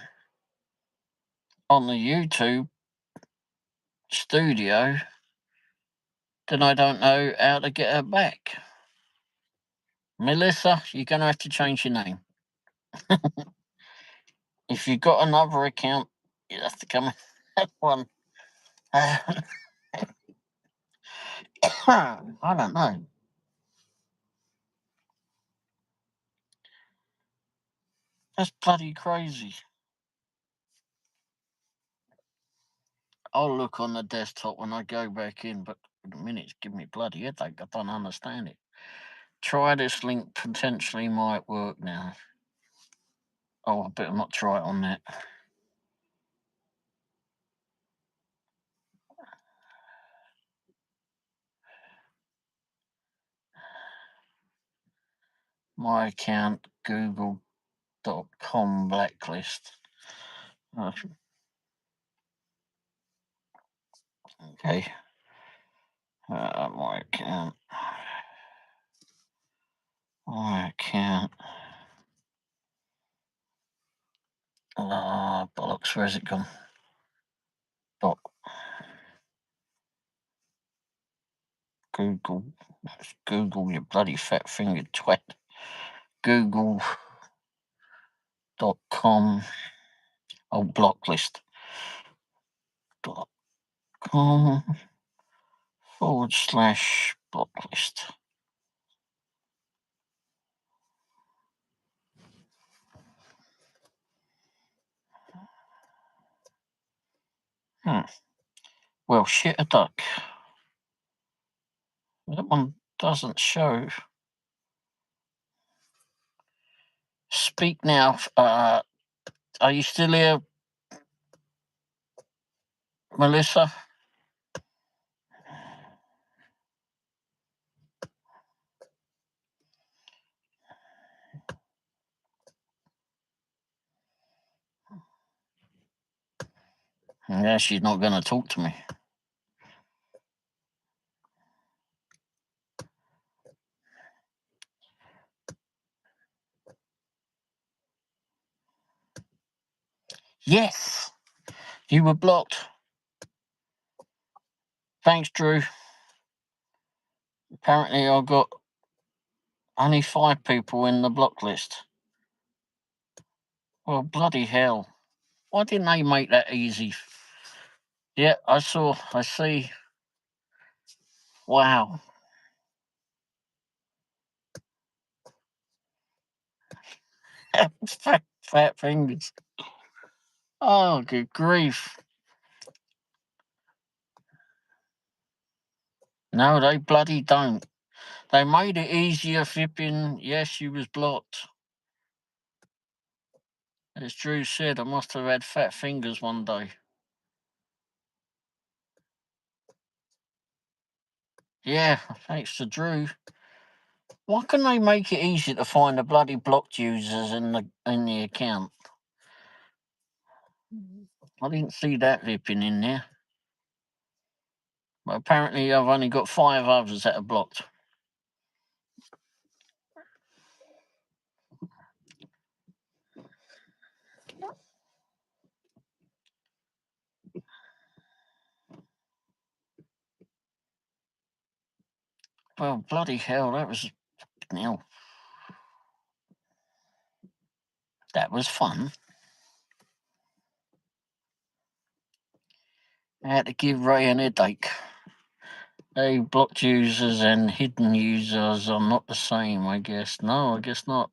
YouTube studio, then I don't know how to get her back. Melissa, you're gonna have to change your name. If you've got another account, you have to come and have one. I don't know. That's bloody crazy. I'll look on the desktop when I go back in, but in a minute it's giving me bloody headache. I don't understand it. Try this link, potentially might work now. Oh, I better not try it on that. My account, google.com blacklist. Okay. My account. My account. Bollocks, where's it gone? Google, you bloody fat fingered twat. Google.com. Oh, blocklist.com /blocklist. Well, shit a duck. That one doesn't show. Speak now. Are you still here, Melissa? Yeah, she's not going to talk to me. Yes, you were blocked. Thanks, Drew. Apparently, I got only 5 people in the block list. Well, bloody hell. Why didn't they make that easy? Yeah, I see. Wow. fat fingers. Oh, good grief. No, they bloody don't. They made it easier, flipping. Yes, she was blocked. As Drew said, I must have had fat fingers one day. Yeah, thanks to Drew. Why can they make it easy to find the bloody blocked users in the account? I didn't see that flipping in there. But apparently I've only got 5 others that are blocked. Well, bloody hell, that was hell. That was fun. I had to give Ray an headache. Blocked users and hidden users are not the same, I guess. No, I guess not.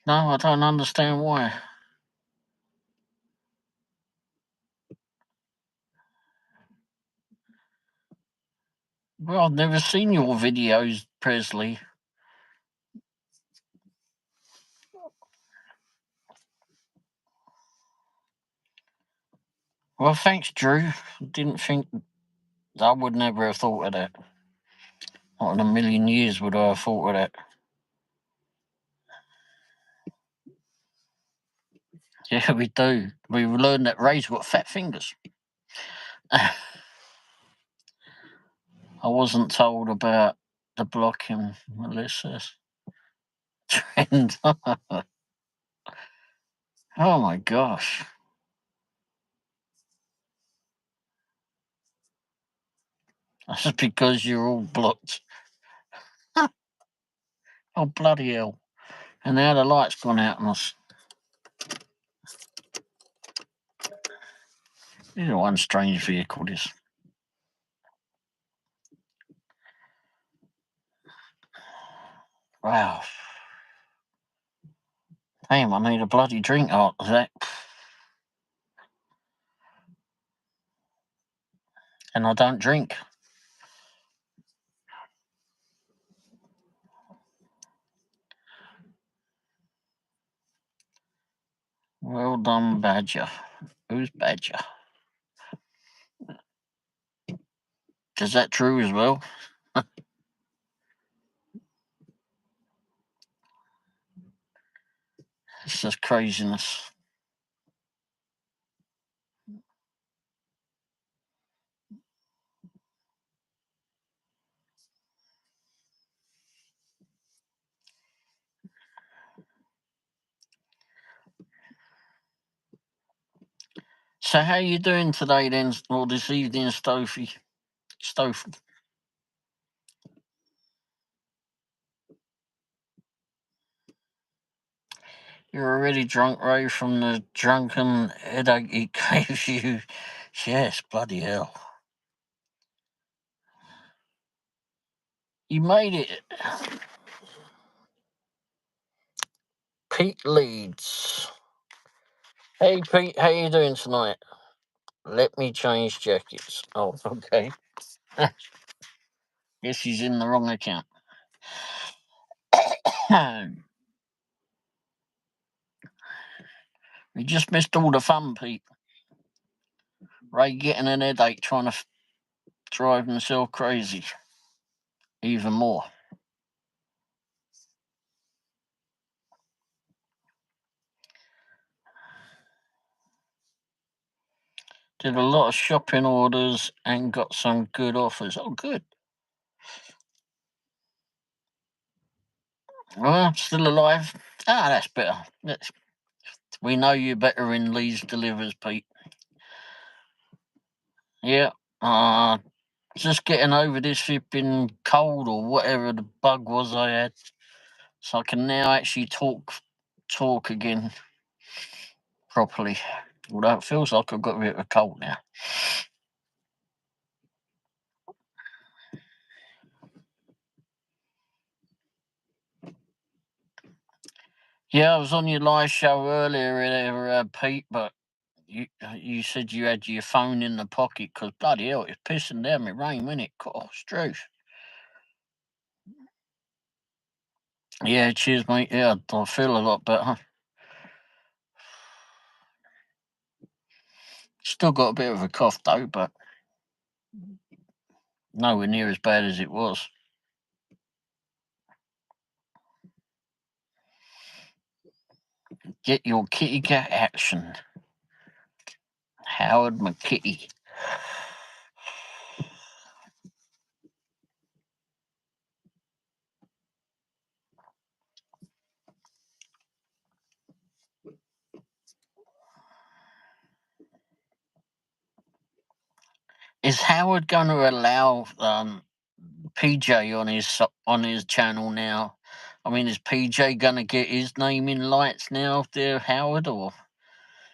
No, I don't understand why. Well, I've never seen your videos, Presley. Well, thanks, Drew. Didn't think I would never have thought of that. Not in a million years would I have thought of that. Yeah, we do. We learned that Ray's got fat fingers. I wasn't told about the blocking Melissa's trend. Oh my gosh. That's because you're all blocked. Oh, bloody hell. And now the light's gone out on us. This is one strange vehicle, this. Wow. Damn, I need a bloody drink after that. And I don't drink. Well done, Badger. Who's Badger? Is that true as well? It's just craziness. So how you doing today then, or this evening, Stofy? Stofe? You're already drunk, Ray, from the drunken headache it gave you. Yes, bloody hell. You made it. Pete Leeds. Hey, Pete, how you doing tonight? Let me change jackets. Oh, okay. Guess he's in the wrong account. We just missed all the fun, Pete. Ray getting an headache trying to drive himself crazy. Even more. Did a lot of shopping orders and got some good offers. Oh, good. Well, still alive. Ah, that's better. We know you better in Lee's Delivers, Pete. Yeah. Just getting over this flipping cold or whatever the bug was I had. So I can now actually talk again properly. Although it feels like I've got a bit of a cold now. Yeah, I was on your live show earlier, Pete, but you said you had your phone in the pocket because bloody hell, it's pissing down my rain, wasn't it? Gosh, truth. Yeah, cheers, mate. Yeah, I feel a lot better. Still got a bit of a cough though, but nowhere near as bad as it was. Get your kitty cat action. Howard McKitty. Is Howard going to allow PJ on his channel now? I mean, is PJ going to get his name in lights now there, Howard, or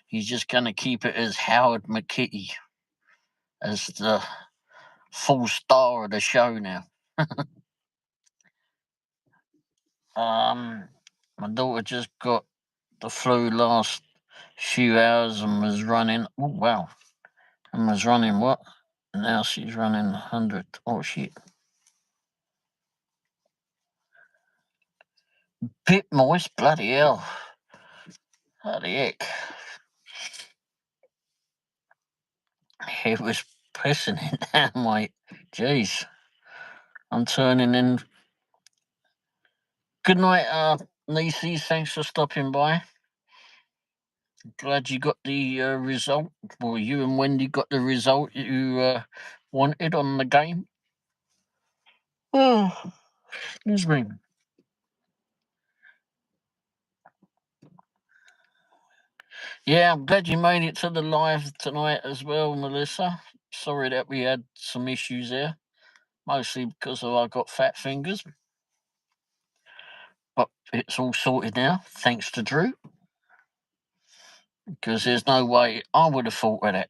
he's just going to keep it as Howard McKitty as the full star of the show now? My daughter just got the flu last few hours and was running. Oh wow! And was running what? Now she's running 100. Oh shit! Bit moist, bloody hell! Bloody heck! It was pissing it down, mate. Jeez, I'm turning in. Good night, Niecy. Thanks for stopping by. Glad you got the result. Well, you and Wendy got the result you wanted on the game. Oh, excuse me. Yeah, I'm glad you made it to the live tonight as well, Melissa. Sorry that we had some issues there, mostly because I got fat fingers. But it's all sorted now, thanks to Drew. Because there's no way I would have thought of that.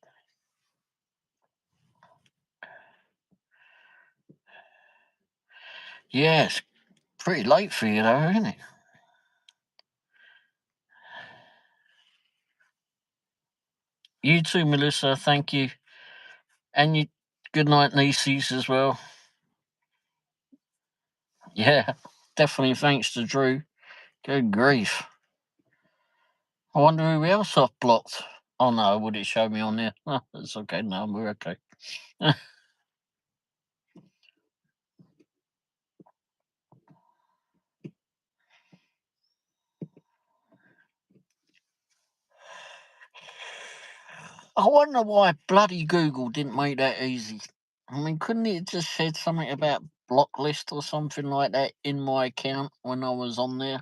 Yeah, it's pretty late for you though, isn't it? You too, Melissa. Thank you. And you, good night, nieces, as well. Yeah, definitely thanks to Drew. Good grief. I wonder who else I've blocked. Oh no, would it show me on there? Oh, it's okay, no, we're okay. I wonder why bloody Google didn't make that easy. I mean, couldn't it just said something about block list or something like that in my account when I was on there?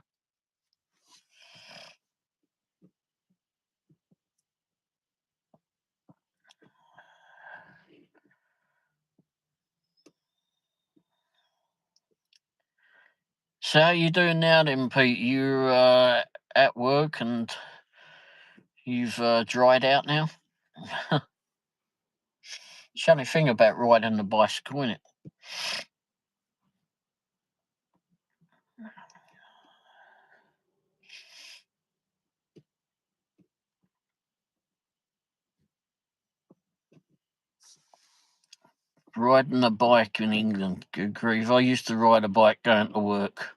So how you doing now then, Pete? You're at work and you've dried out now? It's the only thing about riding the bicycle, isn't it? Riding a bike in England, good grief. I used to ride a bike going to work.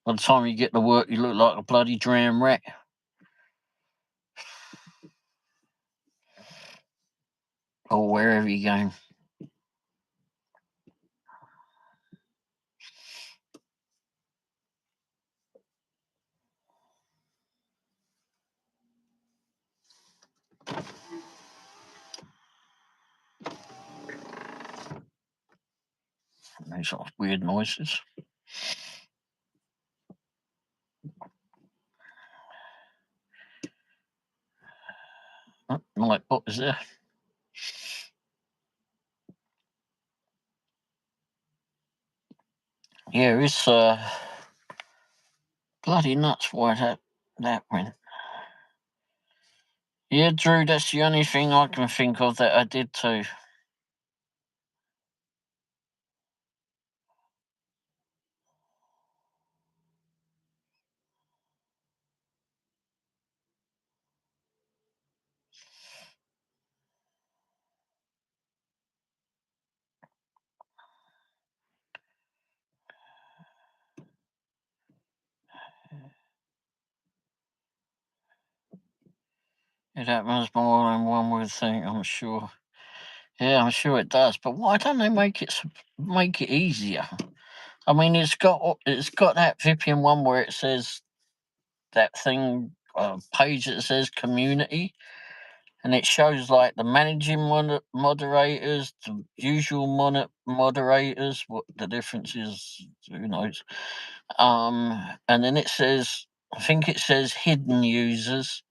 By the time you get to work, you look like a bloody drowned rat. Or wherever you're going. These are weird noises. Oh, like, what was there? Yeah, it's bloody nuts why that went. Yeah, Drew, that's the only thing I can think of that I did too. It happens more than one would think, I'm sure. Yeah, I'm sure it does. But why don't they make it easier? I mean, it's got that Vipian one where it says that thing page that says community, and it shows like the managing moderators, the usual moderators. What the difference is, who knows? And then it says, I think it says hidden users,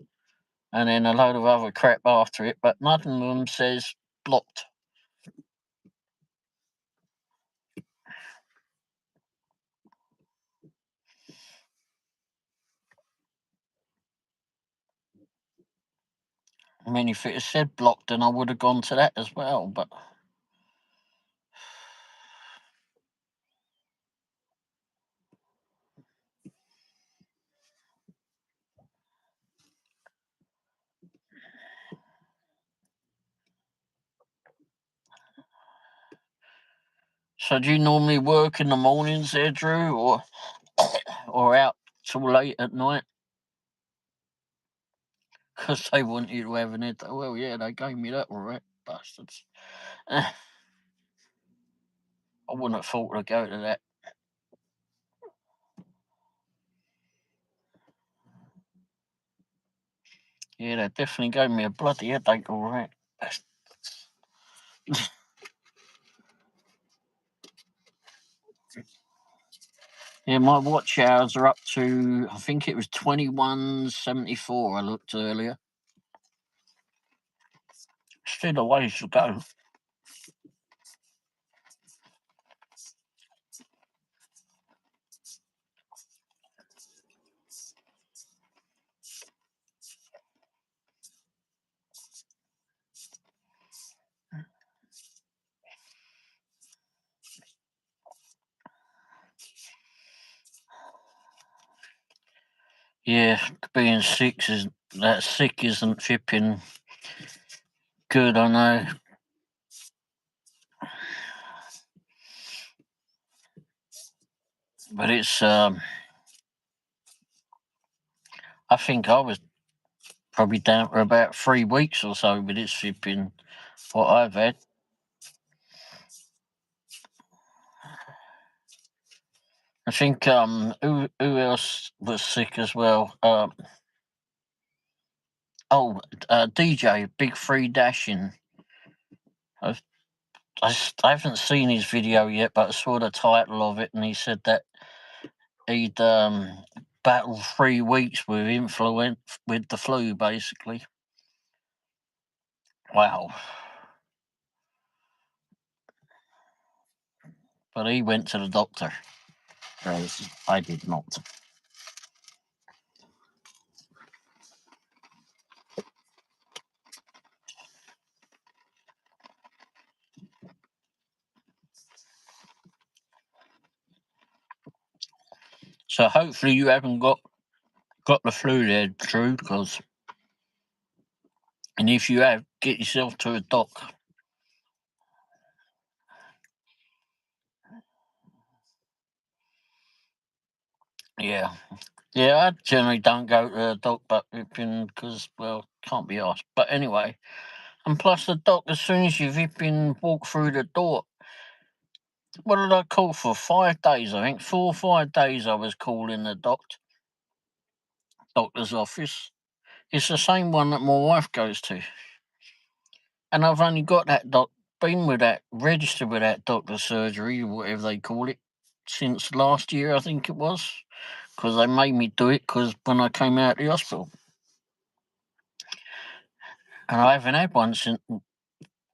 and then a load of other crap after it, but none of them says blocked. I mean, if it had said blocked, then I would have gone to that as well. But so, do you normally work in the mornings there, Drew, or out till late at night? Because they want you to have an ed. Well, yeah, they gave me that, all right, bastards. I wouldn't have thought to go to that. Yeah, that definitely gave me a bloody headache, all right. Yeah, my watch hours are up to, I think it was 21:74. I looked earlier. Still a ways to go. Yeah, being sick isn't flipping good, I know. But it's I think I was probably down for about 3 weeks or so with this flipping what I've had. I think who else was sick as well? DJ Big Free Dashing. I haven't seen his video yet, but I saw the title of it, and he said that he'd battled 3 weeks with with the flu, basically. Wow. But he went to the doctor. Whereas I did not. So hopefully you haven't got the flu there, Drew, and if you have, get yourself to a doc. Yeah. Yeah, I generally don't go to the doc, but because, well, can't be asked. But anyway, and plus the doc, as soon as you've walk through the door, what did I call for? 5 days, I think. 4 or 5 days I was calling the doctor's office. It's the same one that my wife goes to. And I've only got been with that, registered with that doctor's surgery, or whatever they call it, since last year, I think it was, because they made me do it because when I came out of the hospital. And I haven't had one since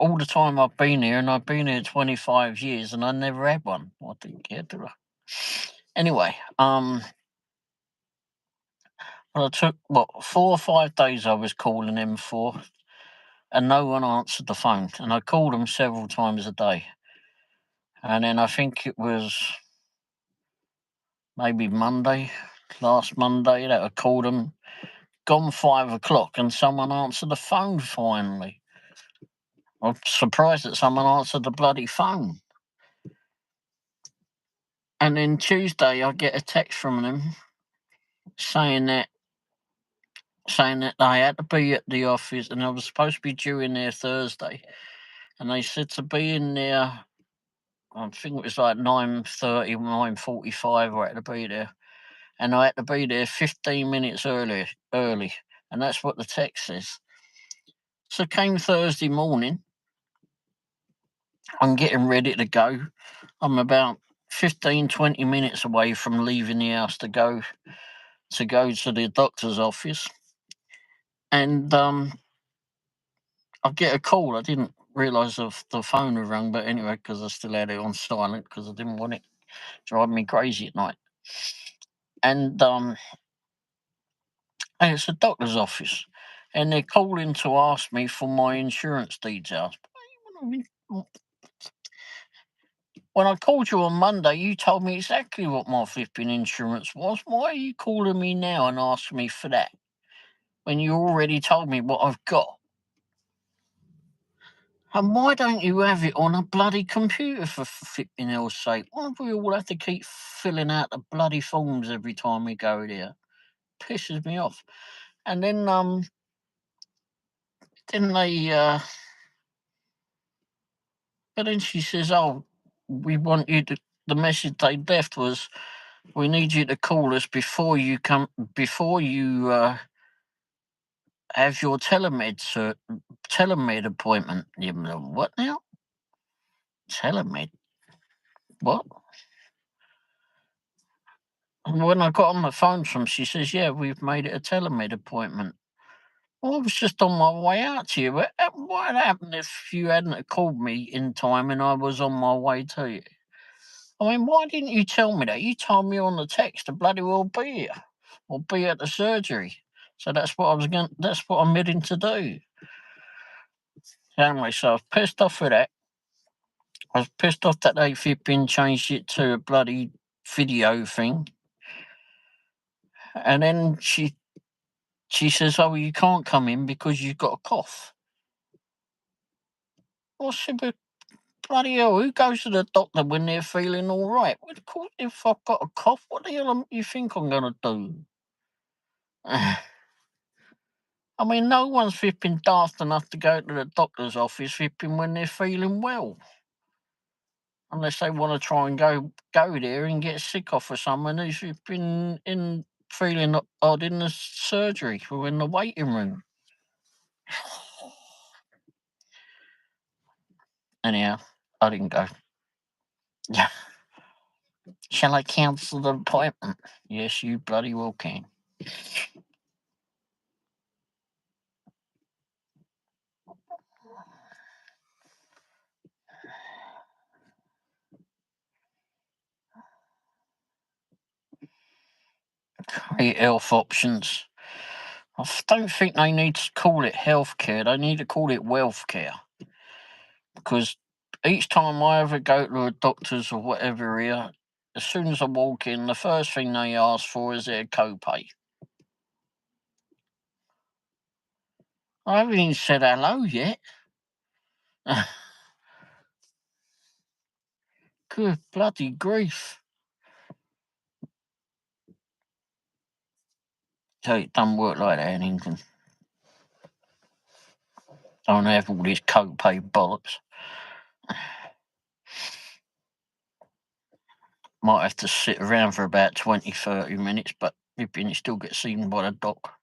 all the time I've been here, and I've been here 25 years, and I never had one. I didn't care, did I? Anyway, well, I took, 4 or 5 days I was calling them for, and no one answered the phone. And I called them several times a day. And then I think it was maybe last Monday, that I called them, gone 5 o'clock, and someone answered the phone finally. I'm surprised that someone answered the bloody phone. And then Tuesday, I get a text from them saying that I had to be at the office, and I was supposed to be due in there Thursday. And they said to be in there, I think it was like 9:30, 9:45, I had to be there. And I had to be there 15 minutes early. And that's what the text says. So came Thursday morning, I'm getting ready to go. I'm about 15, 20 minutes away from leaving the house to go to the doctor's office. And I get a call. I didn't realise the phone had rung, but anyway, because I still had it on silent because I didn't want it driving me crazy at night. And it's a doctor's office, and they're calling to ask me for my insurance details. When I called you on Monday, you told me exactly what my flipping insurance was. Why are you calling me now and asking me for that when you already told me what I've got? And why don't you have it on a bloody computer, for flipping hell's sake? Why do we all have to keep filling out the bloody forms every time we go there? Pisses me off. And then they but then she says, "Oh, we want you to." The message they left was, "We need you to call us before you have your telemed appointment. What now? Telemed? What? When I got on the phone from, she says, "Yeah, we've made it a telemed appointment." Well, I was just on my way out to you. What would happen if you hadn't called me in time and I was on my way to you? I mean, why didn't you tell me that? You told me on the text to bloody well be here or be at the surgery. So that's what I was going. That's what I'm heading to do. Anyway, so I was pissed off with that. I was pissed off that they flipping changed it to a bloody video thing. And then she says, "Oh, you can't come in because you've got a cough." Well, I said, "But bloody hell, who goes to the doctor when they're feeling all right? Well, of course, if I've got a cough, what the hell you think I'm going to do?" I mean, no one's flipping daft enough to go to the doctor's office flipping when they're feeling well. Unless they want to try and go there and get sick off of someone who's been in feeling odd in the surgery or in the waiting room. Anyhow, I didn't go. Yeah. Shall I cancel the appointment? Yes, you bloody well can. Great health options. I don't think they need to call it healthcare. They need to call it wealth care. Because each time I ever go to a doctor's or whatever here, as soon as I walk in, the first thing they ask for is their copay. I haven't even said hello yet. Good bloody grief. So it doesn't work like that in England. Don't have all this copay bollocks. Might have to sit around for about 20, 30 minutes, but you still get seen by the doc.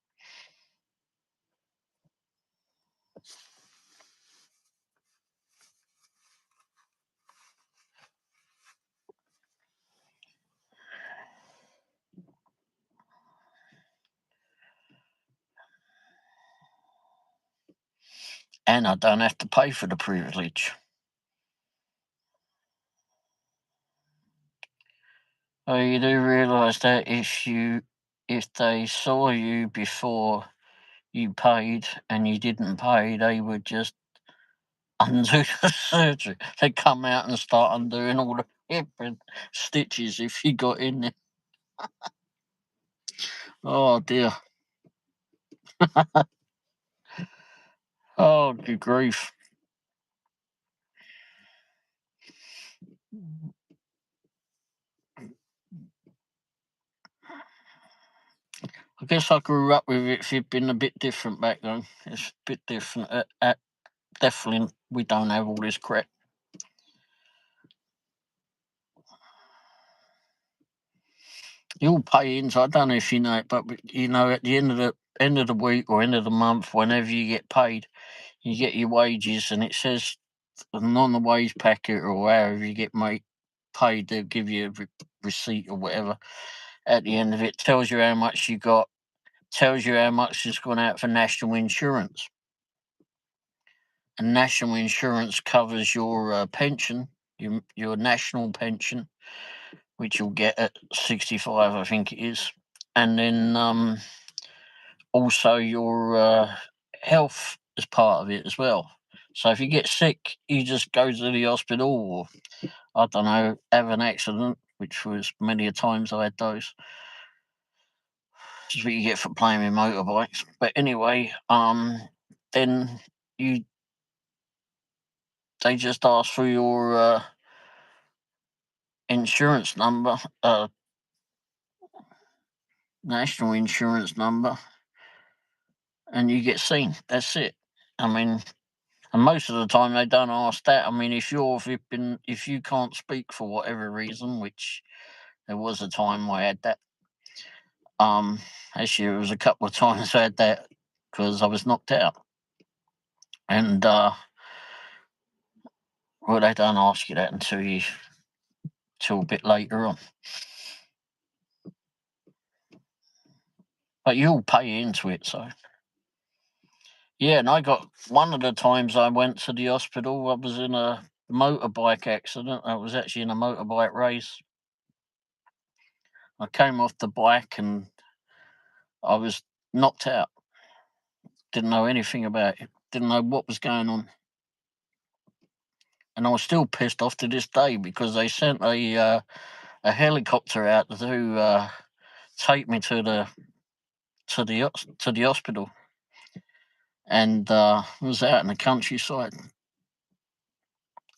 And I don't have to pay for the privilege. Oh, you do realise that if they saw you before you paid and you didn't pay, they would just undo the surgery. They'd come out and start undoing all the hip and stitches if you got in there. Oh dear. Oh, good grief. I guess I grew up with it. If it'd been a bit different back then, it's a bit different. Definitely, we don't have all this crap. You'll pay in, so I don't know if you know it, but you know, at the end of the week or end of the month, whenever you get paid, you get your wages, and it says on the wage packet or however you get paid, they'll give you a receipt or whatever. At the end of it, tells you how much you got, tells you how much has gone out for national insurance. And national insurance covers your pension, your national pension, which you'll get at 65, I think it is, and then also your health is part of it as well. So if you get sick, you just go to the hospital, or I don't know, have an accident, which was many a times I had those. This is what you get for playing with motorbikes. But anyway, then they just ask for your insurance number, national insurance number, and you get seen. That's it. I mean, and most of the time they don't ask that. I mean, if you can't speak for whatever reason, which there was a time I had that. Actually, it was a couple of times I had that. because I was knocked out. And well, they don't ask you that until a bit later on. But you all pay into it, so. Yeah, and I got one of the times I went to the hospital, I was in a motorbike accident. I was actually in a motorbike race. I came off the bike and I was knocked out. Didn't know anything about it. Didn't know what was going on. And I was still pissed off to this day because they sent a helicopter out to take me to the hospital, and I was out in the countryside,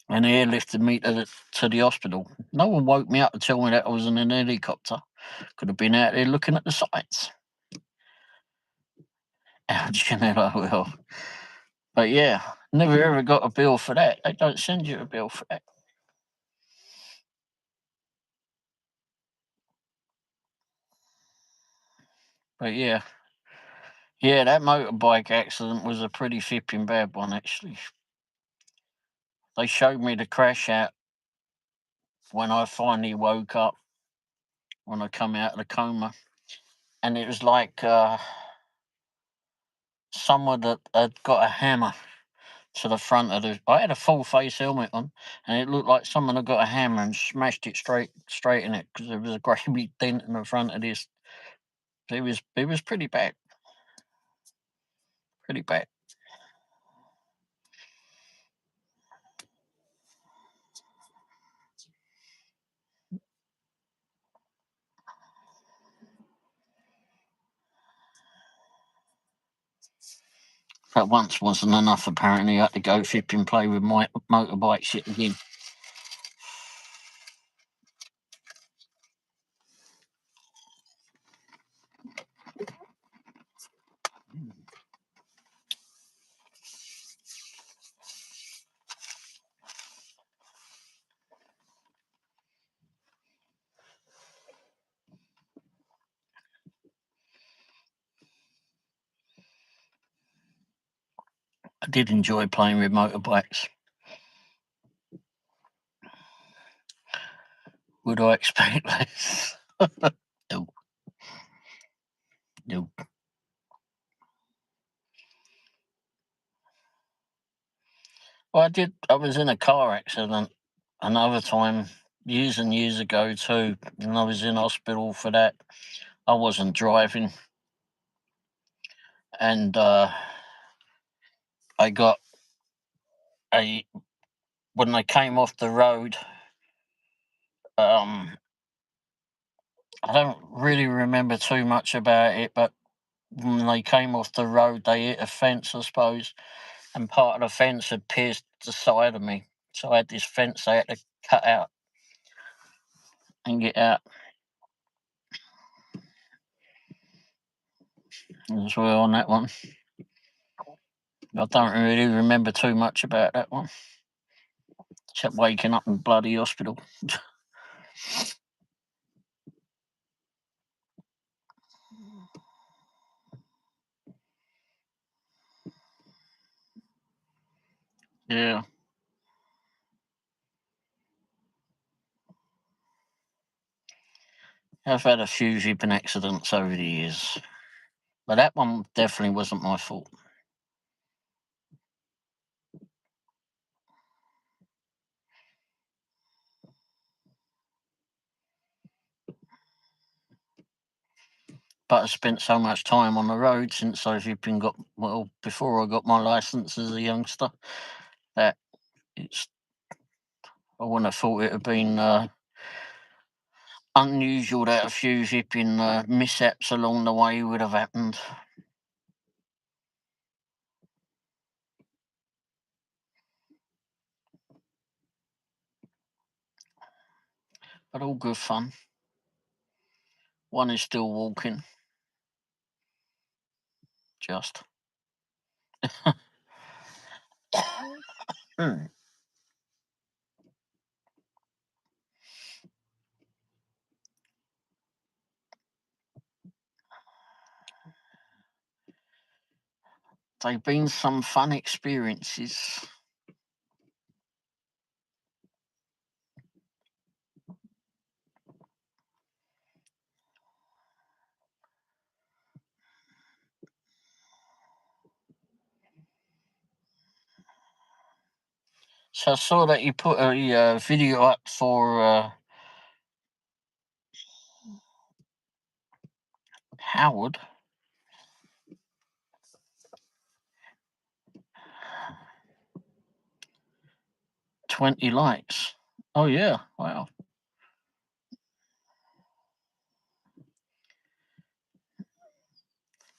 and they airlifted me to the hospital. No one woke me up to tell me that I was in an helicopter. Could have been out there looking at the sights. Ouch, well. But yeah, never ever got a bill for that. They don't send you a bill for that. But yeah, that motorbike accident was a pretty flipping bad one, actually. They showed me the crash out when I finally woke up, when I come out of the coma. And it was like someone that had got a hammer to the front of the. I had a full face helmet on, and it looked like someone had got a hammer and smashed it straight in it because there was a great big dent in the front of this. It was pretty bad. Pretty bad. That once wasn't enough, apparently. I had to go flipping play with my motorbike shit again. I did enjoy playing with motorbikes. Would I expect less? No. No. Well, I was in a car accident another time years and years ago too, and I was in hospital for that. I wasn't driving, and I got when they came off the road. I don't really remember too much about it, but when they came off the road, they hit a fence, I suppose, and part of the fence had pierced the side of me. So I had this fence I had to cut out and get out as well on that one. I don't really remember too much about that one, except waking up in bloody hospital. Yeah. I've had a few zipping accidents over the years, but that one definitely wasn't my fault. But I spent so much time on the road since before I got my license as a youngster, that I wouldn't have thought it had been unusual that a few zipping mishaps along the way would have happened. But all good fun. One is still walking. Just. they've been some fun experiences. So I saw that you put a video up for Howard. 20 likes. Oh yeah, wow.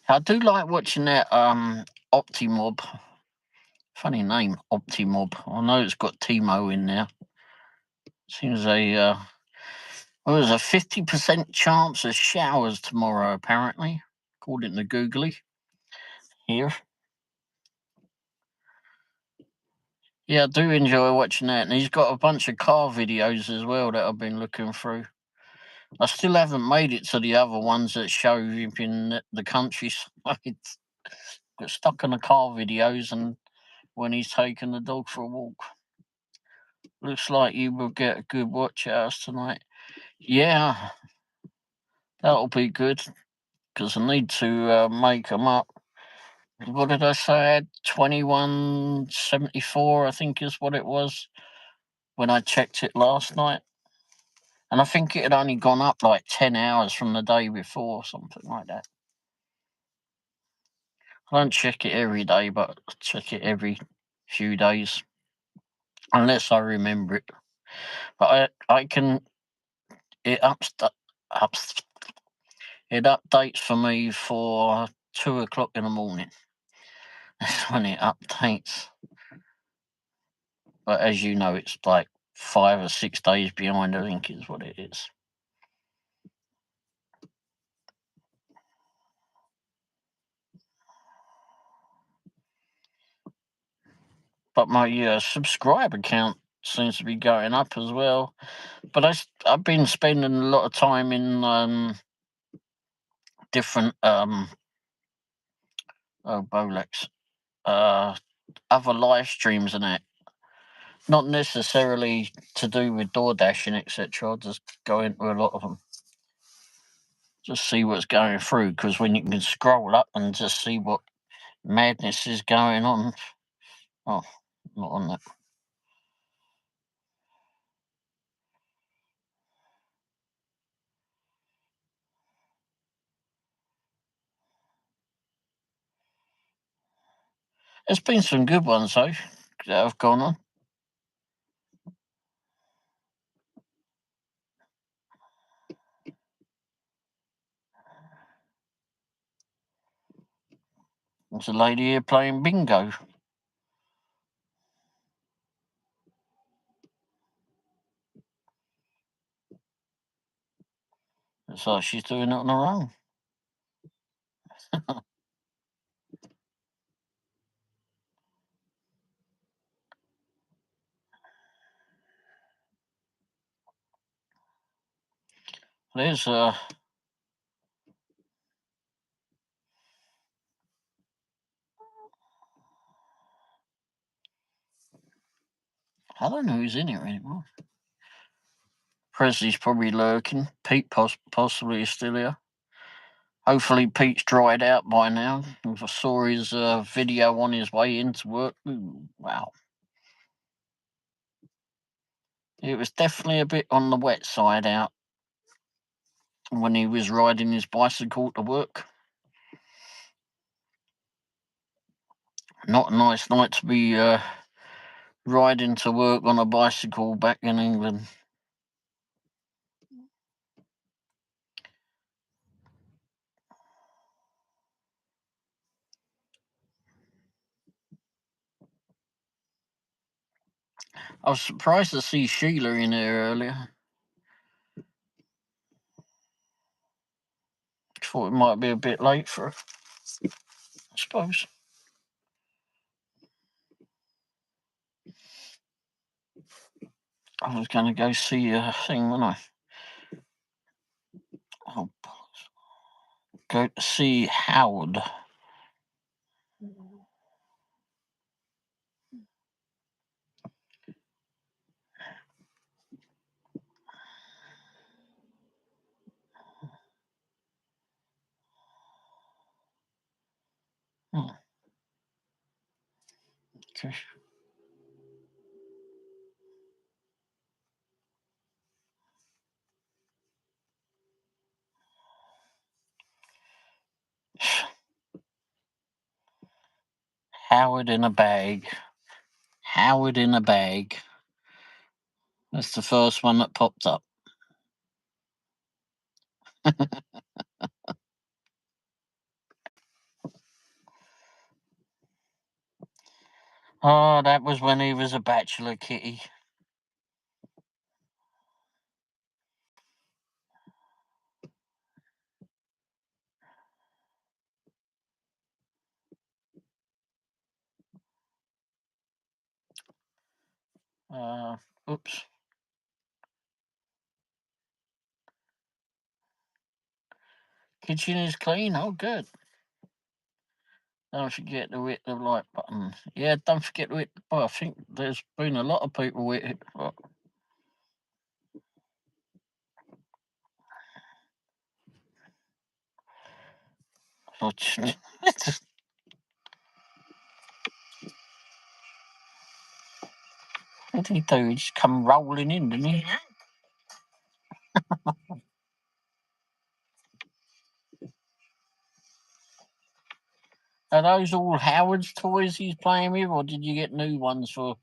I do like watching that Optimob. Funny name, Optimob. I know it's got Timo in there. Seems well, there's a 50% chance of showers tomorrow, apparently, according to Googly here. Yeah, I do enjoy watching that. And he's got a bunch of car videos as well that I've been looking through. I still haven't made it to the other ones that show you in the countryside. Got stuck on the car videos and when he's taking the dog for a walk. Looks like you will get a good watch out of us tonight. Yeah, that'll be good because I need to make them up. What did I say? I had 2174, I think is what it was when I checked it last night. And I think it had only gone up like 10 hours from the day before, something like that. I don't check it every day, but I check it every few days, unless I remember it. But I can, it it updates for me for 2 o'clock in the morning. That's when it updates. But as you know, it's like 5 or 6 days behind, I think is what it is. But my subscriber count seems to be going up as well. But I've been spending a lot of time in different Bolex, other live streams and that. Not necessarily to do with DoorDash etc. I'll just go into a lot of them. Just see what's going through, because when you can scroll up and just see what madness is going on. Oh, not on that. There's been some good ones though that have gone on. There's a lady here playing bingo. It's like she's doing it on her own. There's I don't know who's in here anymore. Presley's probably lurking. Pete possibly is still here. Hopefully Pete's dried out by now. I saw his video on his way into work. Ooh, wow. It was definitely a bit on the wet side out when he was riding his bicycle to work. Not a nice night to be riding to work on a bicycle back in England. I was surprised to see Sheila in there earlier. Thought it might be a bit late for her, I suppose. I was going to go see a thing, wasn't I? Oh, go to see Howard. Howard in a bag. Howard in a bag. That's the first one that popped up. Oh, that was when he was a bachelor, Kitty. Oops. Kitchen is clean. Oh, good. Don't forget to hit the like button. Yeah, don't forget to hit. Well, I think there's been a lot of people with it. What did he do? He just come rolling in, didn't he? Are those all Howard's toys he's playing with, or did you get new ones for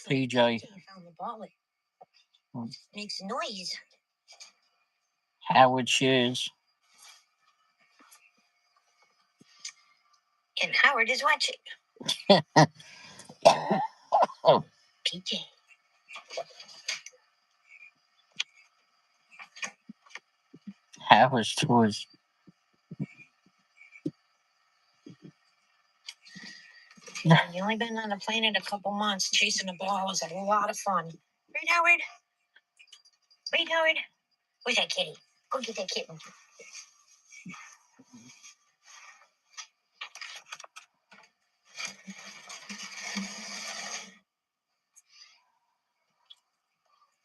PJ? Like found the ball. Makes a noise. Howard shares. And Howard is watching. Oh. PJ. Howard's toys. You've only been on the planet a couple months. Chasing a ball was a lot of fun. Right, Howard? Right, Howard? Where's that kitty? Go get that kitten.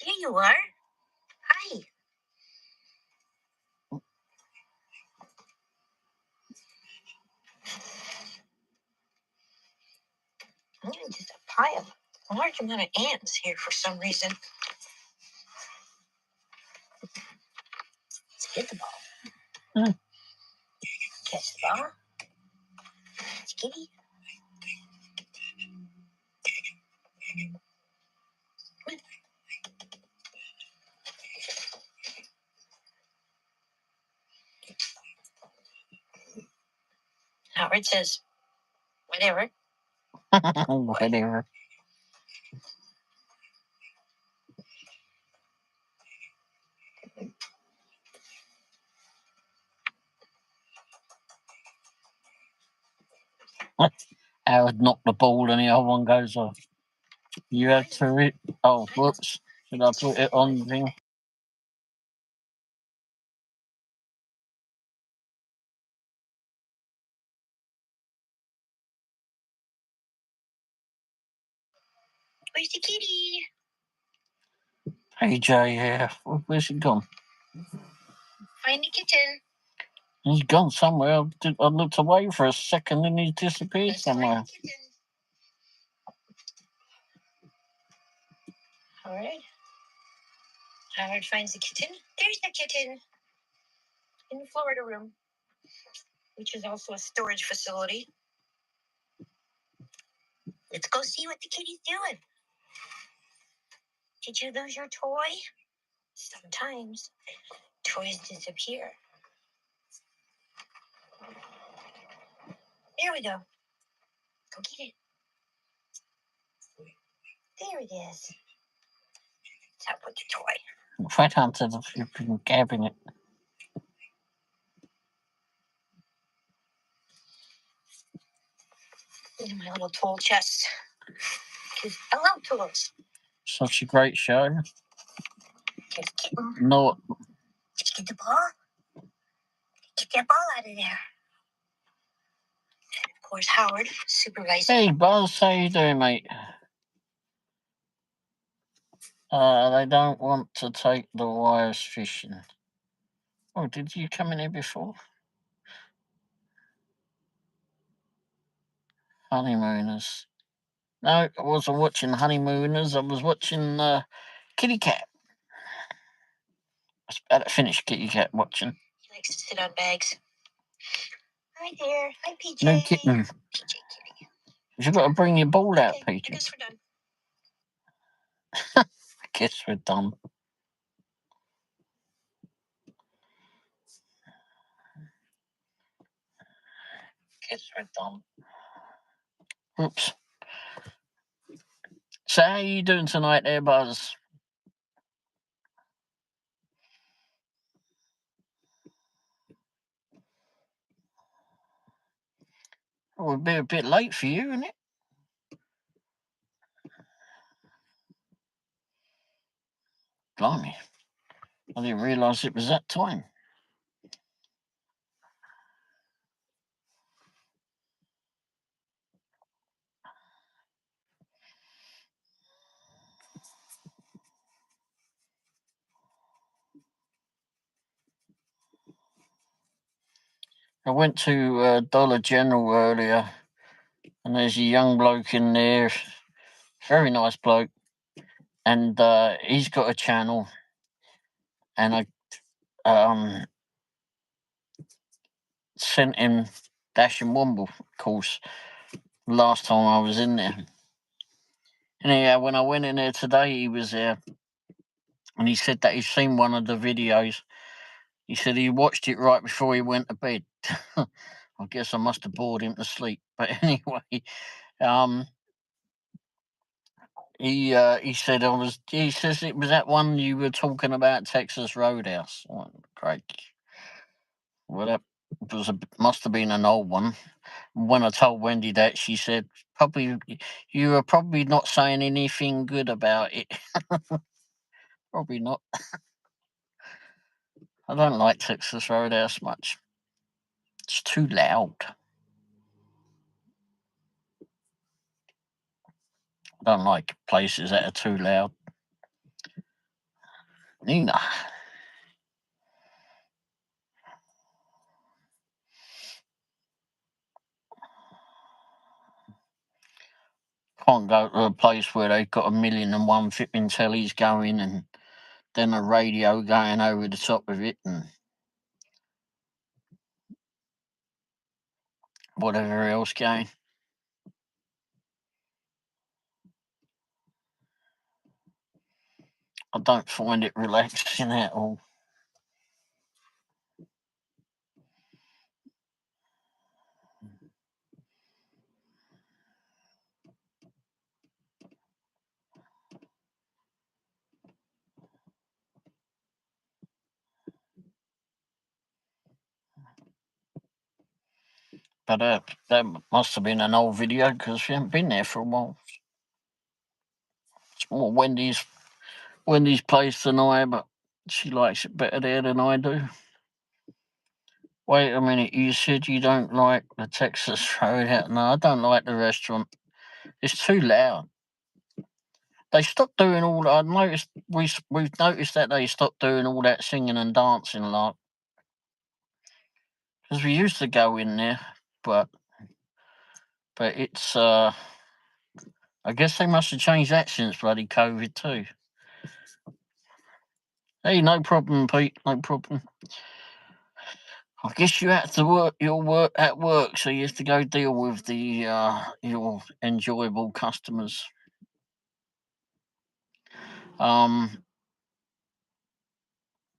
There you are. Hi. Just a pile. A large amount of ants here for some reason. Let's get the ball. Catch the ball. It's kitty. Howard says, whatever. Whatever. Howard knocked the ball and the other one goes off. You have to hit. Oh, whoops. Should I put it on the thing? Where's the kitty? PJ, yeah. Where's he gone? Find the kitten. He's gone somewhere. I looked away for a second and he disappeared somewhere. All right. Howard finds the kitten. There's the kitten in the Florida room, which is also a storage facility. Let's go see what the kitty's doing. Did you lose your toy? Sometimes toys disappear. There we go. Go get it. There it is. Let's have put the toy. Right onto the flipping cabinet. In my little tool chest. Because I love tools. Such a great show. No. Did you get the ball? Get that ball out of there. And of course, Howard, supervisor. Hey, Buzz, how you doing, mate? They don't want to take the wires fishing. Oh, did you come in here before? Honeymooners. No, I wasn't watching Honeymooners. I was watching Kitty Cat. I was about to finish Kitty Cat watching. He likes to sit on bags. Hi there. Hi, PJ. No kitten. PJ kitty. You've got to bring your ball out, Okay, PJ. I guess we're done. I guess we're done. Oops. So how are you doing tonight there, Buzz? Oh, it'll be a bit late for you, isn't it? Blimey. I didn't realise it was that time. I went to Dollar General earlier, and there's a young bloke in there, very nice bloke, and he's got a channel, and I sent him Dash and Womble, of course, last time I was in there. Anyhow, when I went in there today, he was there, and he said that he's seen one of the videos. He said he watched it right before he went to bed. I guess I must have bored him to sleep. But anyway, he said he says it was that one you were talking about, Texas Roadhouse. Oh, great. Well, that must have been an old one. When I told Wendy that, she said, "Probably you were probably not saying anything good about it." Probably not. I don't like Texas Roadhouse much. It's too loud. I don't like places that are too loud. Nina. Can't go to a place where they've got 1,000,001 flipping tellies going and then a radio going over the top of it and whatever else going. I don't find it relaxing at all. But that must have been an old video because we haven't been there for a while. It's more Wendy's place than I, but she likes it better there than I do. Wait a minute, you said you don't like the Texas Roadhouse. No, I don't like the restaurant. It's too loud. They stopped doing all. I noticed we've noticed that they stopped doing all that singing and dancing like because we used to go in there, but it's I guess they must have changed that since bloody COVID too. Hey, no problem, Pete. No problem. I guess you had to work your work at work, so you have to go deal with the your enjoyable customers. But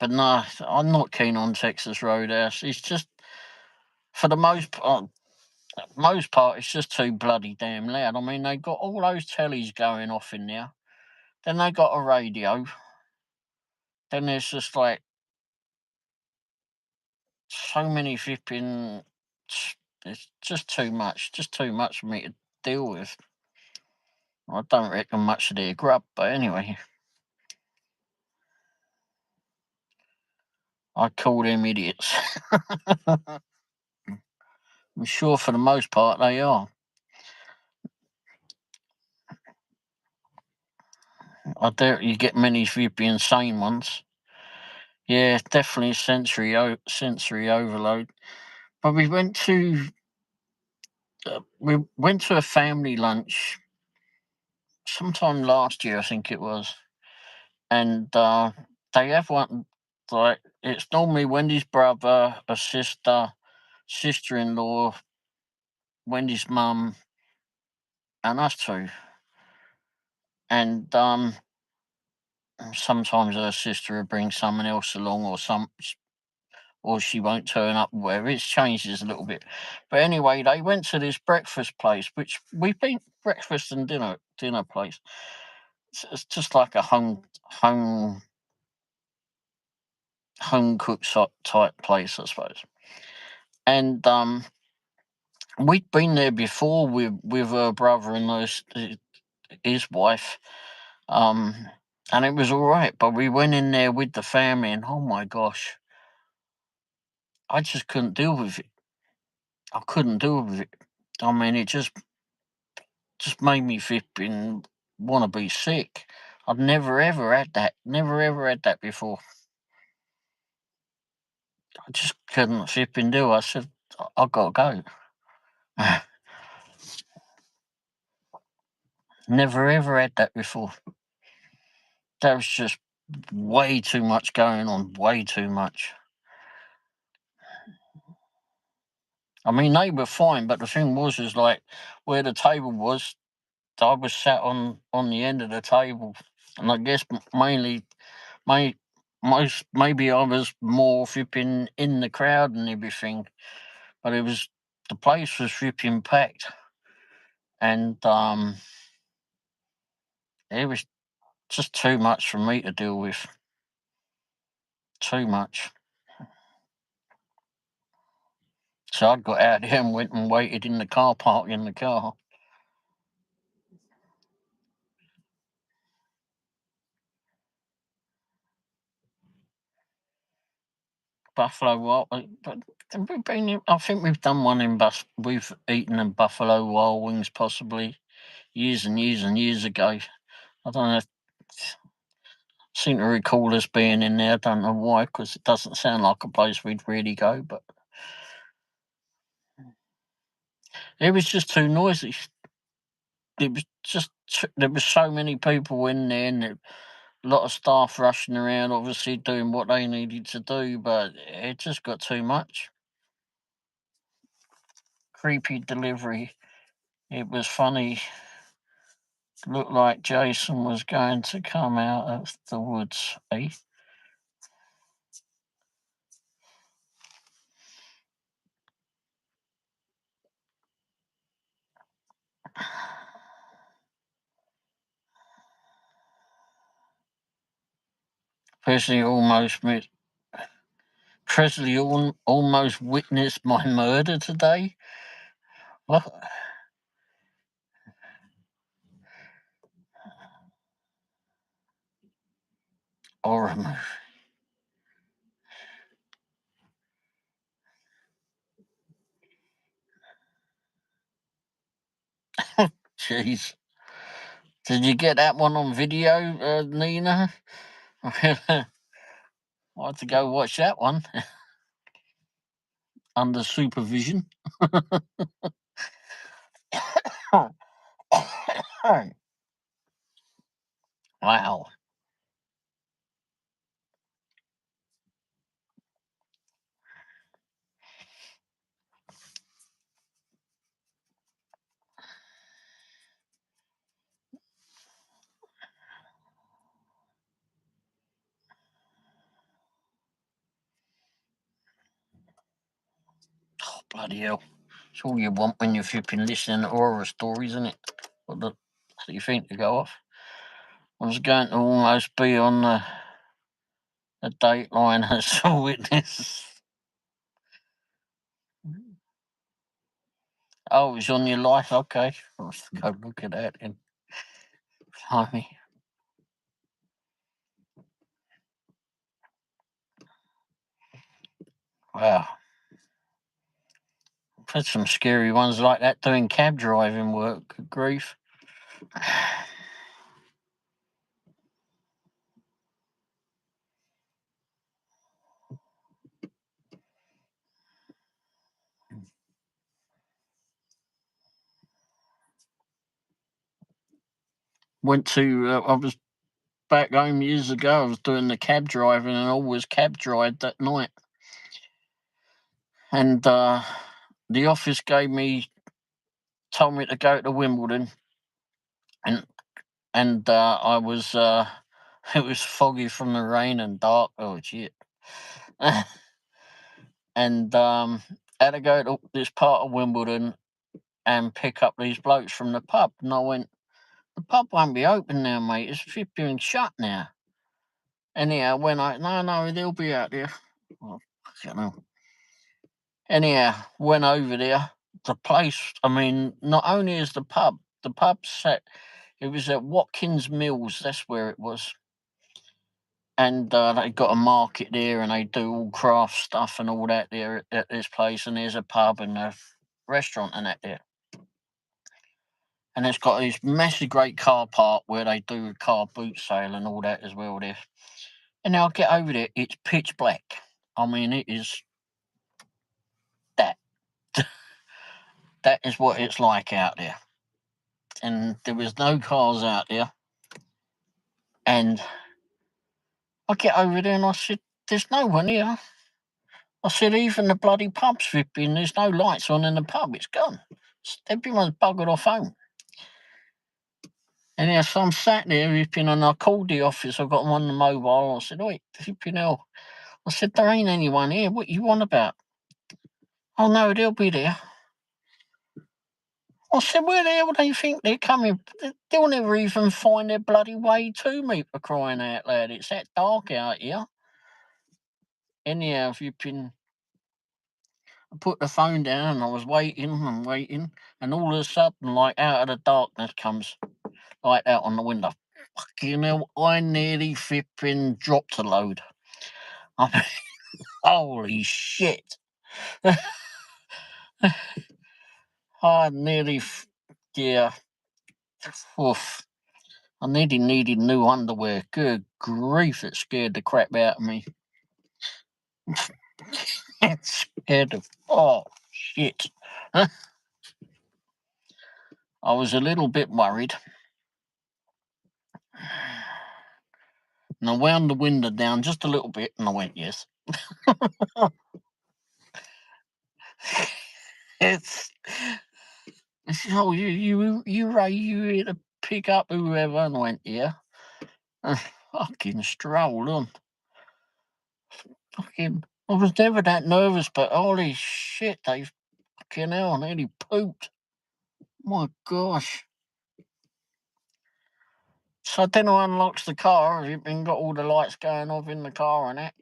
no, I'm not keen on Texas Roadhouse. It's just for the most part, it's just too bloody damn loud. I mean, they got all those tellies going off in there. Then they got a radio. Then there's just like so many flipping. It's just too much. Just too much for me to deal with. I don't reckon much of their grub, but anyway. I call them idiots. I'm sure for the most part they are. I doubt you get many flipping insane ones. Yeah, definitely sensory overload. But we went to a family lunch sometime last year, I think it was, and they have one like it's normally Wendy's brother, a sister, sister-in-law, Wendy's mum, and us two, and sometimes her sister will bring someone else along, or she won't turn up. Where it changes a little bit, but anyway, they went to this breakfast place, which we've been breakfast and dinner place. It's just like a home cooked type place, I suppose. And we'd been there before with her brother and his wife, um, and it was all right. But we went in there with the family, and oh my gosh, I just couldn't deal with it. I couldn't deal with it. I mean, it just made me flipping want to be sick. I've never ever had that. Never ever had that before. I just couldn't flipping do. I said, I've got to go. Never ever had that before. That was just way too much going on. Way too much. I mean, they were fine, but the thing was like where the table was, I was sat on the end of the table, and I guess mainly, my most maybe I was more flipping in the crowd and everything, but the place was flipping packed, and it was just too much for me to deal with. Too much. So I got out there and went and waited in the car park in the car. Buffalo Wild, but we've been. I think we've done one in We've eaten in Buffalo Wild Wings possibly years and years and years ago. I don't know. Seem to recall us being in there. I don't know why, because it doesn't sound like a place we'd really go. But it was just too noisy. It was just there was so many people in there, and a lot of staff rushing around, obviously doing what they needed to do. But it just got too much. Creepy delivery. It was funny. Looked like Jason was going to come out of the woods, eh? Presley almost witnessed my murder today. What? Horror movie. Jeez. Did you get that one on video, Nina? I had to go watch that one under supervision. Wow. Oh, bloody hell. It's all you want when you're flipping listening to horror stories, isn't it? What do you think to go off? I was going to almost be on the Dateline as a witness. Oh, it's on your life. Okay, let's go look at that. And blimey, wow, I've had some scary ones like that doing cab driving work. Good grief. Went to, I was back home years ago. I was doing the cab driving and always cab drive that night. And the office told me to go to Wimbledon, and I was it was foggy from the rain and dark. Oh shit! And had to go to this part of Wimbledon and pick up these blokes from the pub. And I went, the pub won't be open now, mate. It's flipping shut now. Anyhow, when no, they'll be out there. Oh, I don't know. Anyhow, went over there. The place, I mean, not only is the pub set, it was at Watkins Mills, that's where it was. And they got a market there and they do all craft stuff and all that there at this place. And there's a pub and a restaurant and that there. And it's got this massive great car park where they do a car boot sale and all that as well there. And now I get over there, it's pitch black. I mean, it is that. That is what it's like out there. And there was no cars out there. And I get over there and I said, there's no one here. I said, even the bloody pub's flipping, there's no lights on in the pub, it's gone. Everyone's buggered off home. And yeah, so I'm sat there flipping and I called the office, I got them on the mobile, I said, wait, flipping hell. I said, there ain't anyone here, what you want about? Oh no, they'll be there. I said, where the hell do you think they're coming? They'll never even find their bloody way to me, for crying out loud. It's that dark out here. Anyhow, I put the phone down and I was waiting and waiting, and all of a sudden, like out of the darkness comes light out on the window. Fucking hell, I nearly flipping dropped a load. I mean, holy shit. I nearly, yeah, oof. I needed new underwear. Good grief, it scared the crap out of me. It scared the, oh, shit. I was a little bit worried. And I wound the window down just a little bit and I went, yes. It's oh, you Ray, you here to pick up whoever? And I went, yeah. Fucking strolled on. Fucking, I was never that nervous, but holy shit, they fucking hell, I nearly pooped. My gosh. So then I unlocked the car and got all the lights going off in the car and that.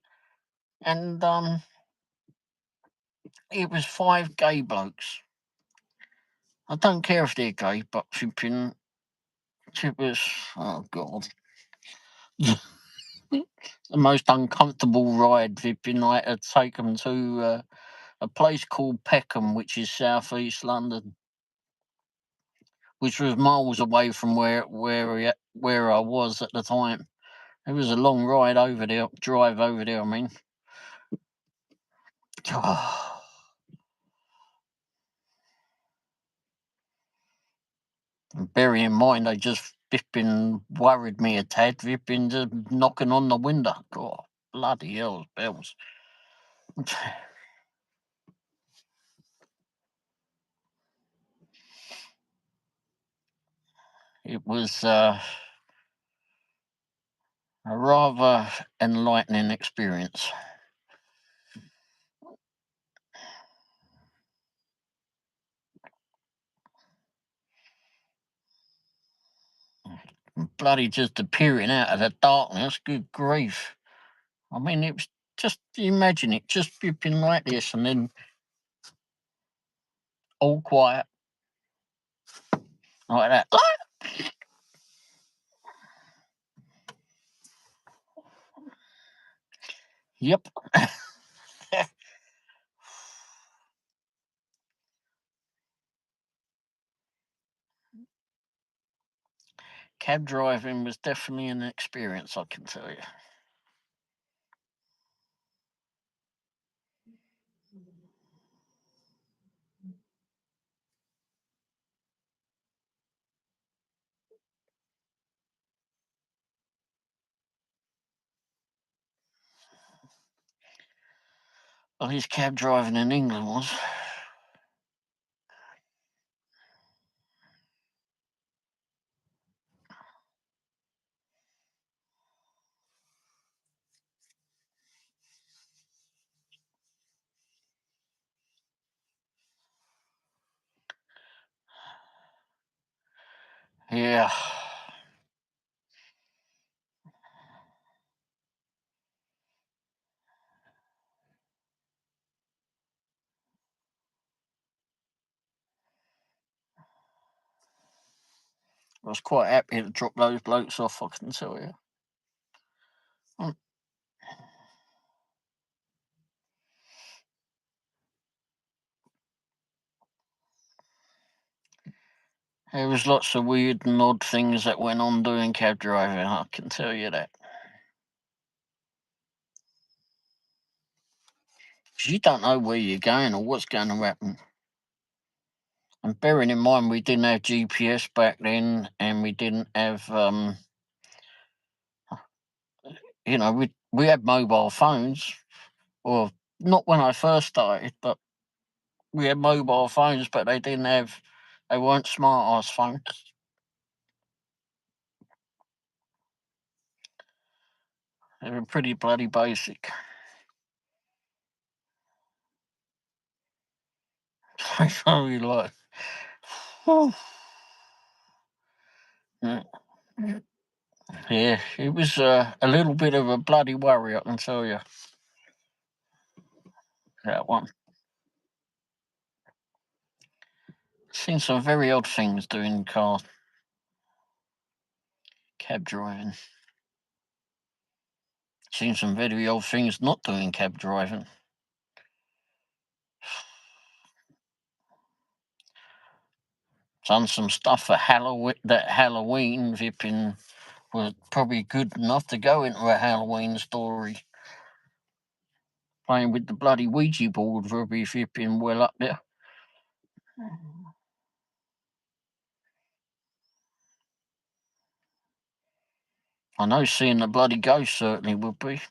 And it was 5 gay blokes. I don't care if they're gay, but flipping, it was, oh God. The most uncomfortable ride flipping. I had to take them to a place called Peckham, which is southeast London, which was miles away from where I was at the time. It was a long ride over there, drive over there, I mean. Bearing in mind, they just flipping worried me a tad, flipping just knocking on the window. God, bloody hell, bells. It was a rather enlightening experience. Bloody just appearing out of the darkness, good grief. I mean, it was just, imagine it, just flipping like this and then all quiet, like that. Yep. Cab driving was definitely an experience, I can tell you. At least cab driving in England was. Yeah. I was quite happy to drop those blokes off, I can tell you. There was lots of weird and odd things that went on doing cab driving, I can tell you that. 'Cause you don't know where you're going or what's going to happen. And bearing in mind, we didn't have GPS back then, and we didn't have, we had mobile phones. Well, not when I first started, but we had mobile phones, but they weren't smart ass phones. They were pretty bloody basic. So we like, whew. Yeah. Yeah, it was a little bit of a bloody worry, I can tell you, that one. Seen some very odd things doing cab driving. Seen some very odd things not doing cab driving. Done some stuff for Halloween. That Halloween vipping was probably good enough to go into a Halloween story. Playing with the bloody Ouija board probably vipping well up there. I know seeing the bloody ghost certainly would be.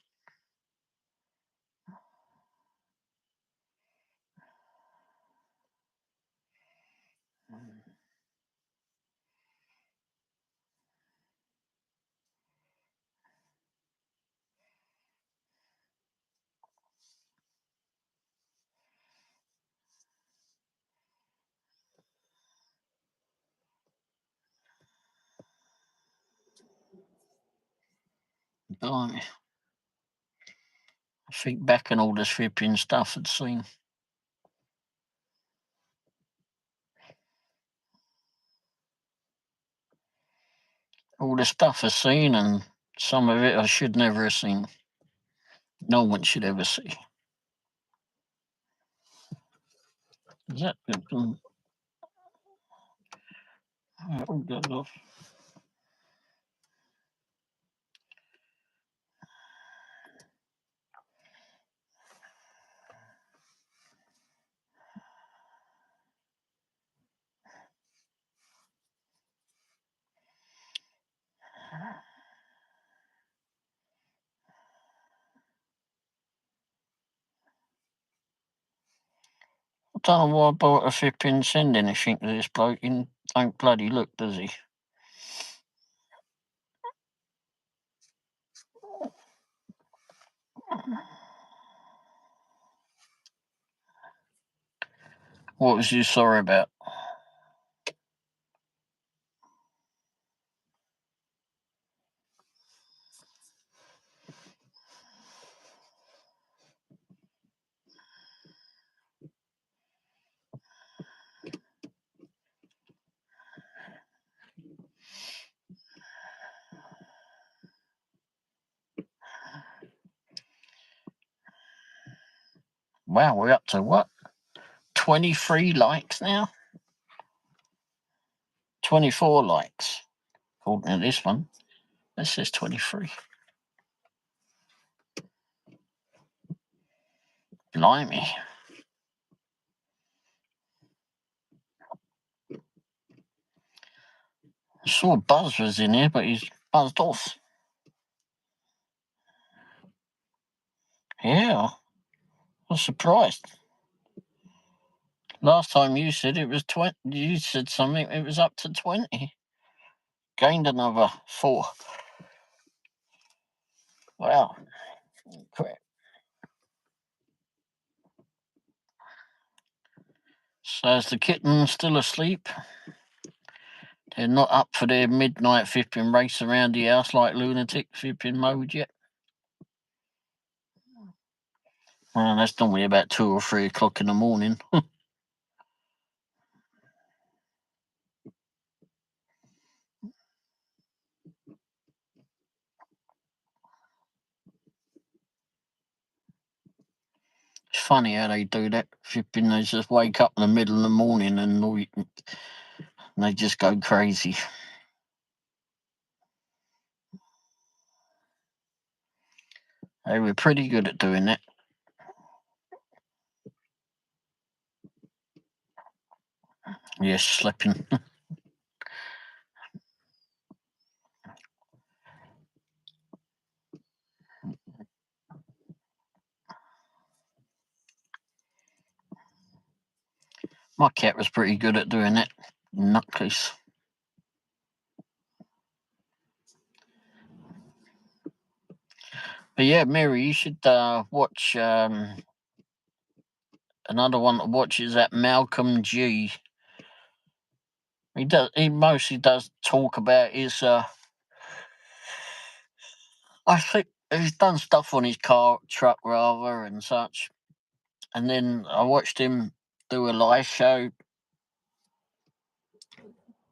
Blimey. I think back on all this flipping stuff I'd seen. All the stuff I've seen, and some of it I should never have seen. No one should ever see. Is that all that off? I don't know why I bought a flipping send anything to this bloke. He don't bloody look, does he? What was you sorry about? Wow, we're up to what? 23 likes now? 24 likes, according to this one. That says 23. Blimey. I saw Buzz was in here, but he's buzzed off. Yeah. I was surprised. Last time you said it was 20. You said something. It was up to 20. Gained another 4. Wow. Crap. So is the kitten still asleep? They're not up for their midnight flipping race around the house like lunatic flipping mode yet. Well, that's normally about 2 or 3 o'clock in the morning. It's funny how they do that. Flipping, they just wake up in the middle of the morning and they just go crazy. They were pretty good at doing that. Yes, slipping. My cat was pretty good at doing that. Nutcase. But yeah, Mary, you should watch another one to watch is that Malcolm G. He mostly does talk about his I think he's done stuff on his truck rather and such. And then I watched him do a live show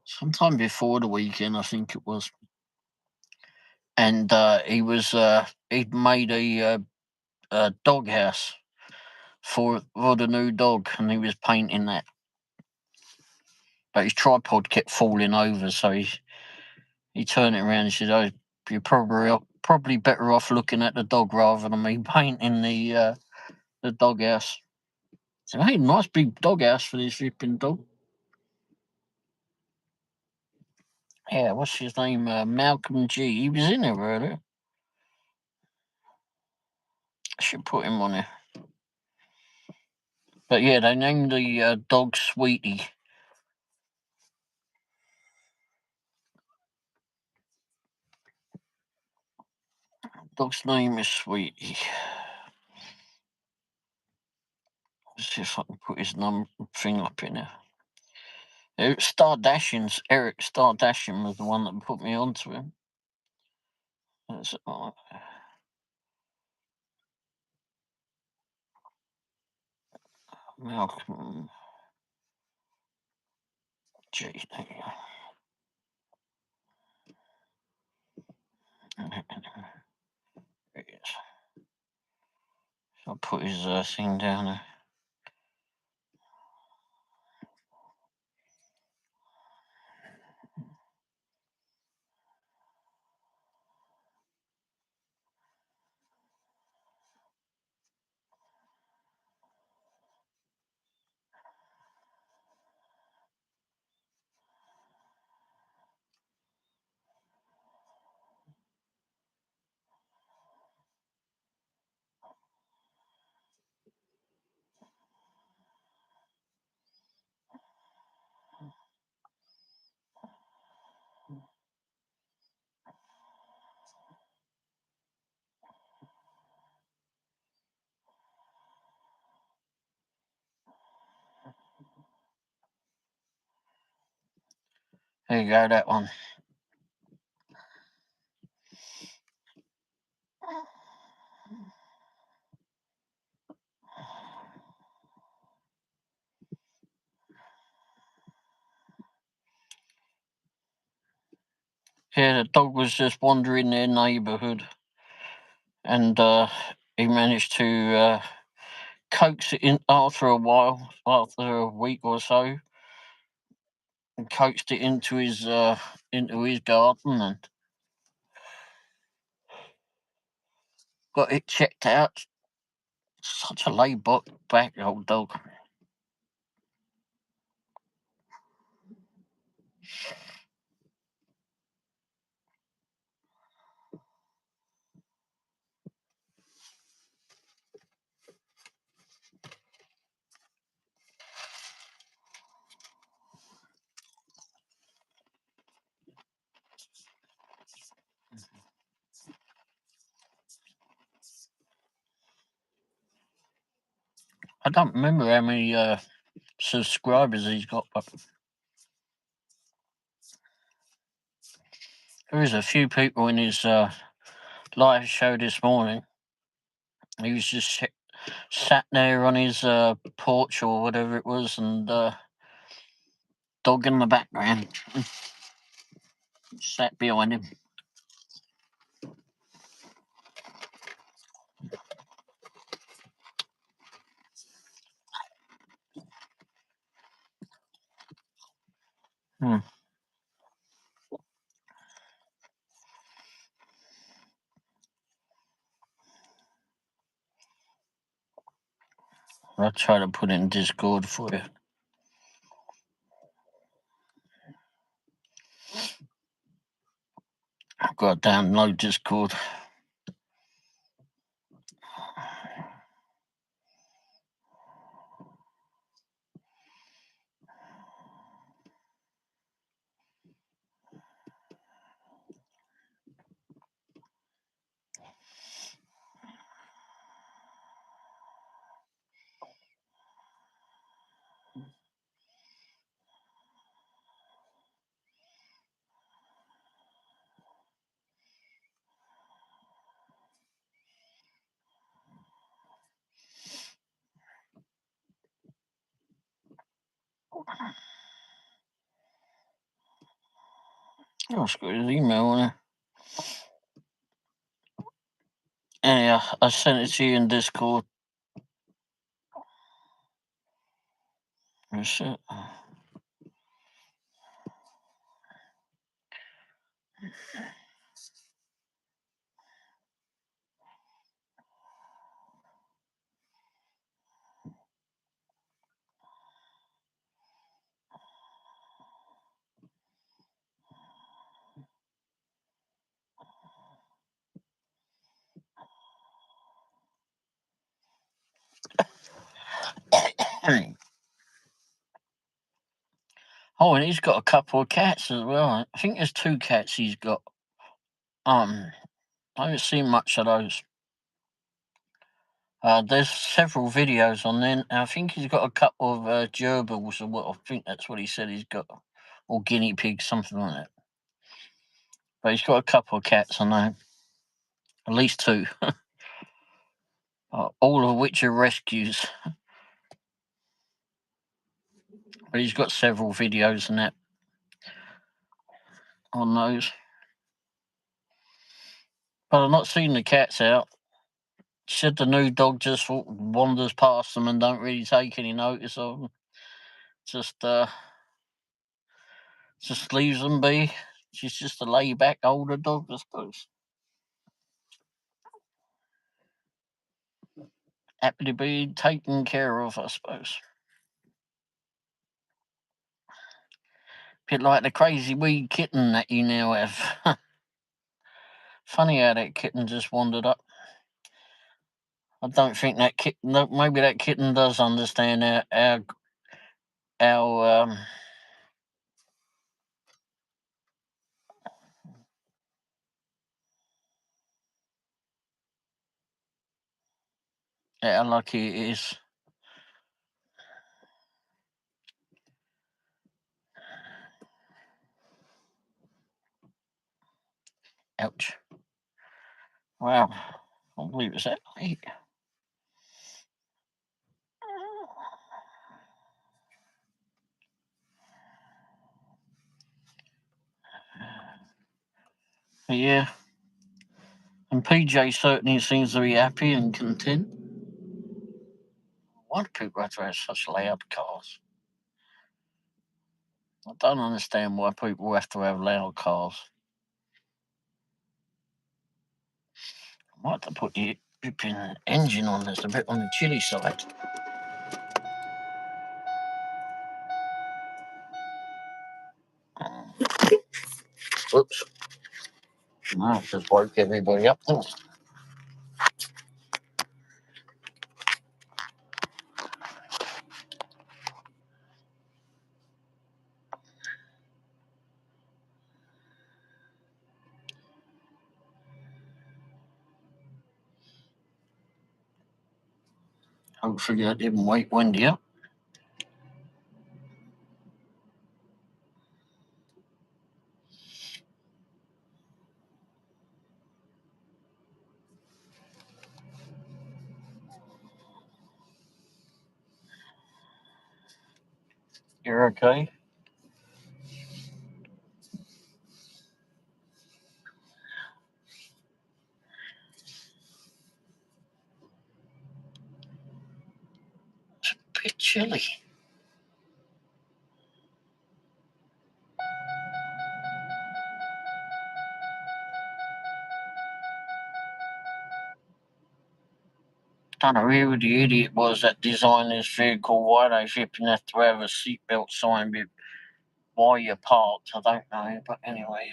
sometime before the weekend, I think it was. And he'd made a dog house for the new dog, and he was painting that. But his tripod kept falling over, so he turned it around and said, "Oh, you're probably better off looking at the dog rather than me painting the doghouse." So hey, nice big doghouse for this flipping dog. Yeah, what's his name? Malcolm G. He was in there earlier. I should put him on there. But yeah, they named the dog Sweetie. Dog's name is Sweetie. Let's see if I can put his number thing up in there. Eric Stardashian was the one that put me onto him. Malcolm G. There you go. There he is. I'll put his thing down there. There you go, that one. Yeah, the dog was just wandering their neighbourhood, and he managed to coax it in after a while, after a week or so, and coaxed it into his garden and got it checked out. Such a laid back old dog. I don't remember how many subscribers he's got, but there is a few people in his live show this morning. He was just sat there on his porch or whatever it was, and dog in the background sat behind him. I'll try to put it in Discord for you. I've got to download Discord. Oh, it's got his email on it. Anyhow, I sent it to you in Discord. That's it. Oh, and he's got a couple of cats as well. I think there's 2 cats he's got. I haven't seen much of those. There's several videos on there. I think he's got a couple of gerbils, or what I think that's what he said he's got, or guinea pigs, something like that. But he's got a couple of cats on there, at least 2, all of which are rescues. But he's got several videos and that on those. But I've not seen the cats out. Said the new dog just wanders past them and don't really take any notice of them. Just leaves them be. She's just a laid back older dog, I suppose. Happy to be taken care of, I suppose. Bit like the crazy wee kitten that you now have. Funny how that kitten just wandered up. I don't think that kitten. Maybe that kitten does understand how how lucky it is. Ouch. Wow. I can't believe it's that late. But yeah. And PJ certainly seems to be happy and content. Why do people have to have such loud cars? I don't understand why people have to have loud cars. I might have to put the engine on that's a bit on the chilly side. Oops. No, just woke everybody up. Hopefully I didn't wake Wendy up. You're okay? It's a bit chilly. Don't know who the idiot was that designed this vehicle. Why they flipping have to have a seatbelt sign while you're parked, I don't know. But anyway.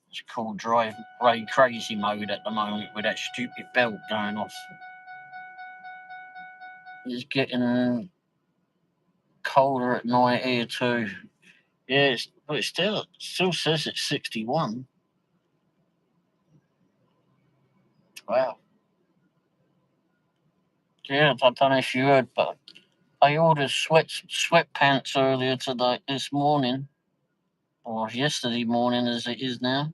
It's called drive Ray crazy mode at the moment with that stupid belt going off. It's getting colder at night here too. Yeah, but it still says it's 61. Wow. Yeah, I don't know if you heard, but I ordered sweatpants earlier this morning, or yesterday morning as it is now.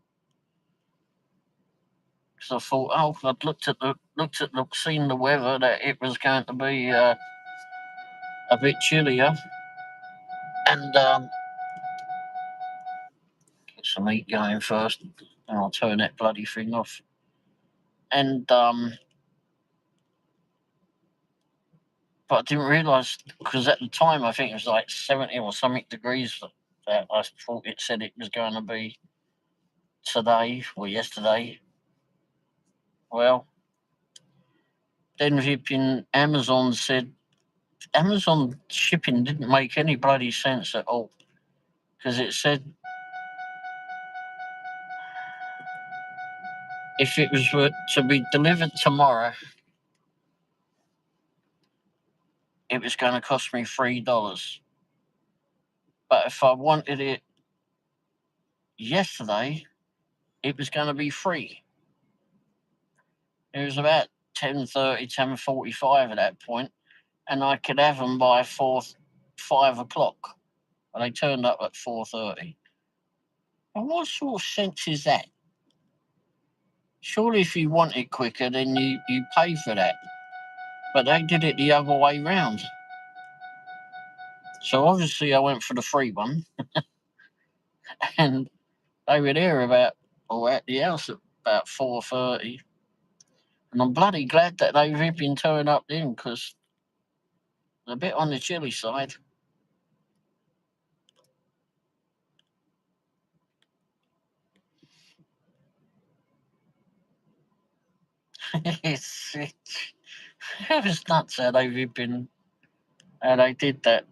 So I thought, oh, I'd seen the weather that it was going to be a bit chillier, and get some heat going first, and I'll turn that bloody thing off. And but I didn't realise, because at the time I think it was like 70 or something degrees that I thought it said it was going to be today or yesterday. Well, then flipping Amazon said Amazon shipping didn't make any bloody sense at all, because it said if it was to be delivered tomorrow, it was going to cost me $3. But if I wanted it yesterday, it was going to be free. It was about 10:30, 10:45 at that point, and I could have them by 5 o'clock. And they turned up at 4:30. And what sort of sense is that? Surely if you want it quicker, then you pay for that. But they did it the other way round. So obviously I went for the free one. And they were there at the house at about 4:30. And I'm bloody glad that they've been turned up then, because they're a bit on the chilly side. it was nuts how they did that.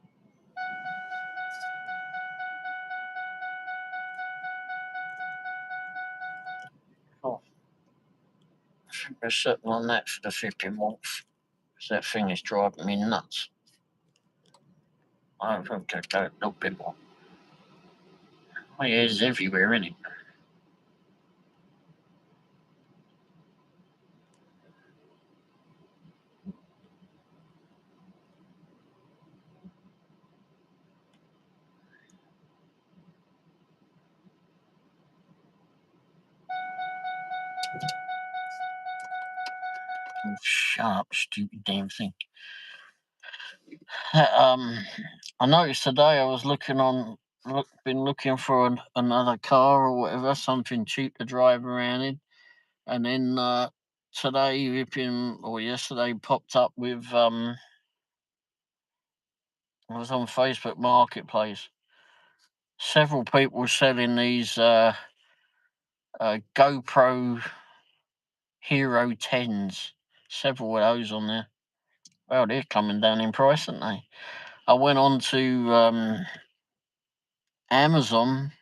Oh, I think we're sitting on that for the flipping month, because that thing is driving me nuts. I think I'll go a little bit more. My ears everywhere, isn't it? Oh, shut up, stupid damn thing. I noticed today I was been looking for another car or whatever, something cheap to drive around in, and then today yesterday popped up with I was on Facebook Marketplace. Several people selling these GoPro Hero 10s. Several of those on there. Well, they're coming down in price, aren't they? I went on to Amazon,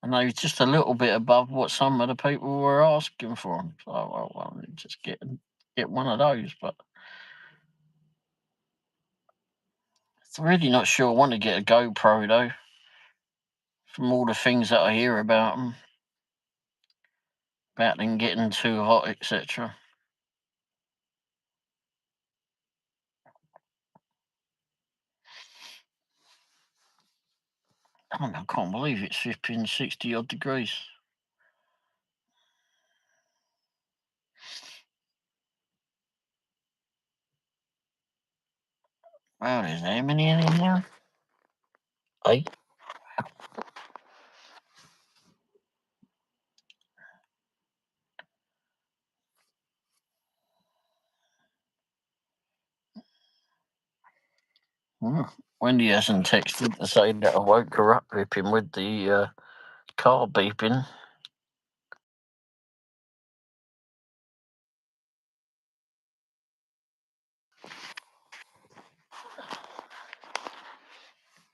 And they was just a little bit above what some of the people were asking for them. So, well, just get one of those. But I'm really not sure I want to get a GoPro, though, from all the things that I hear about them getting too hot, etc. I can't believe it's flipping 60 odd degrees. Wow, there's how many in here? 8. Wendy hasn't texted to say that I woke her up ripping with the car beeping.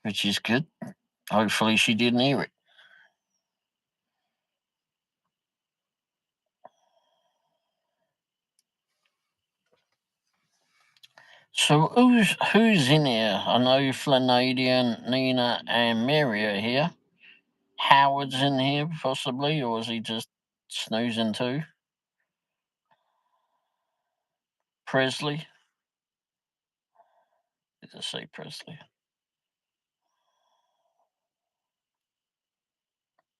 Which is good. Hopefully she didn't hear it. So who's in here? I know Flanadian, Nina, and Mary are here. Howard's in here, possibly, or is he just snoozing too? Presley? Did I say Presley?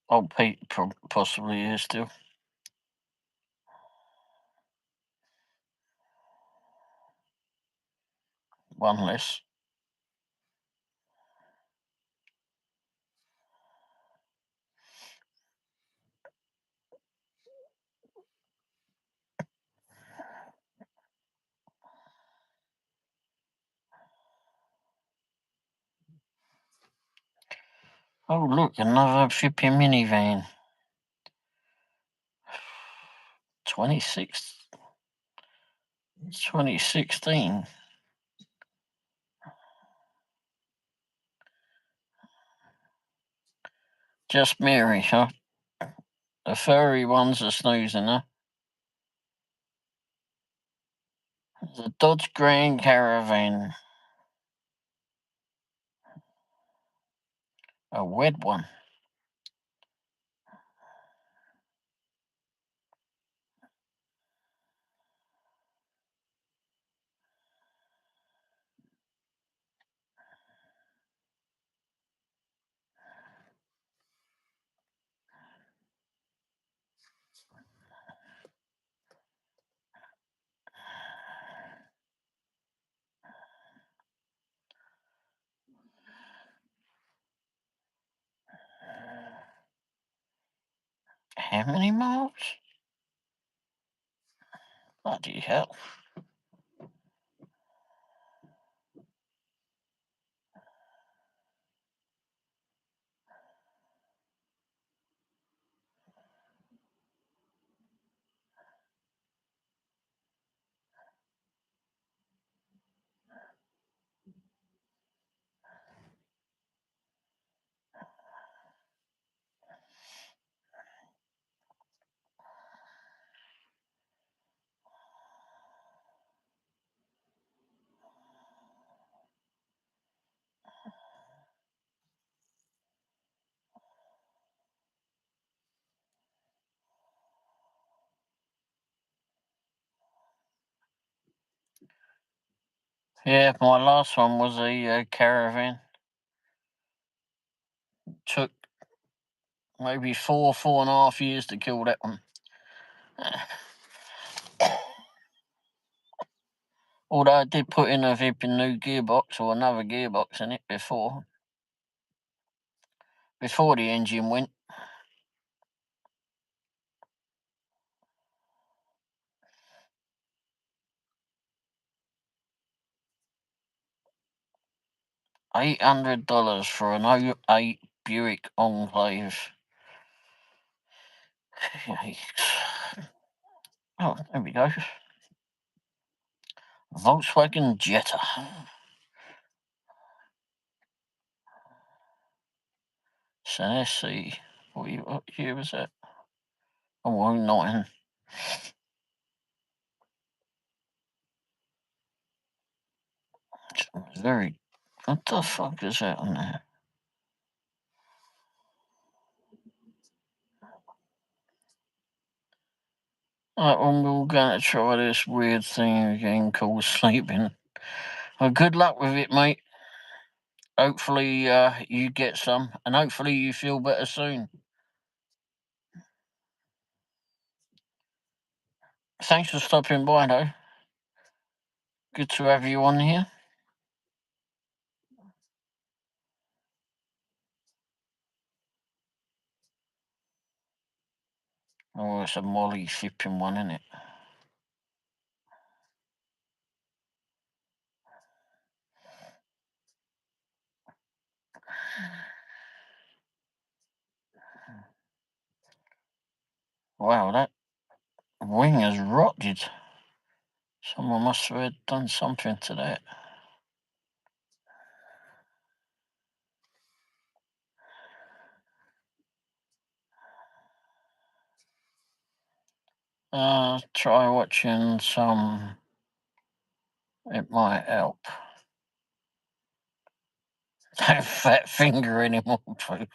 Oh, Pete possibly is still. One less. Oh, look, another flipping minivan. 2016. Just Mary, huh? The furry ones are snoozing, huh? The Dodge Grand Caravan. A wet one. How many miles? Bloody hell. Yeah, my last one was a caravan. Took maybe 4.5 years to kill that one. Although I did put in a flipping new gearbox or another gearbox in it before the engine went. $800 for an 08 Buick Enclave. Oh, there we go. Volkswagen Jetta. So let's see. What year was that? Oh, 09. Very. What the fuck is that on there? Right, well, we're going to try this weird thing again called sleeping. Well, good luck with it, mate. Hopefully, you get some, and hopefully you feel better soon. Thanks for stopping by, though. Good to have you on here. Oh, it's a Molly flipping one, isn't it? Wow, that wing has rotted. Someone must have done something to that. Try watching some. It might help. Don't fat finger anymore, people.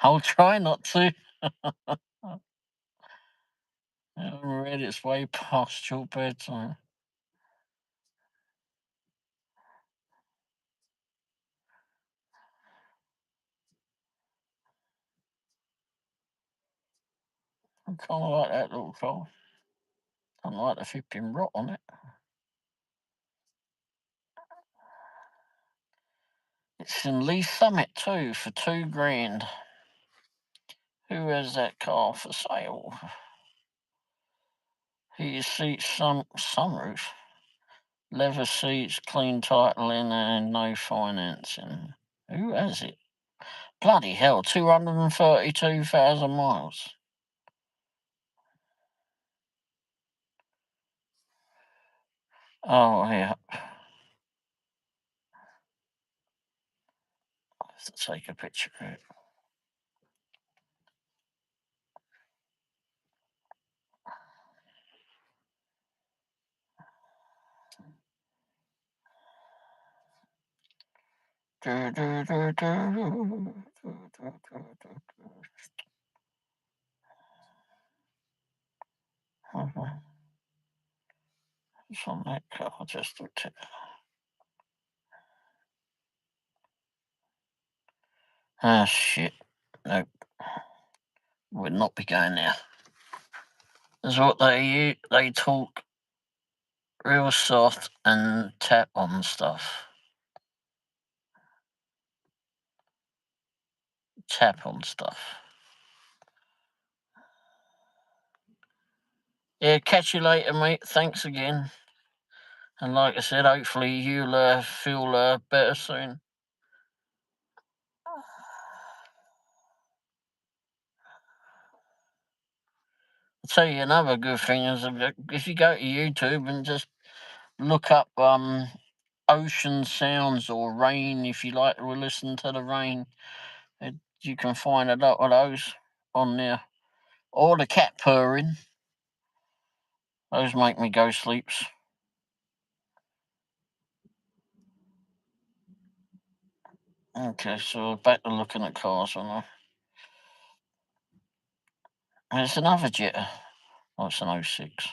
I'll try not to. I'm ready. It's way past your bedtime. I kind of like that little car. I don't like the flipping rot on it. It's in Lee Summit too for £2,000. Who has that car for sale? Heated seats, sunroof, leather seats, clean titling, and no financing. Who has it? Bloody hell, 232,000 miles. Oh, yeah. I have to take a picture of it. It's on that car, just looked at. Ah, shit. Nope. Would not be going there. That's what they talk real soft and tap on stuff. Tap on stuff. Yeah, catch you later, mate. Thanks again. And like I said, hopefully you'll feel better soon. I'll tell you another good thing is if you go to YouTube and just look up ocean sounds or rain, if you like to listen to the rain, you can find a lot of those on there. Or the cat purring. Those make me go sleeps. Okay, so back to looking at cars, I know. It's another Jetta. Oh, it's an 06.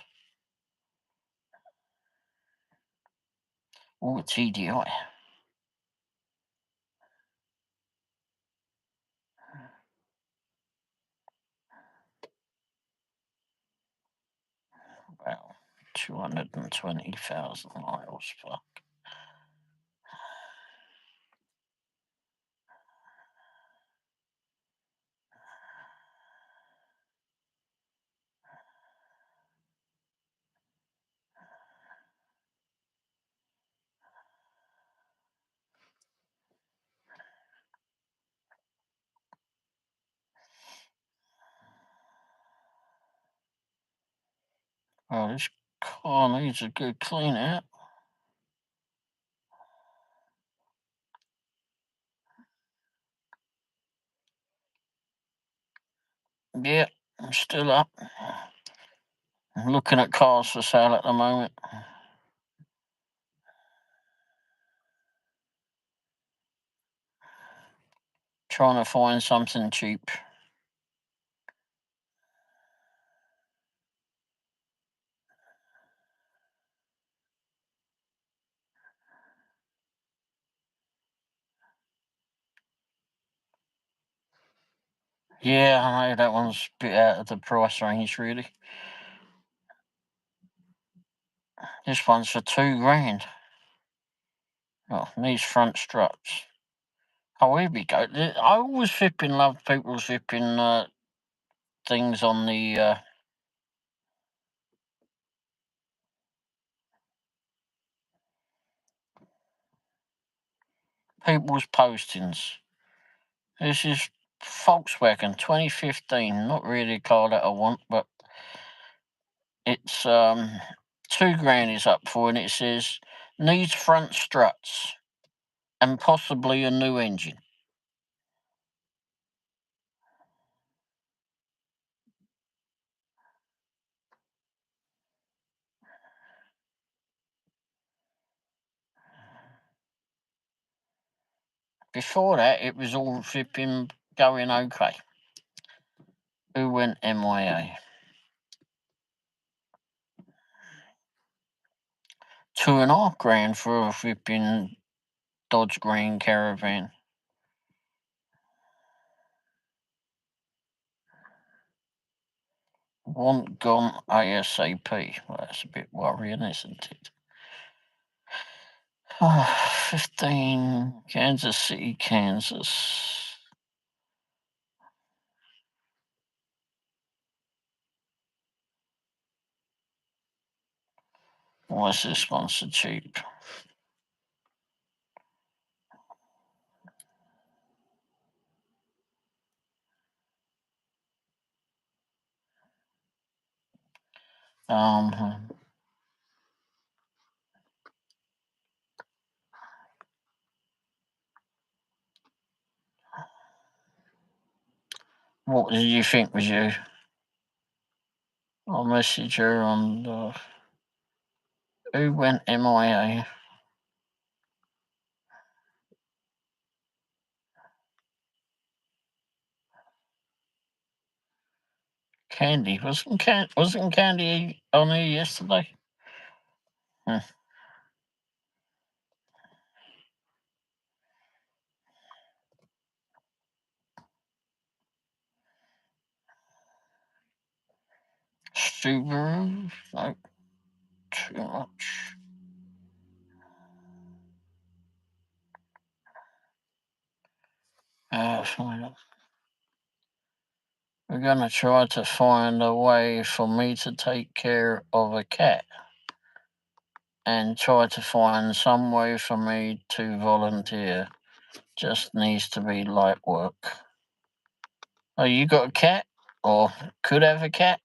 Oh, a TDI. Wow, 220,000 miles. Fuck. Oh, this car needs a good clean out. Yeah, I'm still up. I'm looking at cars for sale at the moment. Trying to find something cheap. Yeah, I know that one's a bit out of the price range, really. This one's for £2,000. Oh, needs front struts. Oh, here we go. I always flipping love people flipping things on the people's postings. This is Volkswagen 2015. Not really a car that I want, but it's £2,000 is up for, and it says needs front struts and possibly a new engine. Before that, it was all flipping going okay. Who went MIA? £2,500 for a flipping Dodge Green Caravan. Want gone ASAP. Well, that's a bit worrying, isn't it? 15, Kansas City, Kansas. Why is this one so cheap? What did you think was you? I'll message her on the... Who went MIA? Candy. Wasn't Candy on here yesterday? Subaru? No, too much. Find it. We're going to try to find a way for me to take care of a cat and try to find some way for me to volunteer. Just needs to be light work. Oh, you got a cat? Or could have a cat?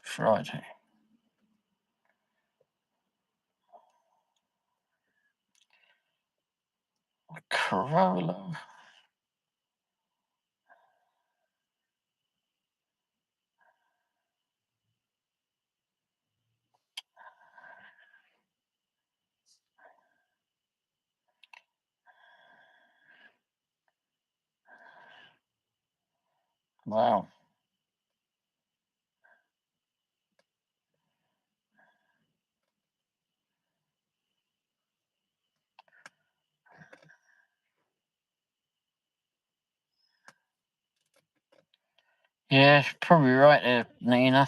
Friday. A Corolla. Wow. Yeah, probably right there, Nina.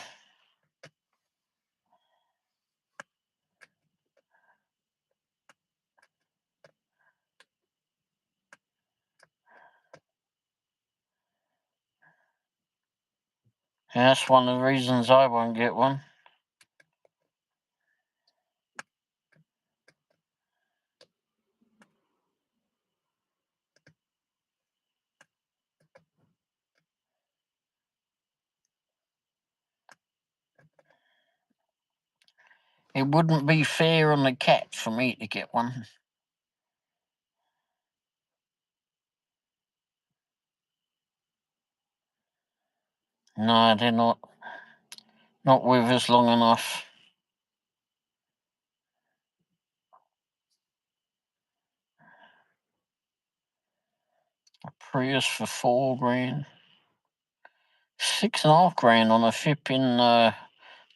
Yeah, that's one of the reasons I won't get one. It wouldn't be fair on the cat for me to get one. No, they're not with us long enough. A Prius for $4 grand. 6.5 grand on a FIP in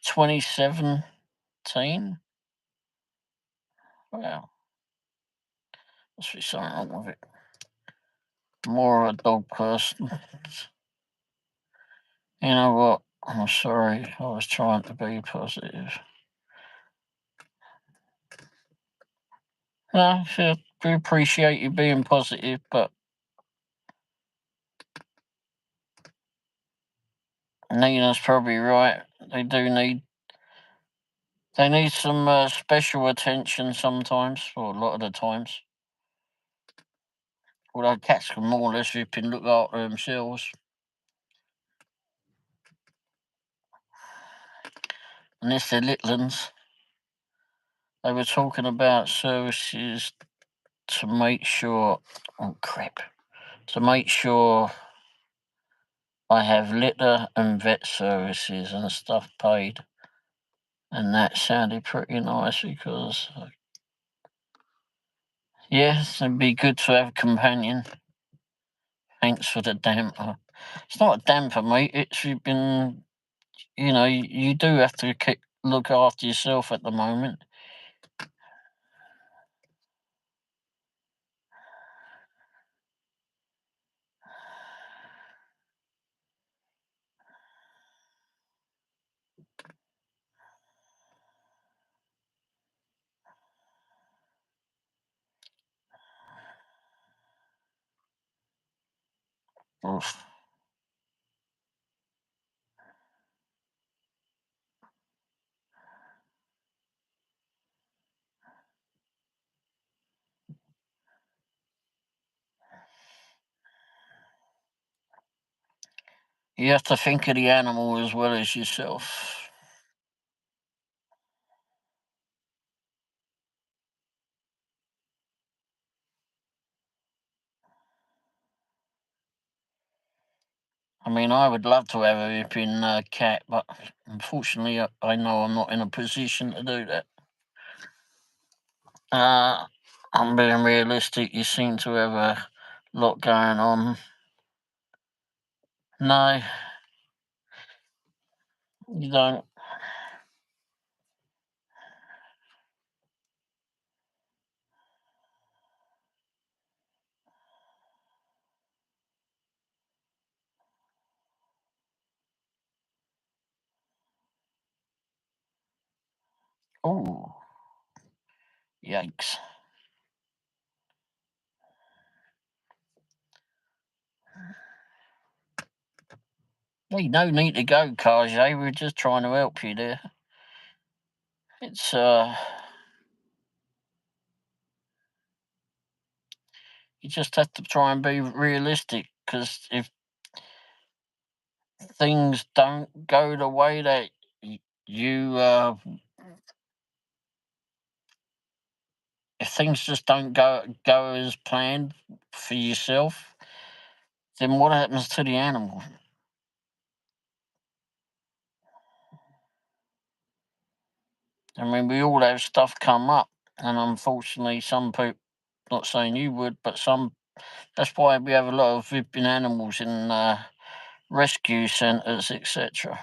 2017. Wow, must be something wrong with it. More a dog person. You know what? I'm sorry. I was trying to be positive. No, sure, we appreciate you being positive, but Nina's probably right. They need some special attention sometimes, or a lot of the times. Although cats can more or less look after themselves. Unless they're little ones. They were talking about services to make sure, oh crap, to make sure I have litter and vet services and stuff paid. And that sounded pretty nice because, yes, it'd be good to have a companion. Thanks for the damper. It's not a damper, mate. It's been, you do have to look after yourself at the moment. Oof. You have to think of the animal as well as yourself. I mean, I would love to have a whipping cat, but unfortunately, I know I'm not in a position to do that. I'm being realistic. You seem to have a lot going on. No, you don't. Oh, yikes. Hey, no need to go, Kajay. We're just trying to help you there. It's, you just have to try and be realistic, because if things don't go the way that you, if things just don't go as planned for yourself, then what happens to the animal? I mean, we all have stuff come up, and unfortunately, some people, not saying you would, but some, that's why we have a lot of whipping animals in rescue centres, etc.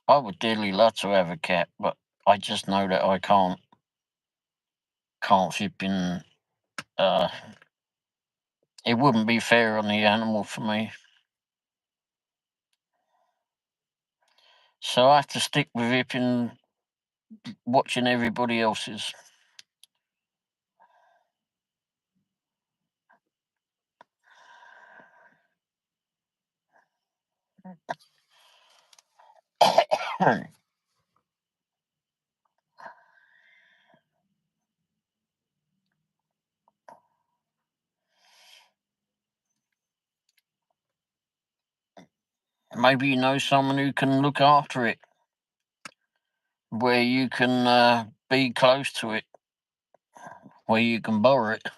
I would dearly love to have a cat, but I just know that I can't flip in. It wouldn't be fair on the animal for me. So I have to stick with it in watching everybody else's. Maybe you know someone who can look after it, where you can be close to it, where you can borrow it.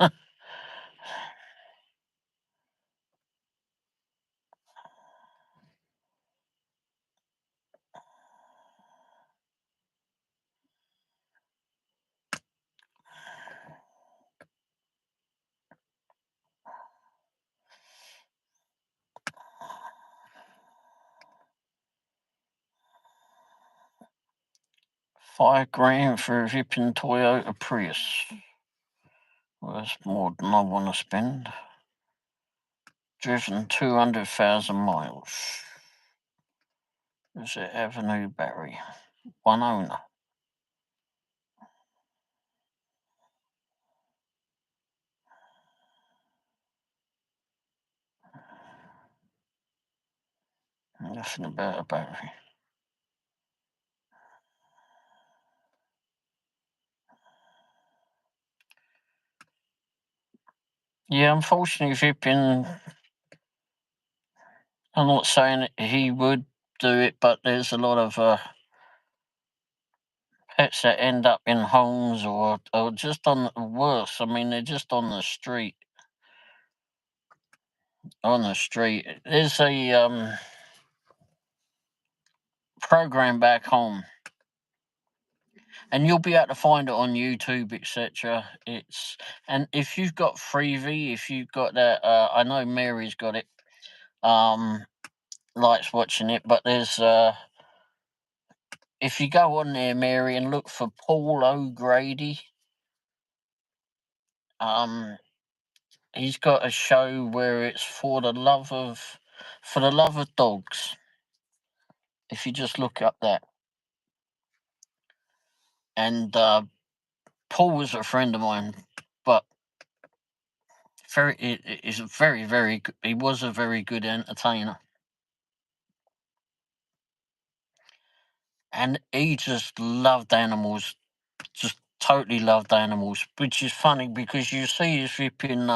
5 grand for a ripping Toyota Prius. Well, that's more than I want to spend. Driven 200,000 miles. Is it Avenue Barry? One owner. Nothing about a battery. Yeah, unfortunately, Vipian, I'm not saying that he would do it, but there's a lot of pets that end up in homes or just on worse. I mean, they're just on the street. On the street. There's a program back home, and you'll be able to find it on YouTube, etc. And if you've got Freevee, if you've got that, I know Mary's got it. Likes watching it, but there's if you go on there, Mary, and look for Paul O'Grady, he's got a show where it's for the love of dogs. If you just look up that, and Paul was a friend of mine, but is a very good. He was a very good entertainer, and he just loved animals, just totally loved animals. Which is funny because you see his flipping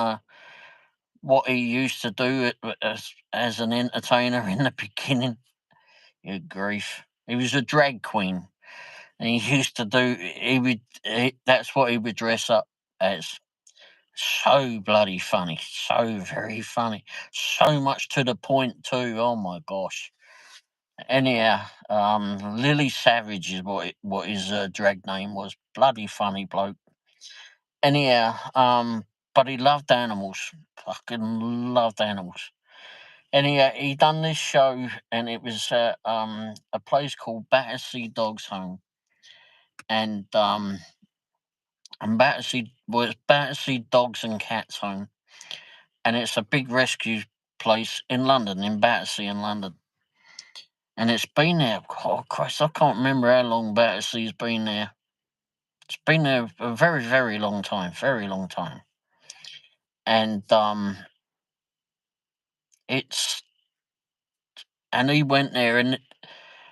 what he used to do as an entertainer in the beginning. Good grief! He was a drag queen, and he used to do. That's what he would dress up as. So bloody funny, so very funny, so much to the point too. Oh my gosh! Anyhow, Lily Savage is what his drag name was. Bloody funny bloke. Anyhow, but he loved animals. Fucking loved animals. Anyhow, he done this show, and it was at a place called Battersea Dogs Home, and Battersea Dogs and Cats Home, and it's a big rescue place in London, in Battersea in London. And it's been there, oh Christ, I can't remember how long Battersea's been there. It's been there a very, very long time, very long time. And he went there and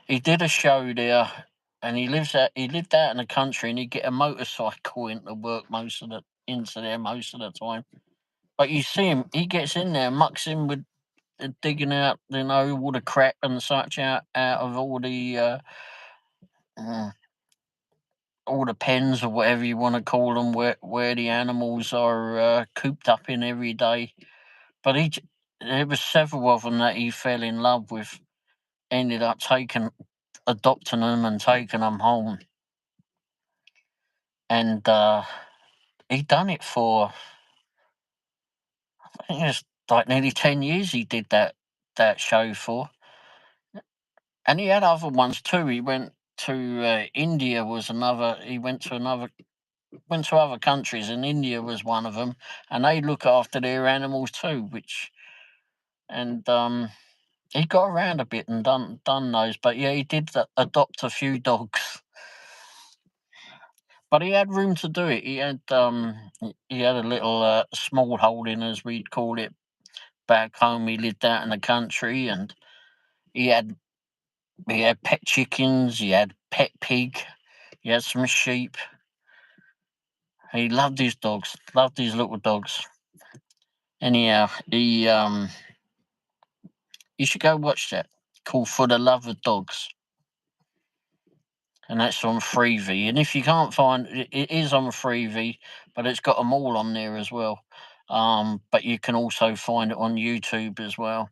he did a show there, and he lived out in the country, and he'd get a motorcycle into work most of the time. But you see him, he gets in there, mucks in with digging out, all the crap and such out of uh, all the pens or whatever you want to call them, where the animals are cooped up in every day. But there was several of them that he fell in love with, ended up adopting them and taking them home. And he done it for, I think it was like nearly 10 years he did that show for. And he had other ones too. He went to India was another. He went to other countries, and India was one of them. And they look after their animals too, and he got around a bit and done those. But yeah, he did adopt a few dogs, but he had room to do it. He had a little small holding, as we'd call it, back home. He lived out in the country, and He had pet chickens. He had pet pig. He had some sheep. He loved his dogs. Loved his little dogs. Anyhow, you should go watch that. Called For the Love of Dogs, and that's on Freevee. And if you can't find it, it is on Freevee, but it's got them all on there as well. But you can also find it on YouTube as well.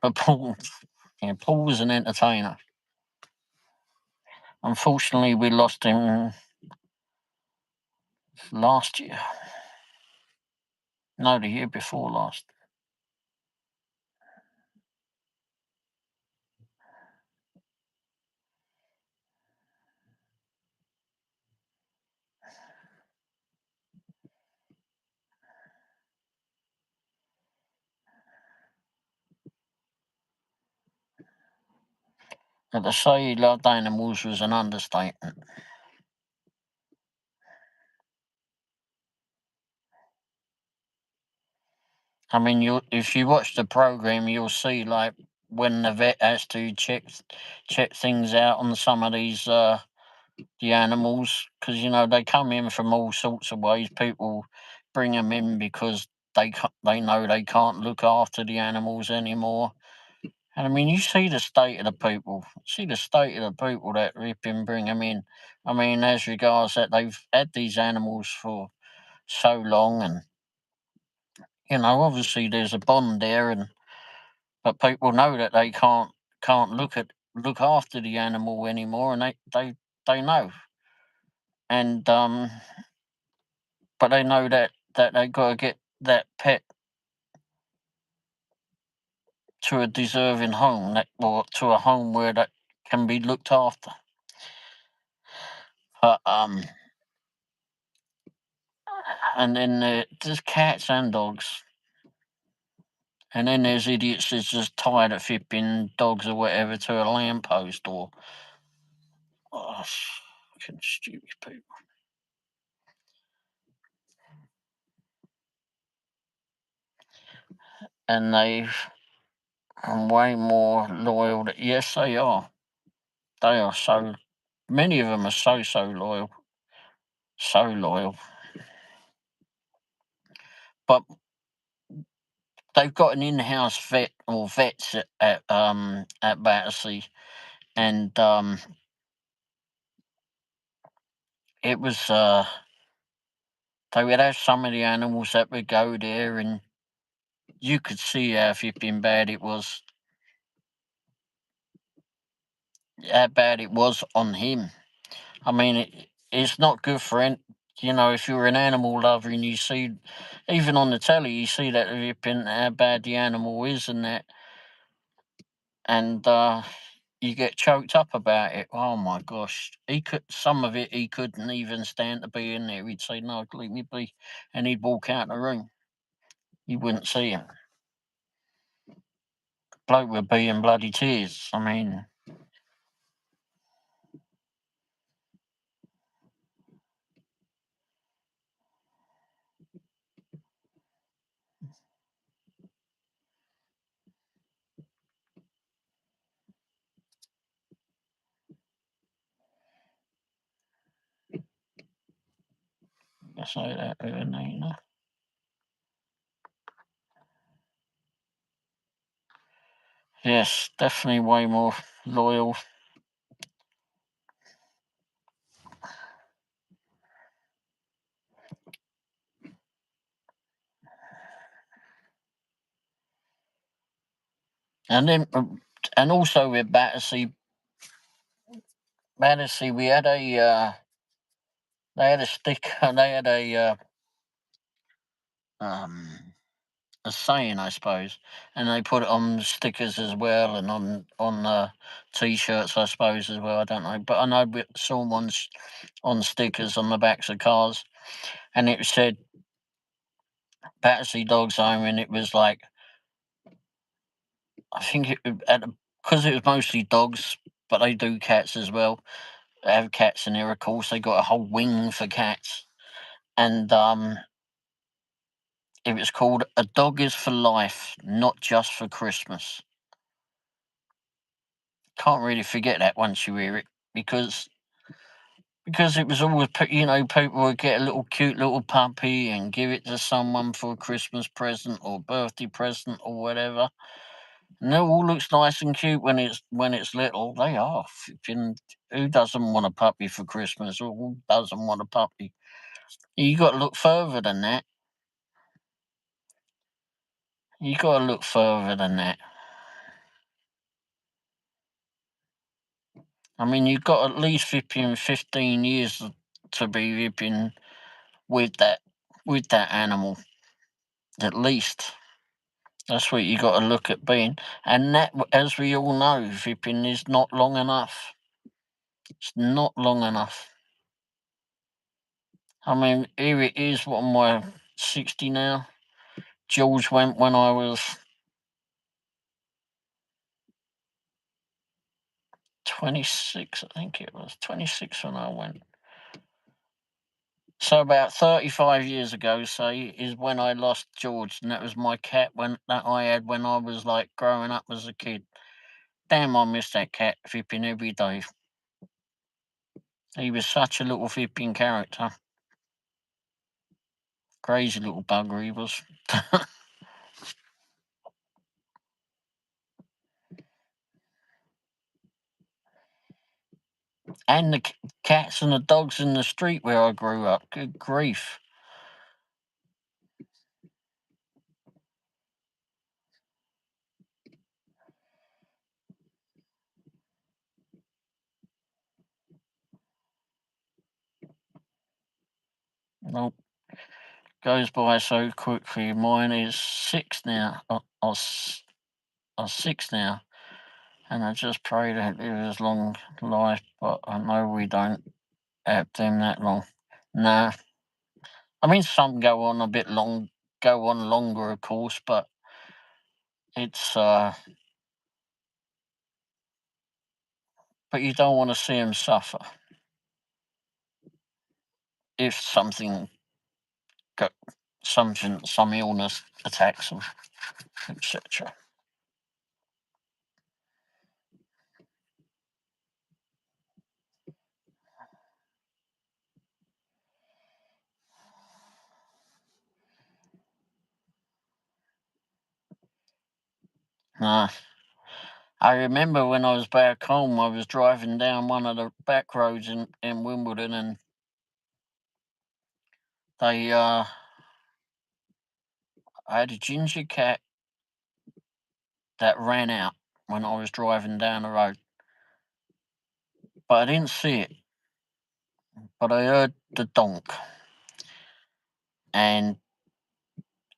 But Paul, Paul was an entertainer. Unfortunately, we lost him last year. No, the year before last. But to say he loved animals was an understatement. I mean, if you watch the program, you'll see like when the vet has to check things out on some of these the animals, because they come in from all sorts of ways. People bring them in because they know they can't look after the animals anymore. And I mean, you see the state of the people. See the state of the people that rip and bring them in. I mean, as regards that they've had these animals for so long, and obviously there's a bond there, but people know that they can't look after the animal anymore, and they know, and but they know that they got to get that pet to a deserving home, or to a home where that can be looked after. But and then there's cats and dogs, and then there's idiots that's just tired of flipping dogs or whatever to a lamppost, or fucking stupid people. And they are way more loyal. Yes, they are. They are so. Many of them are so loyal, so loyal. But they've got an in-house vet or vets at Battersea, and it was they would have some of the animals that would go there, and you could see how flipping bad it was. How bad it was on him. I mean, it's not good for if you're an animal lover and you see, even on the telly, you see that flipping how bad the animal is and that, and you get choked up about it. Oh my gosh, some of it he couldn't even stand to be in there. He'd say, "No, leave me be," and he'd walk out the room. You wouldn't see him. Bloke would be in bloody tears. I mean, I say that, Yes, definitely way more loyal. And then, and also with Battersea, we had they had a sticker, they had a saying, I suppose, and they put it on stickers as well, and on t-shirts, I suppose, as well. I don't know, but I know we saw ones on stickers on the backs of cars, and it said Battersea Dogs Home, and it was like, I think because it was mostly dogs, but they do cats as well. They have cats in there, of course. They got a whole wing for cats, and it was called "A Dog Is for Life, Not Just for Christmas." can't really forget that once you hear it, because it was always, people would get a little cute little puppy and give it to someone for a Christmas present or birthday present or whatever. And it all looks nice and cute when it's little. They are. Who doesn't want a puppy for Christmas? Or who doesn't want a puppy? You got to look further than that. You got to look further than that. I mean, you've got at least 15 years to be ripping with that animal. At least. That's what you got to look at being. And that, as we all know, Vipping is not long enough. It's not long enough. I mean, here it is, what am I, 60 now? George went when I was 26, I think it was. 26 when I went. So about 35 years ago, say, is when I lost George, and that was my cat that I had when I was like growing up as a kid. Damn, I miss that cat, Vipping, every day. He was such a little Vipping character. Crazy little bugger he was. And the cats and the dogs in the street where I grew up. Good grief. Nope. Goes by so quickly. Mine is 6 now. I was 6 now. And I just pray that it was long life, but I know we don't have them that long. Nah. I mean, some go on go on longer, of course, but it's, but you don't want to see them suffer if some illness attacks them, etc. Nah. I remember when I was back home, I was driving down one of the back roads in Wimbledon, and I had a ginger cat that ran out when I was driving down the road. But I didn't see it. But I heard the donk. And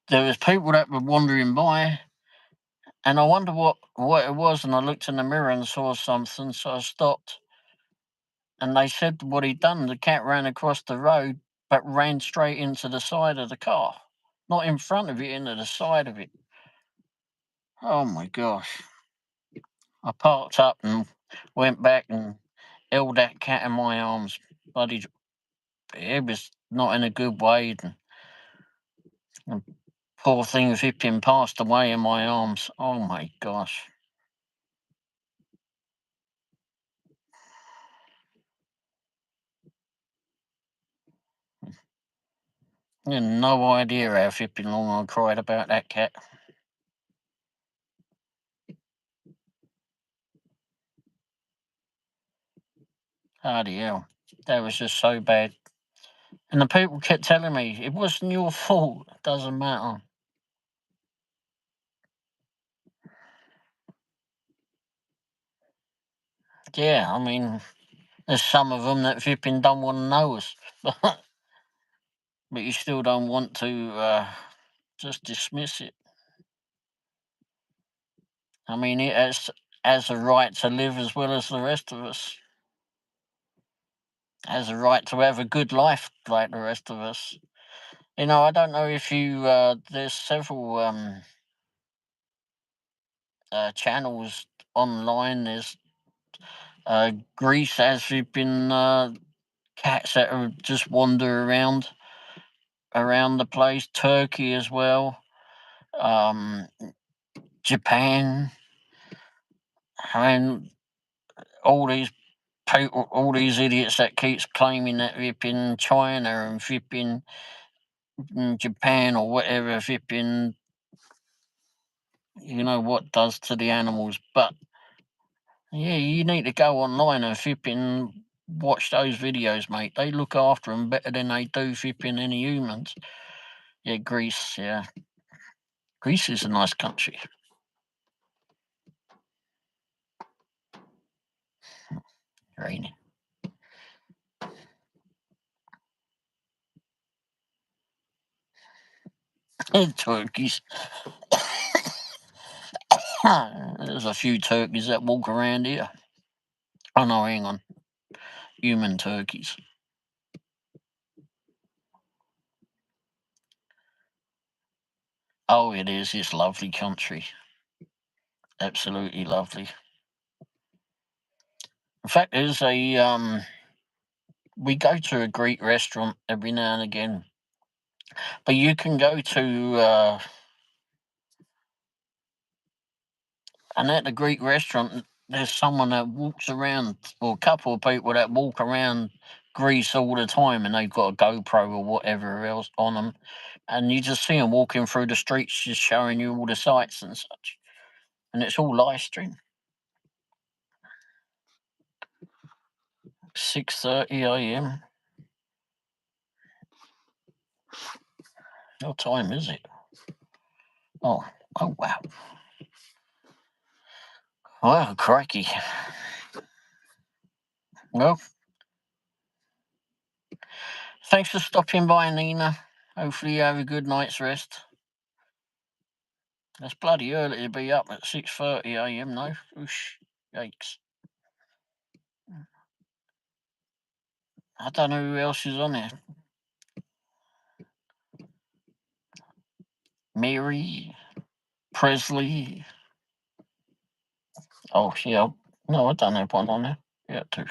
there was people that were wandering by, and I wondered what it was, and I looked in the mirror and saw something, so I stopped. And they said what he'd done. The cat ran across the road, but ran straight into the side of the car. Not in front of it, into the side of it. Oh my gosh. I parked up and went back and held that cat in my arms. Bloody, it was not in a good way. And poor thing Vipping passed away in my arms. Oh my gosh. I had no idea how Vipping long I cried about that cat. Bloody hell. That was just so bad. And the people kept telling me, it wasn't your fault. It doesn't matter. Yeah, I mean, there's some of them that Vipping don't want to know us. But you still don't want to just dismiss it. I mean, it has a right to live as well as the rest of us. Has a right to have a good life like the rest of us. I don't know if you. There's several channels online. There's Greece has been cats that are just wander around the place. Turkey as well. Um, Japan. I mean, all these people, all these idiots that keeps claiming that flipping China and flipping Japan or whatever flipping, you know what does to the animals. But yeah, you need to go online and flipping watch those videos, mate. They look after them better than they do flipping any humans. Yeah, Greece. Yeah, Greece is a nice country. Rainy. Turkeys. There's a few turkeys that walk around here. Oh no, hang on. Human turkeys. Oh, it is. It's lovely country. Absolutely lovely. In fact, there's a we go to a Greek restaurant every now and again, but you can go to and at the Greek restaurant there's someone that walks around, or a couple of people that walk around Greece all the time, and they've got a GoPro or whatever else on them, and you just see them walking through the streets, just showing you all the sights and such, and it's all live stream. 6:30 a.m. What time is it? Oh, oh wow. Wow, crikey. Well, thanks for stopping by, Nina. Hopefully you have a good night's rest. It's bloody early to be up at 6:30 a.m. though. Oosh, yikes. I don't know who else is on there. Mary, Presley. Oh, yeah. No, I don't have one on there. Yeah, two.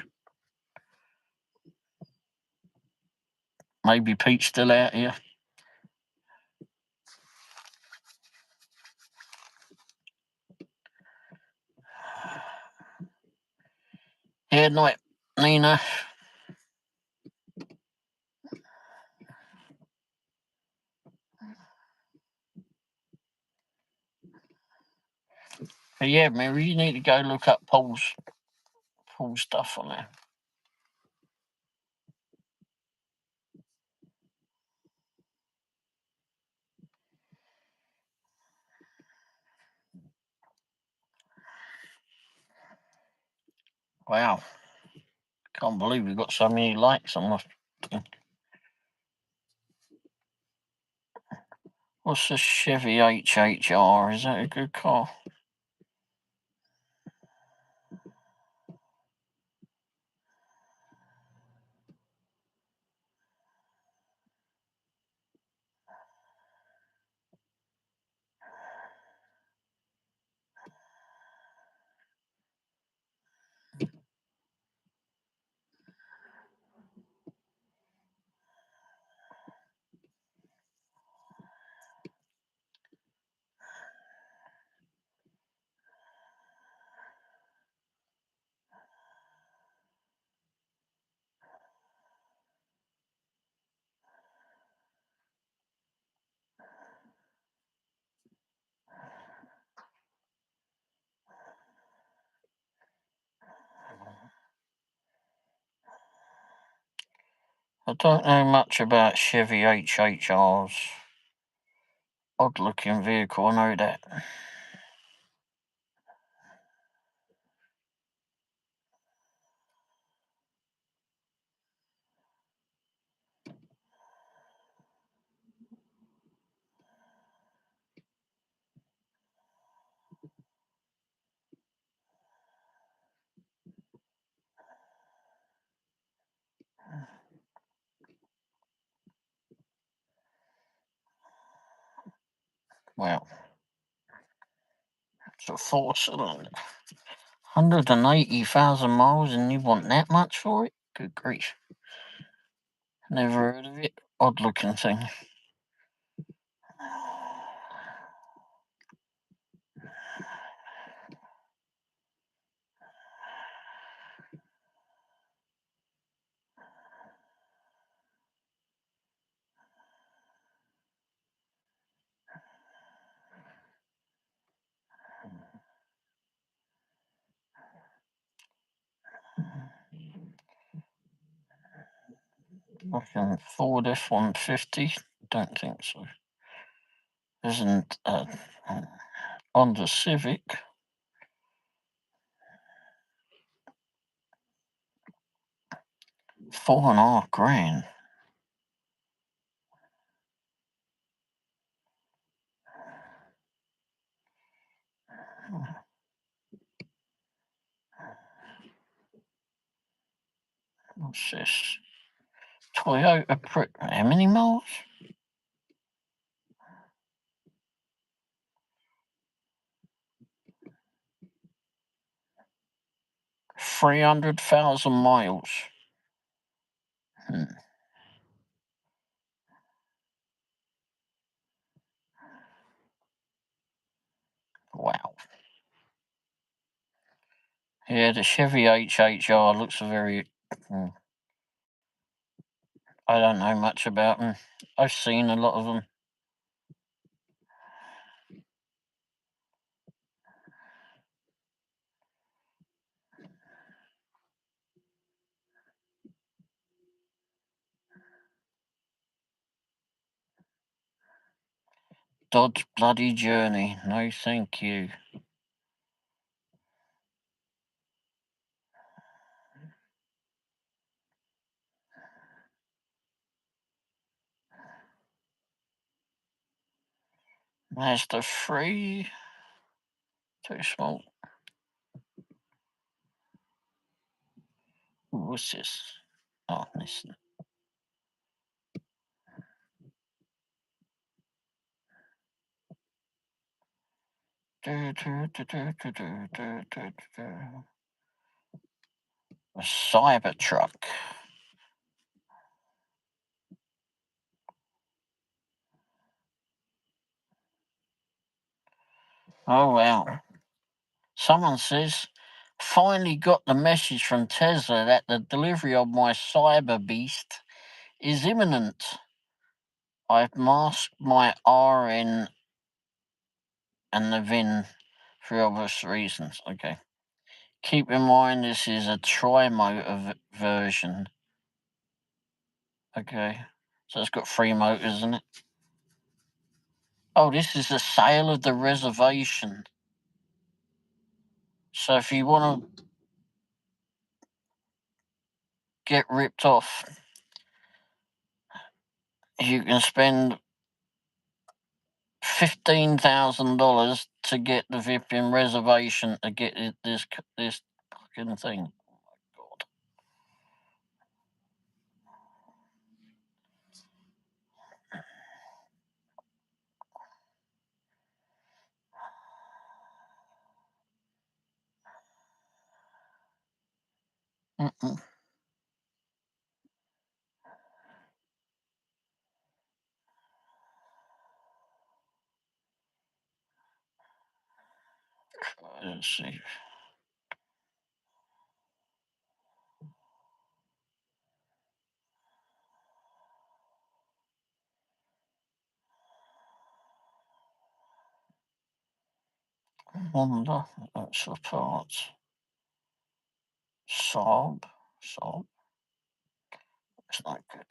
Maybe Pete's still out here. Yeah, night, Nina. But yeah, Mary, you need to go look up Paul's stuff on there. Wow. Can't believe we've got so many likes on my. What's the Chevy HHR? Is that a good car? I don't know much about Chevy HHRs. Odd looking vehicle, I know that. Well, it's a four cylinder. 180,000 miles and you want that much for it? Good grief. Never heard of it. Odd looking thing. I can Ford F-150. Don't think so. Isn't Honda Civic. $4,500. What's this? Toyota. How many miles? 300,000 miles. Wow. Yeah, the Chevy HHR looks very. I don't know much about them. I've seen a lot of them. Dodge bloody Journey. No, thank you. Mazda 3. Too small. What's this? Oh, listen. A Cybertruck. Oh, wow. Someone says, finally got the message from Tesla that the delivery of my Cyber Beast is imminent. I've masked my RN and the VIN for obvious reasons. Okay. Keep in mind this is a tri-motor version. Okay. So it's got 3 motors, isn't it? Oh, this is the sale of the reservation. So if you want to get ripped off, you can spend $15,000 to get the VIP reservation to get this fucking thing. Oh my God. Let's see. Honda, that's the parts. Saab. It's not good.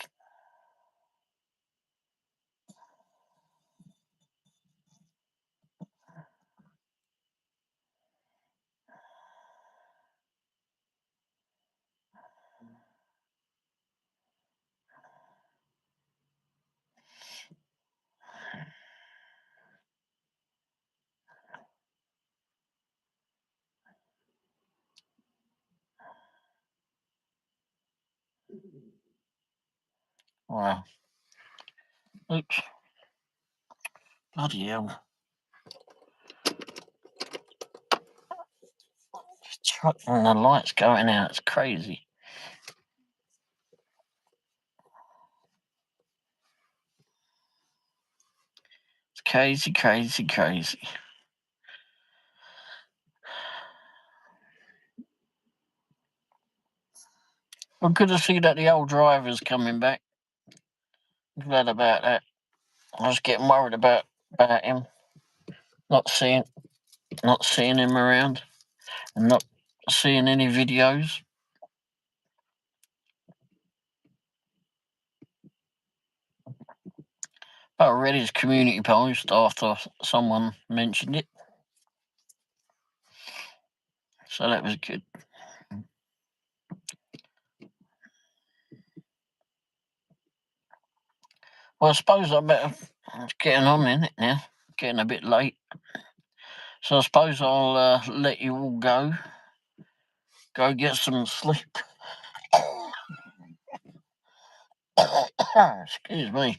Wow. Oops. Bloody hell. Truck and the lights going out. It's crazy. It's crazy. Well, good to see that the old driver's coming back. Glad about that. I was getting worried about him. Not seeing him around and not seeing any videos. I read his community post after someone mentioned it, so that was good. Well, I suppose I better. It's getting on in it now. Getting a bit late, so I suppose I'll let you all go. Go get some sleep. Excuse me.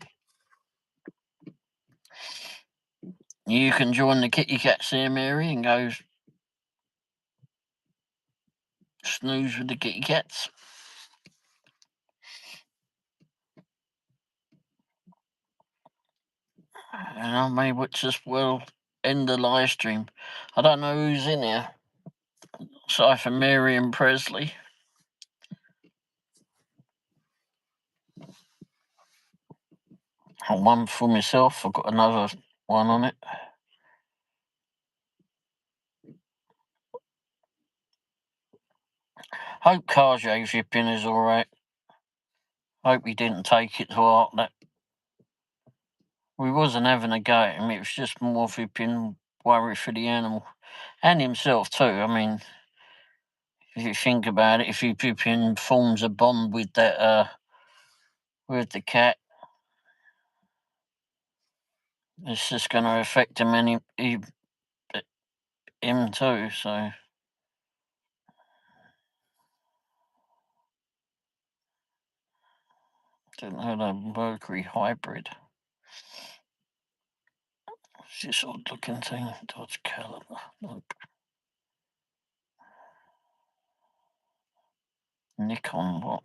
You can join the kitty cats there, Mary, and go snooze with the kitty cats. And I may just well end the live stream. I don't know who's in here. Aside from Mary and Presley. One for myself. I've got another one on it. Hope Carjay's yipping is all right. Hope he didn't take it to heart that we wasn't having a go at him. It was just more flipping worry for the animal and himself too. I mean, if you think about it, if he flipping forms a bond with that with the cat, it's just going to affect him and him too. So. Didn't know the Mercury hybrid. It's this odd looking thing. Dodge caliber. Nope. Nikon what?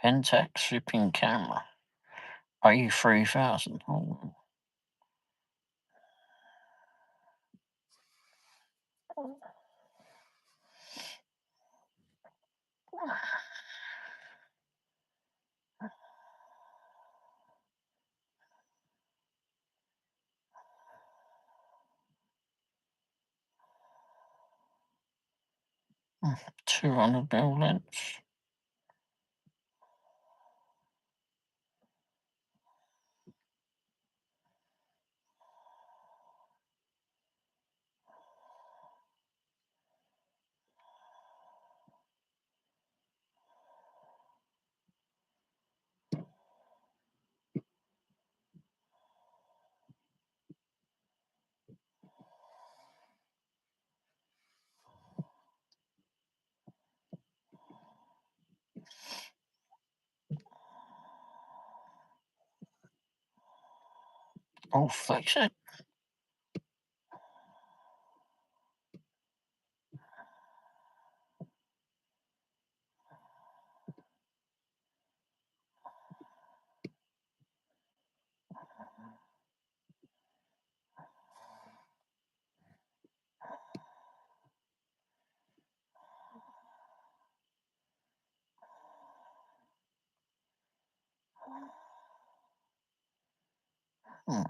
Pentax flipping camera. A3000. Oh. Hmm, 200mm lens. Oh, fix it. Hmm.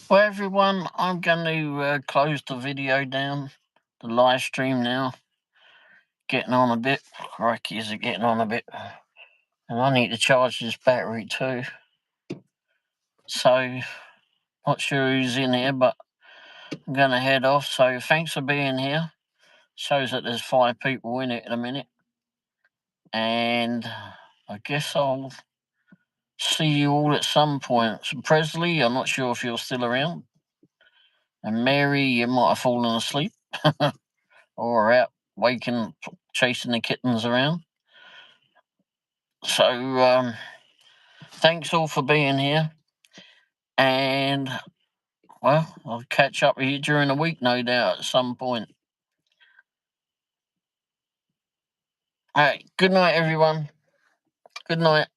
Well, everyone, I'm going to close the video down, the live stream now. Getting on a bit. Crikey, is it getting on a bit? And I need to charge this battery too. So, not sure who's in here, but I'm going to head off. So, thanks for being here. Shows that there's 5 people in it at a minute. And I guess I'll see you all at some point. So Presley, I'm not sure if you're still around. And Mary, you might have fallen asleep. or out waking, chasing the kittens around. So thanks all for being here, and well, I'll catch up with you during the week, no doubt, at some point. All right, good night, everyone. Good night.